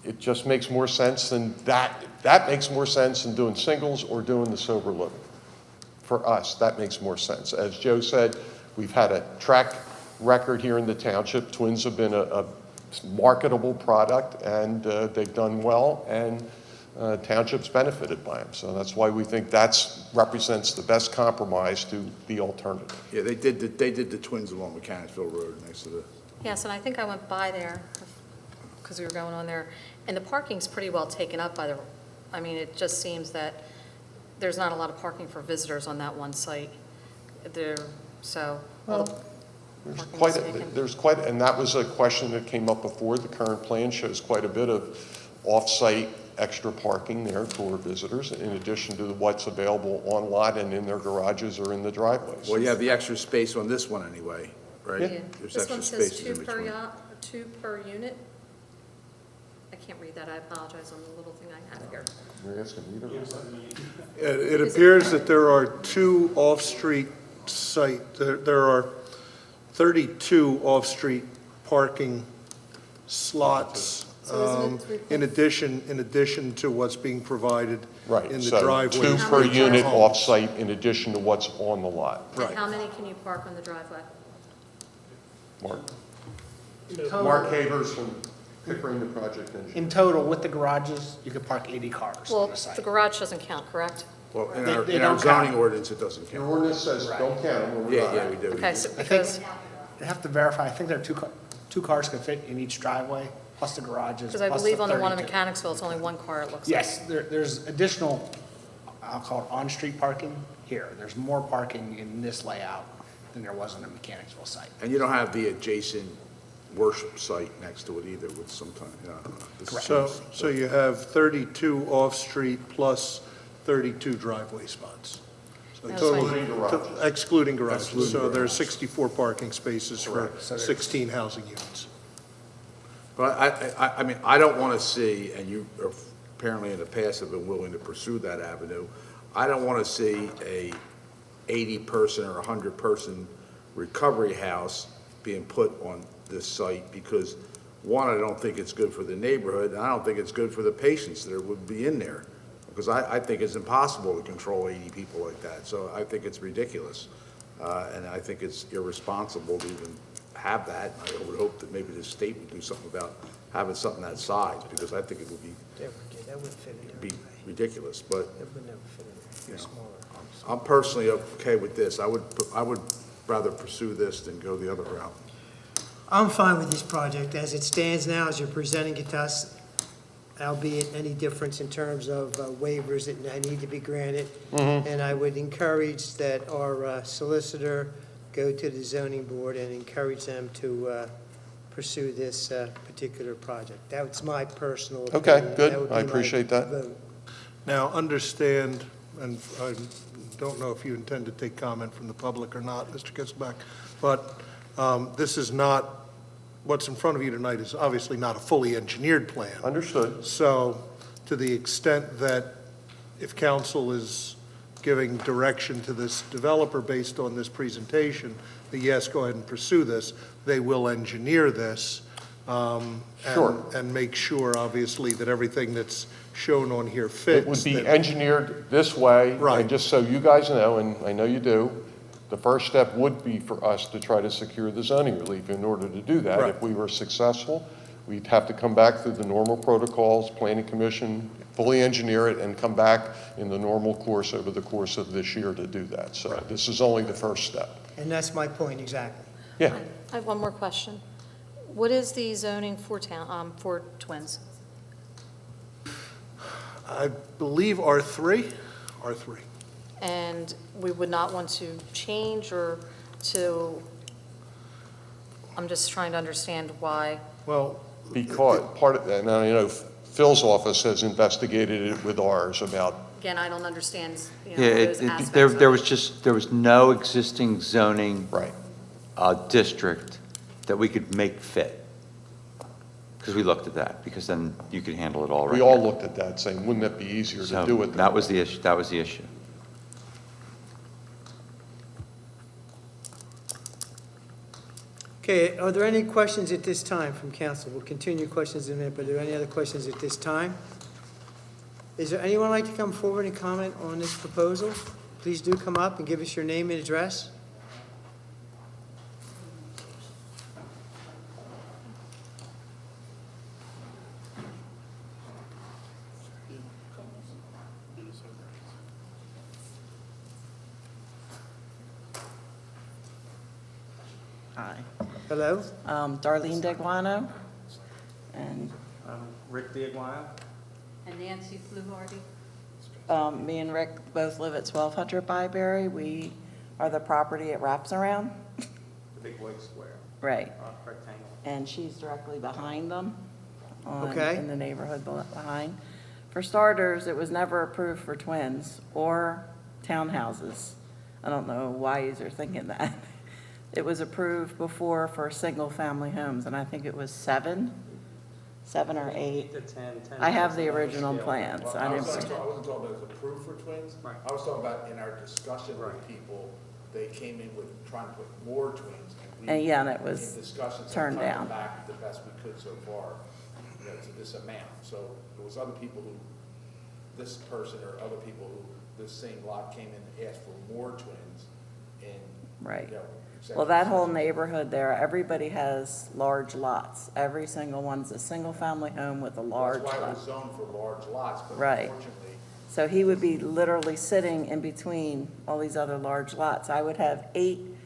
it just makes more sense than that. That makes more sense than doing singles or doing the sober living. For us, that makes more sense. As Joe said, we've had a track record here in the township. Twins have been a marketable product, and they've done well, and townships benefited by them. So that's why we think that represents the best compromise to the alternative. Yeah, they did the twins along Mechanicsville Road next to the, Yes, and I think I went by there because we were going on there, and the parking's pretty well taken up by I mean, it just seems that there's not a lot of parking for visitors on that one site. So, And that was a question that came up before. The current plan shows quite a bit of off-site extra parking there for visitors, in addition to what's available on lot and in their garages or in the driveways. Well, you have the extra space on this one anyway, right? Yeah. There's This extra one says spaces in two per between. yacht, or 2 per unit. I can't read that, I apologize on the little thing I have here. You're asking me to read that? It appears that there are two off-street there are 32 off-street parking slots, So isn't it in addition to what's being provided Right, in the so driveway. 2 How per many unit cars? off-site in addition to what's on the lot. And how many can you park on the driveway? Mark? Mark Havers from Pickering, the project engineer. In total, with the garages, you could park 80 cars Well, on the site. the garage doesn't count, correct? Well, in They- our, they in our don't count. zoning ordinance, it doesn't Your count. ordinance says don't count them. or Yeah, we do. Okay, so I because, think, I have to verify, I think there are two cars can fit in each driveway, plus the garages. because I plus believe on the one in 32. Mechanicsville, it's only 1 car, it looks like. Yes, there's additional, I'll call it on-street parking here. There's more parking in this layout than there was on the Mechanicsville site. And you don't have the adjacent worship site next to it either with sometimes, So you have 32 off-street plus 32 driveway spots. So That's total- fine. Excluding garages. Excluding garages. Excluding So there are garages. 64 parking spaces for So there's- 16 housing units. But I mean, I don't want to see, and you apparently in the past have been willing to pursue that avenue, I don't want to see a 80-person or 100-person recovery house being put on this site because, one, I don't think it's good for the neighborhood, and I don't think it's good for the patients that would be in there. Because I think it's impossible to control 80 people like that. So I think it's ridiculous. And I think it's irresponsible to even have that. I would hope that maybe the state would do something about having something that size, because I think it would be That wouldn't fit in there. be ridiculous. But That would never fit in there. It's smaller. I'm personally okay with this. I would rather pursue this than go the other route. I'm fine with this project as it stands now, as you're presenting it to us, albeit any difference in terms of waivers that need to be granted. And I would encourage that our solicitor go to the zoning board and encourage them to pursue this particular project. That's my personal opinion. Okay, good. That would be I my appreciate that. vote. Now, understand, and I don't know if you intend to take comment from the public or not, Mr. Kisselback, but this is not, what's in front of you tonight is obviously not a fully engineered plan. Understood. So to the extent that if council is giving direction to this developer based on this presentation, that yes, go ahead and pursue this, they will engineer this. Sure. And make sure, obviously, that everything that's shown on here fits. It would be that- engineered this way. Right. And just so you guys know, and I know you do, the first step would be for us to try to secure the zoning relief. In order to do that, Right. if we were successful, we'd have to come back through the normal protocols, planning commission, fully engineer it, and come back in the normal course over the course of this year to do that. So this is only the first step. And that's my point, exactly. Yeah. I have one more question. What is the zoning for for twins? I believe R3. And we would not want to change or to, I'm just trying to understand why. Well, Because part of that, and I know Phil's office has investigated it with ours about, Again, I don't understand, Yeah, those aspects there of was just, there was no existing zoning right. district that we could make fit. Because we looked at that, because then you could handle it all right. We all looked at that saying, wouldn't it be easier to So do it? that was the issue, that was the issue. Okay, are there any questions at this time from council? We'll continue questions in a minute, but are there any other questions at this time? Is there anyone like to come forward and comment on this proposal? Please do come up and give us your name and address. Hi, Hello? Darlene Deguano, and Rick Diaguano? And Nancy Fluharty? me and Rick both live at 1200 Byberry. We are the property it wraps around. big white square, right. rectangle. And she's directly behind them Okay. in the neighborhood behind. For starters, it was never approved for twins or townhouses. I don't know why you're thinking that. It was approved before for single-family homes, and I think it was seven or 8. to 10. I have the original plans. Well, I I didn't. wasn't talking about it was approved for twins. Right. I was talking about in our discussion with people, they came in with trying to put more twins. And yeah, and it was in discussions, turned cut them down. back the best we could so far, to this amount. So there was other people who, this person or other people who, this same lot came in and asked for more twins in, Right. you know, Well, that whole neighborhood there, everybody has large lots. Every single one's a single-family home with a large That's why it lot. was zoned for large lots, but Right. unfortunately, So he would be literally sitting in between all these other large lots. I would have 8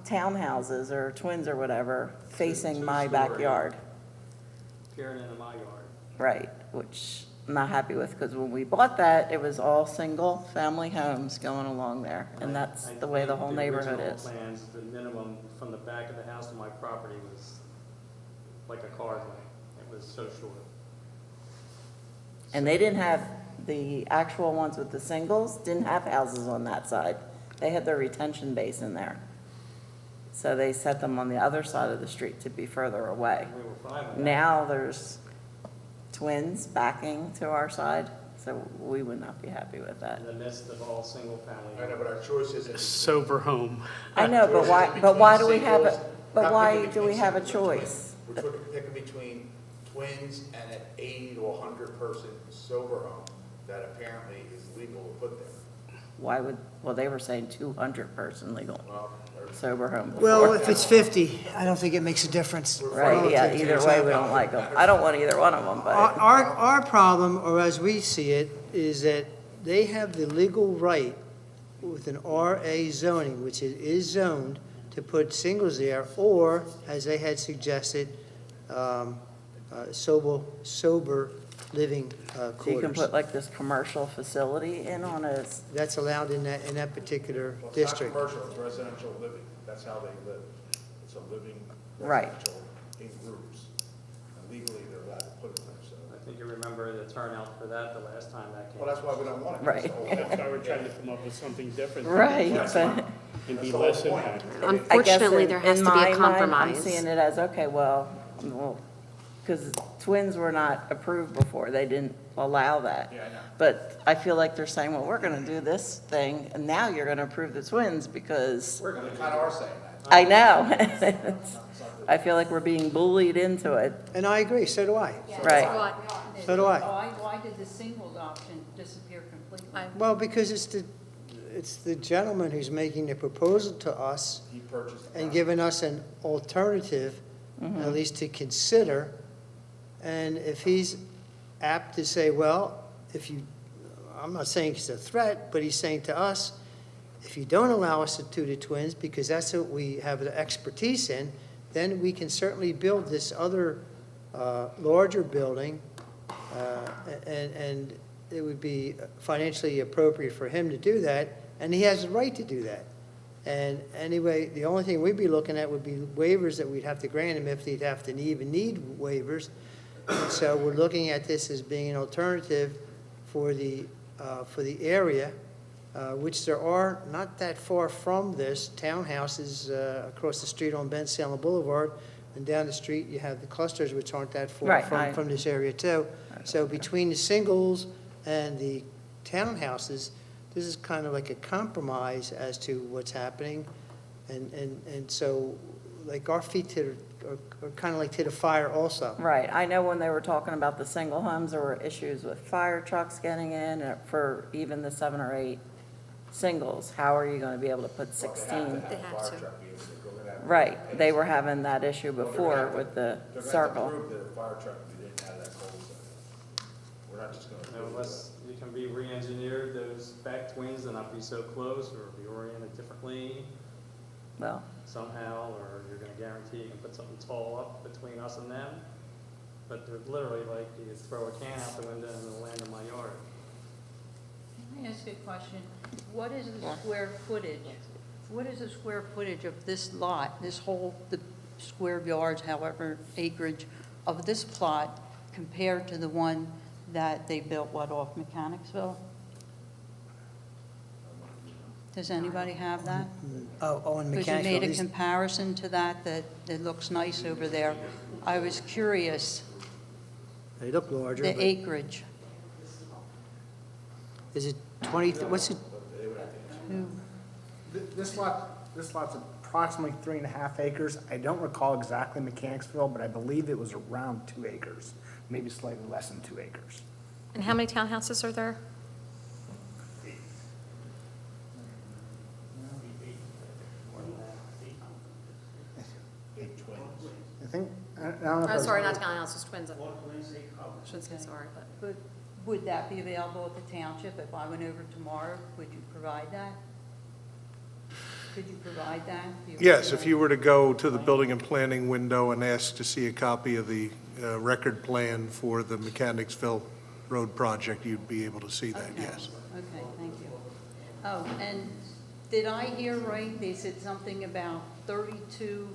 townhouses or twins or whatever facing my backyard. Peering into my yard. Right, which I'm not happy with, because when we bought that, it was all single-family homes going along there, and that's the way the whole neighborhood is. The original plans, the minimum from the back of the house to my property was like a car length. It was so short. And they didn't have, the actual ones with the singles, didn't have houses on that side. They had their retention basin there. So they set them on the other side of the street to be further away. We were fine with that. Now there's twins backing to our side, so we would not be happy with that. In the midst of all single-family. I know, but our choice is. Sober home. I know, but why do we have a, but why do we have a choice? We're picking between twins and an 80 to 100 person sober home that apparently is legal to put there. Why would, well, they were saying 200-person legal Well, sober home before. Well, if it's 50, I don't think it makes a difference. Right, yeah, relative to either way, we don't like them. I don't want either one of them, but, Our problem, or as we see it, is that they have the legal right with an RA zoning, which it is zoned, to put singles there, or, as they had suggested, sober living so you can quarters. put like this commercial facility in on a, That's allowed in that particular well, it's not district. commercial, it's residential living. That's how they live. It's a living Right. residential in groups. And legally, they're allowed to put it there, so. I think you remember the turnout for that the last time that came. Well, that's why we don't want it. Right. That's why we're trying to come up with something different. right, but. And be less impacted. I guess Unfortunately, there has in to be my a mind, compromise. I'm seeing it as, okay, well, because twins were not approved before, they didn't allow that. Yeah, I know. But I feel like they're saying, well, we're gonna do this thing, and now you're gonna approve the twins, because, We're kind of are saying that. I know. I feel like we're being bullied into it, And I agree, so do I. right? So do I. Why did the singles option disappear completely? Well, because it's the gentleman who's making the proposal to us He purchased. the and property. giving us an alternative, at least to consider. And if he's apt to say, well, if you, I'm not saying it's a threat, but he's saying to us, if you don't allow us to do the twins, because that's what we have the expertise in, then we can certainly build this other larger building, and it would be financially appropriate for him to do that, and he has the right to do that. And anyway, the only thing we'd be looking at would be waivers that we'd have to grant him if he'd have to even need waivers. And so we're looking at this as being an alternative for the area, which there are not that far from this, townhouses across the street on Bensalem Boulevard, and down the street you have the clusters, which aren't that far Right, from this area too. So between the singles and the townhouses, this is kind of like a compromise as to what's happening. And so, like, our feet are kind of like to the fire also. Right, I know when they were talking about the single homes, there were issues with fire trucks getting in, for even the 7 or 8 singles. How are you gonna be able to put 16? They have to They have a have fire to. truck be able to go in that. Right, they were having that issue before with the They're gonna have to circle. prove that a fire truck if you didn't have that cul-de-sac. We're not just gonna. Unless you can be re-engineered, those back twins and not be so close, or be oriented differently Well, somehow, or you're gonna guarantee you can put something tall up between us and them. But they're literally like, you could throw a can out the window and it'll land in my yard. Can I ask you a question? What is the square footage What is the square footage of this lot, this whole, the square yards, however, acreage of this plot compared to the one that they built, what, off Mechanicsville? Does anybody have that? Oh, on Because you Mechanicsville. made a These- comparison to that it looks nice over there. I was curious, They look larger, the but acreage. is it 20, what's it, This lot's approximately 3.5 acres. I don't recall exactly Mechanicsville, but I believe it was around 2 acres, maybe slightly less than 2 acres. And how many townhouses are there? I think, I don't know if I Oh, was- sorry, not townhouses, twins. Shouldn't say sorry, but. But would that be available at the township? If I went over tomorrow, would you provide that? Could you provide that? Yes, if you were to go to the building and planning window and ask to see a copy of the record plan for the Mechanicsville Road project, you'd be able to see that, Okay. yes. Okay, thank you. Oh, and did I hear right? They said something about 32,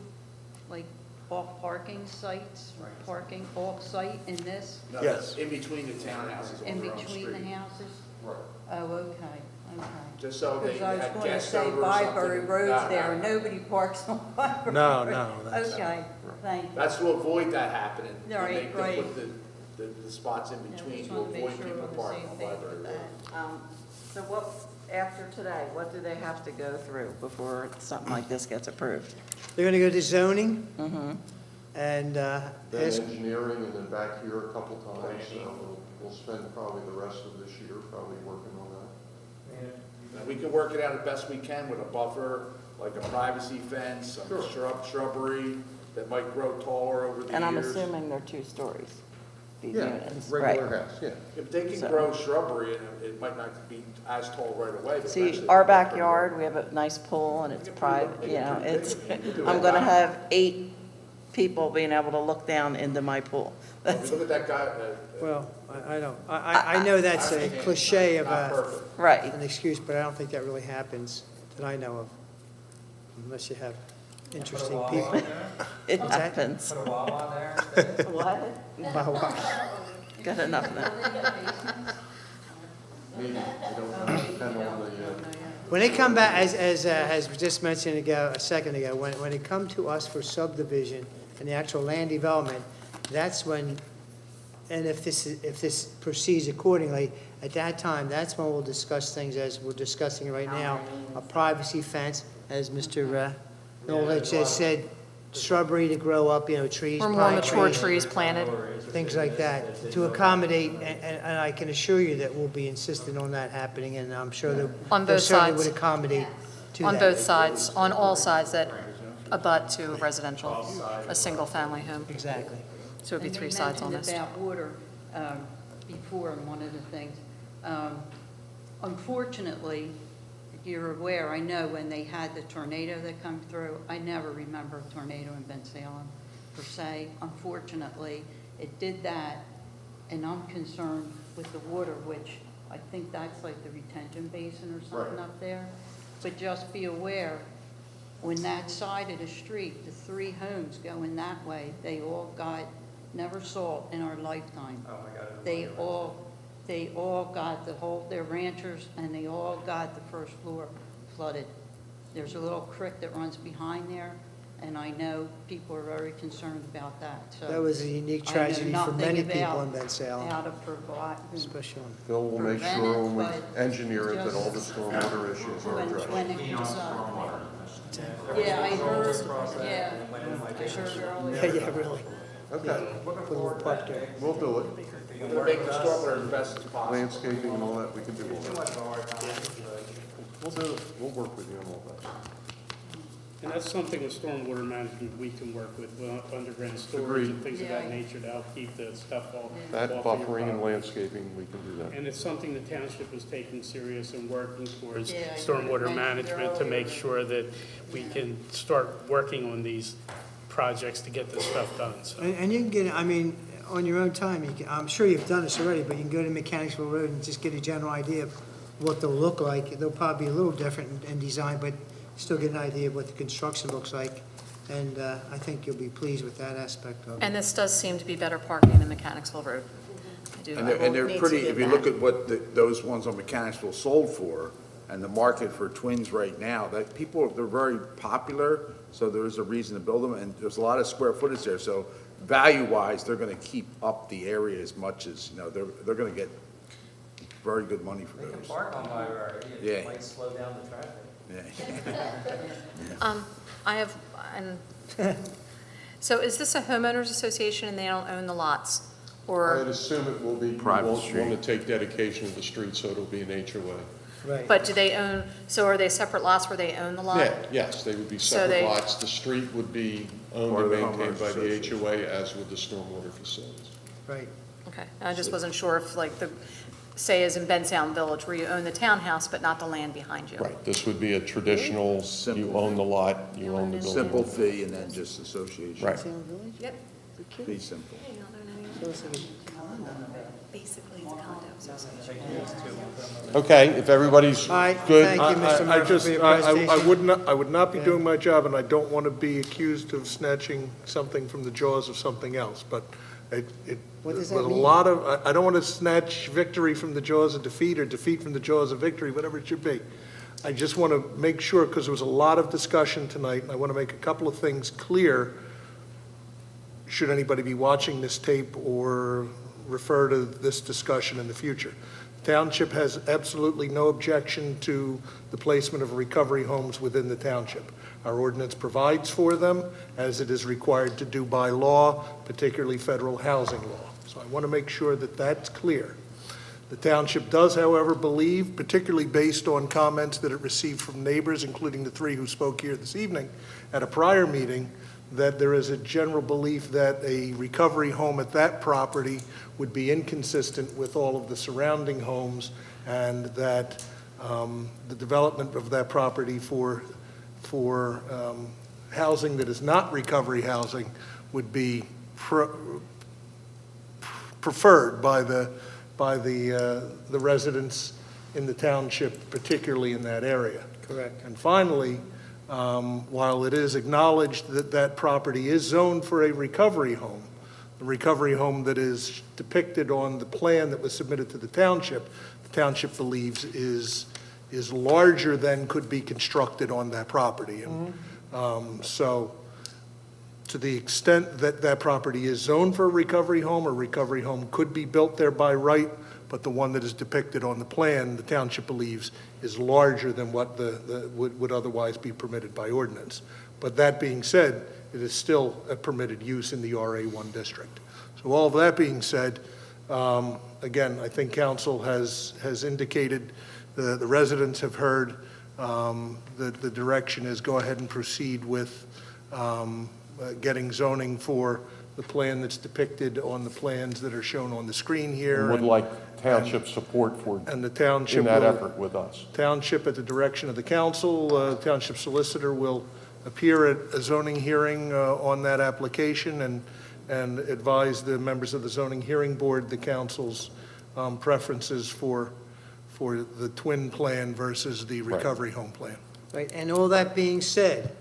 like, off-parking sites, parking off-site in this, No, Yes. In between the townhouses in on their own between the street. houses? Right. Oh, okay, okay. Just so they Because I was had going to guests say over or something. Byberry Road's No, there, no, and no. nobody parks on Byberry. No, Road. no, that's- Okay, thank you. That's to avoid that happening. Right, They right. put the spots in Yeah, between just to wanted to make avoid sure people we're on the parking same on page Byberry with Road. that. So what, after today, what do they have to go through before something like this gets approved? they're going to go to zoning Mm-hmm. and Then ask, engineering, and then back here a couple times. We'll spend probably the rest of this year probably working on that. And we can work it out as best we can with a buffer, like a privacy fence, some shrubbery that might grow taller over the years. And I'm assuming they're 2 stories, these Yeah, units, regular right? house, yeah. If they can So- grow shrubbery, it might not be as tall right away, but See, eventually our it'll get pretty backyard, big. we have a nice pool and it's They can private, do it. you know, They can it's, do it. I'm gonna have 8 people being able to look down into my pool. Well, if you look at that guy, well, I don't, I know that's a cliche of not a, perfect. Right, an excuse, but I don't think that really happens that I know of, unless you have interesting people. it What's that? happens. What? Wow. Got enough of that. Maybe, I don't know, depend on the, When they come back, as was just mentioned a second ago, when they come to us for subdivision and the actual land development, that's when, and if this proceeds accordingly, at that time, that's when we'll discuss things as we're discussing right now, a privacy fence, as Mr. Nolich has said, shrubbery to grow up, trees, Or more pine mature trees, trees planted. things like that, to accommodate, and I can assure you that we'll be insistent on that happening, and I'm sure that On they both certainly sides. would accommodate to that. On both sides, on all sides that abut to residential, a single-family home. Exactly. So it'd be And 3 you sides on mentioned this. about water before in one of the things. Unfortunately, you're aware, I know when they had the tornado that come through, I never remember a tornado in Bensalem per se. Unfortunately, it did that, and I'm concerned with the water, which I think that's like the retention basin or something Right. up there. But just be aware, when that side of the street, the 3 homes going that way, they all got, never saw it in our lifetime. Oh, my God. They all got they're ranchers, and they all got the first floor flooded. There's a little creek that runs behind there, and I know people are very concerned about that, so. That was a unique I know tragedy for nothing many people about in Bensalem, How to provide, especially on, Phil will make Prevent sure it, when we but engineer it that all the just- stormwater issues are addressed. when it comes up. Yeah, I heard, yeah, I heard earlier. yeah, really, Okay, put a little park there. we'll do it. We're gonna make the stormwater as best as possible. Landscaping and all that, we can do all that. We'll do it, we'll work with you on all that. And that's something with stormwater management we can work with underground storage Agreed. and things of that Yeah. nature to help keep the stuff off. That off of your buffering and property. landscaping, we can do that. And it's something the township is taking serious and working towards Yeah, I stormwater mentioned management to make earlier. sure that we can start working on these projects to get this stuff done, so. And you can get, I mean, on your own time, I'm sure you've done this already, but you can go to Mechanicsville Road and just get a general idea of what they'll look like. They'll probably be a little different in design, but still get an idea of what the construction looks like, and I think you'll be pleased with that aspect of it. And this does seem to be better parking than Mechanicsville Road. And they're pretty, if you look at what those ones on Mechanicsville sold for, and the market for twins right now, that people, they're very popular, so there's a reason to build them, and there's a lot of square footage there, so value-wise, they're gonna keep up the area as much as, they're gonna get very good money for those. They can park on Byberry, Yeah. it might slow down the traffic. Yeah. I have, so is this a homeowners association and they don't own the lots? I'd Or, assume it will be, we Private won't street. want to take dedication of the street, so it'll be an HOA. Right. but do they own, so are they separate lots where they own the lot? Yeah, yes, they would be So separate they- lots. The street would be owned Part and of the maintained homeowners by the association. HOA, as with the stormwater facilities. Right. Okay, I just wasn't sure if like the, say as in Bensalem Village where you own the townhouse but not the land behind you. Right, this would be a traditional, you Simple. own the lot, you own the building. Simple fee and then just association. Right. Yep. Fee simple. Basically, it's a condo association. Okay, if everybody's All right, good. thank you, Mr. I Murphy, just, for your I presentation. would not be Yeah. doing my job, and I don't want to be accused of snatching something from the jaws of something else, but What does with that a mean? lot of, I don't want to snatch victory from the jaws of defeat, or defeat from the jaws of victory, whatever it should be. I just want to make sure, because there was a lot of discussion tonight, and I want to make a couple of things clear, should anybody be watching this tape or refer to this discussion in the future. Township has absolutely no objection to the placement of recovery homes within the township. Our ordinance provides for them, as it is required to do by law, particularly federal housing law. So I want to make sure that that's clear. The township does, however, believe, particularly based on comments that it received from neighbors, including the three who spoke here this evening at a prior meeting, that there is a general belief that a recovery home at that property would be inconsistent with all of the surrounding homes, and that the development of that property for housing that is not recovery housing would be preferred by the residents in the township, particularly in that area. Correct. And finally, while it is acknowledged that that property is zoned for a recovery home, the recovery home that is depicted on the plan that was submitted to the township believes is larger than could be constructed on that property. And, so to the extent that that property is zoned for a recovery home could be built there by right, but the one that is depicted on the plan, the township believes, is larger than what would otherwise be permitted by ordinance. But that being said, it is still a permitted use in the RA1 district. So all of that being said, again, I think council has indicated, the residents have heard, that the direction is go ahead and proceed with getting zoning for the plan that's depicted on the plans that are shown on the screen here. Would like township support for, And the township in that will- effort with us. Township, at the direction of the council, township solicitor will appear at a zoning hearing on that application and advise the members of the zoning hearing board the council's preferences for the twin plan versus the recovery home plan. Right, and all that being said,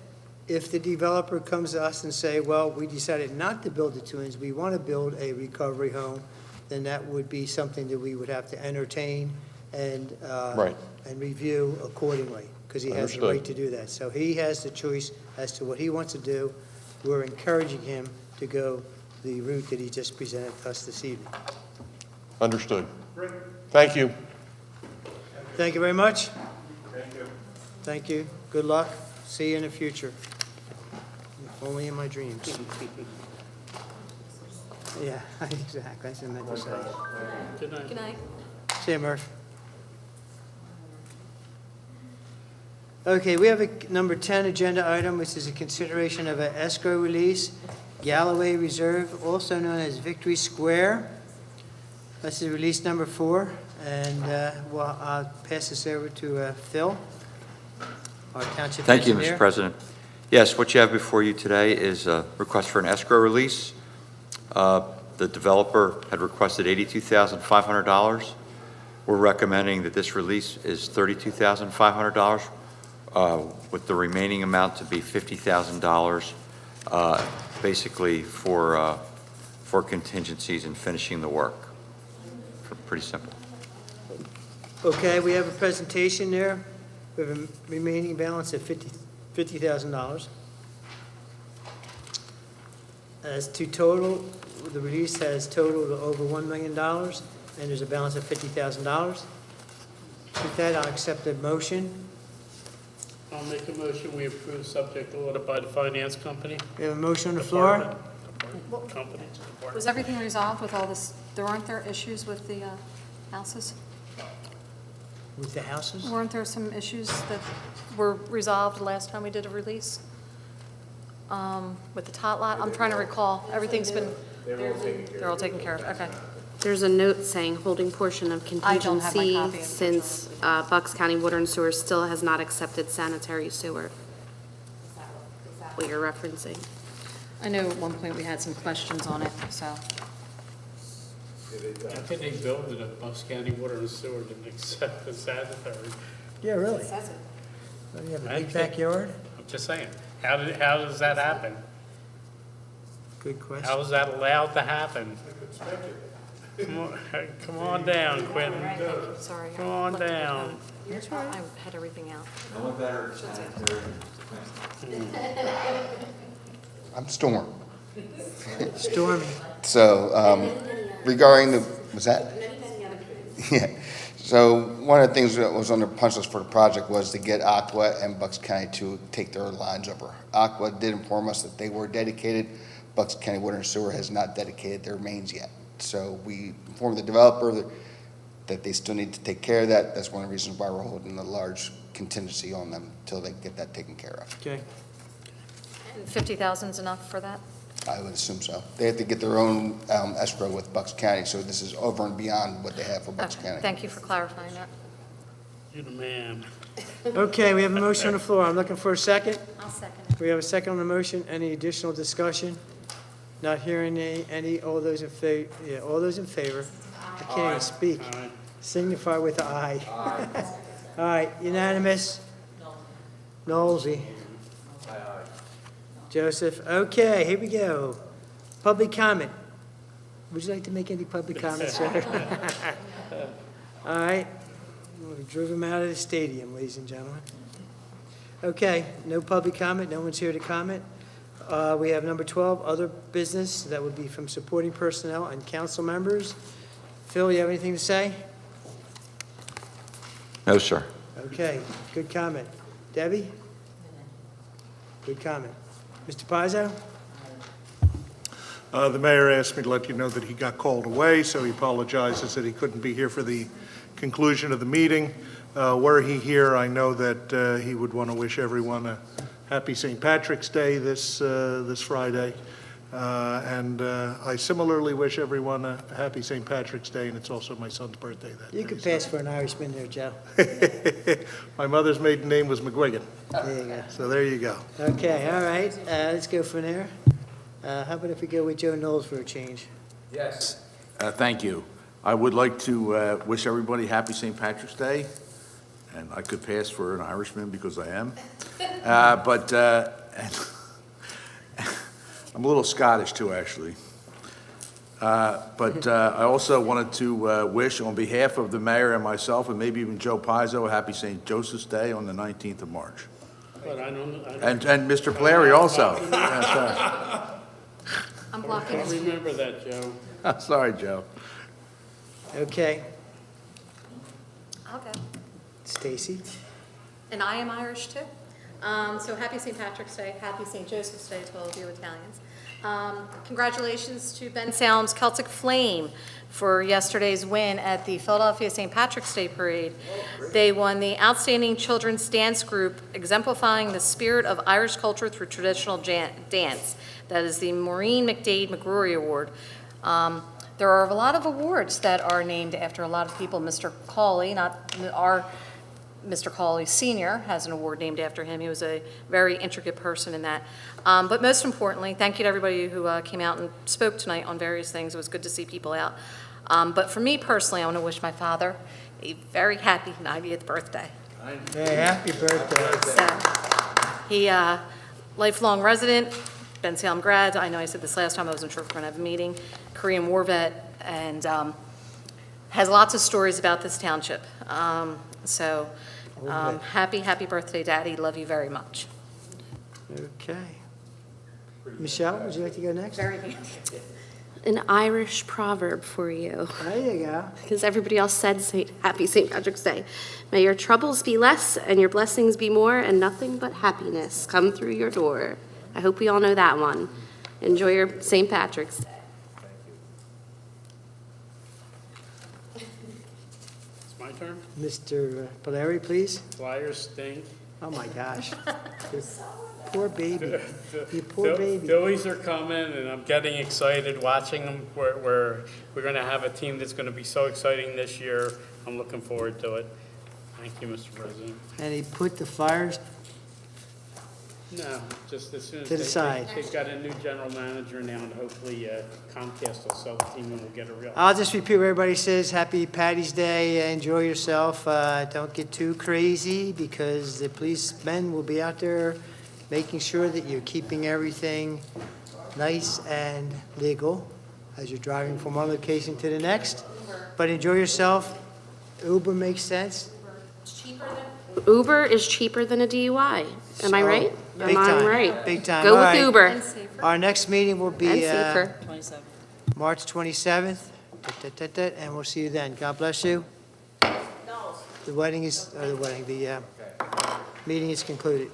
if the developer comes to us and say, well, we decided not to build the twins, we want to build a recovery home, then that would be something that we would have to entertain and, Right. and review accordingly, because he has the Understood. right to do that. So he has the choice as to what he wants to do. We're encouraging him to go the route that he just presented to us this evening. Understood. Thank you. Thank you very much. Thank you. Thank you. Good luck. See you in the future. If only in my dreams. Yeah, exactly. That's what I meant to say. Good night. Good night. See you, Murph. Okay, we have a number 10 agenda item, which is a consideration of an escrow release, Galloway Reserve, also known as Victory Square. This is release number 4, and well, I'll pass this over to Phil, our township Thank you, engineer. Mr. President. Yes, what you have before you today is a request for an escrow release. The developer had requested $82,500. We're recommending that this release is $32,500. with the remaining amount to be $50,000, basically for contingencies and finishing the work. Pretty simple. Okay, we have a presentation there. We have a remaining balance of $50,000. As to total, the release has totaled over $1 million, and there's a balance of $50,000. With that, I'll accept the motion. I'll make a motion, we approve subject to order by the finance company. We have a motion on the floor. Company. Was everything resolved with all this? Aren't there issues with the houses? With the houses? Weren't there some issues that were resolved the last time we did a release? With the tot lot? I'm trying to recall. Everything's been, they're all taken care of. Okay. There's a note saying holding portion of I don't have my contingency copy, since Bucks County Water and Sewer still has not accepted sanitary sewer. What you're referencing. I know at one point we had some questions on it, so. I think they built it at Bucks County Water and Sewer didn't accept the sanitary. Yeah, really? Says it. Oh, you have a I big think- backyard? I'm just saying, how does that happen? Good question. How is that allowed to happen? Come on down, Quentin. Sorry. Come on down. I had everything out. I'm Storm. Stormy. So regarding the, was that? Yeah. So one of the things that was on the punch list for the project was to get Aqua and Bucks County to take their lines over. Aqua did inform us that they were dedicated. Bucks County Water and Sewer has not dedicated their mains yet. So we informed the developer that they still need to take care of that. That's one of the reasons why we're holding a large contingency on them until they get that taken care of. Okay. And 50,000 is enough for that? I would assume so. They have to get their own escrow with Bucks County, so this is over and beyond what they have for Bucks Okay, County. thank you for clarifying that. You're the man. Okay, we have a motion on the floor. I'm looking for a second. I'll second it. We have a second on the motion. Any additional discussion? Not hearing any, all those in favor, all those in favor? I can't even speak. Aye. Signify with aye. All right, unanimous? Nosey. Joseph, okay, here we go. Public comment. Would you like to make any public comments, sir? All right, we drove him out of the stadium, ladies and gentlemen. Okay, no public comment, no one's here to comment. We have number 12, other business, that would be from supporting personnel and council members. Phil, you have anything to say? No, sir. Okay, good comment. Debbie? Good comment. Mr. Pizzo? The mayor asked me to let you know that he got called away, so he apologizes that he couldn't be here for the conclusion of the meeting. Were he here, I know that he would want to wish everyone a happy St. Patrick's Day this Friday. And I similarly wish everyone a happy St. Patrick's Day, and it's also my son's birthday that day. You could pass for an Irishman there, Joe. My mother's maiden name was McGuigan, There you go. so there you go. Okay, all right, let's go from there. How about if we go with Joe Knowles for a change? Yes. Thank you. I would like to wish everybody happy St. Patrick's Day, and I could pass for an Irishman because I am. But I'm a little Scottish too, actually. But I also wanted to wish, on behalf of the mayor and myself, and maybe even Joe Pizzo, a happy St. Joseph's Day on the 19th of March. But I don't. And Mr. Polari also. Yes, I'm I blocking don't his remember that, Joe. sir. Sorry, Joe. Okay, Okay. Stacy? And I am Irish too. So happy St. Patrick's Day, happy St. Joseph's Day to all of you Italians. Congratulations to Bensalem's Celtic Flame for yesterday's win at the Philadelphia St. Patrick's Day Parade. They won the Outstanding Children's Dance Group, exemplifying the spirit of Irish culture through traditional dance. That is the Maureen McDade McGrory Award. There are a lot of awards that are named after a lot of people. Mr. Cawley, not our Mr. Cawley Sr. has an award named after him. He was a very intricate person in that. But most importantly, thank you to everybody who came out and spoke tonight on various things. It was good to see people out. But for me personally, I want to wish my father a very happy 90th birthday. Hey, happy birthday. So, he, lifelong resident, Bensalem grad. I know I said this last time, I wasn't sure if we're going to have a meeting. Korean War vet, and has lots of stories about this township. Happy birthday, Daddy. Love you very much. Okay. Michelle, would you like to go next? Very good. An Irish proverb for you, There you go. because everybody else said Happy St. Patrick's Day. May your troubles be less and your blessings be more, and nothing but happiness come through your door. I hope we all know that one. Enjoy your St. Patrick's Day. It's my turn. Mr. Valeri, please. Flyers stink. Oh, my gosh. Poor baby. You poor baby. Phillies are coming, and I'm getting excited watching them. We're going to have a team that's going to be so exciting this year. I'm looking forward to it. Thank you, Mr. President. And he put the Flyers No, just as soon as To the side. they've got a new general manager now, and hopefully Comcast will sell the team and we'll get a real. I'll just repeat what everybody says. Happy Patty's Day. Enjoy yourself. Don't get too crazy because the policemen will be out there making sure that you're keeping everything nice and legal as you're driving from one location to the next. But enjoy yourself. Uber makes sense. Uber is cheaper than a DUI. Am I So, right? big Am I time, right? big time. Go All with right. Uber. Our next meeting will And be safer. March 27th, and we'll see you then. God bless you. The meeting is concluded.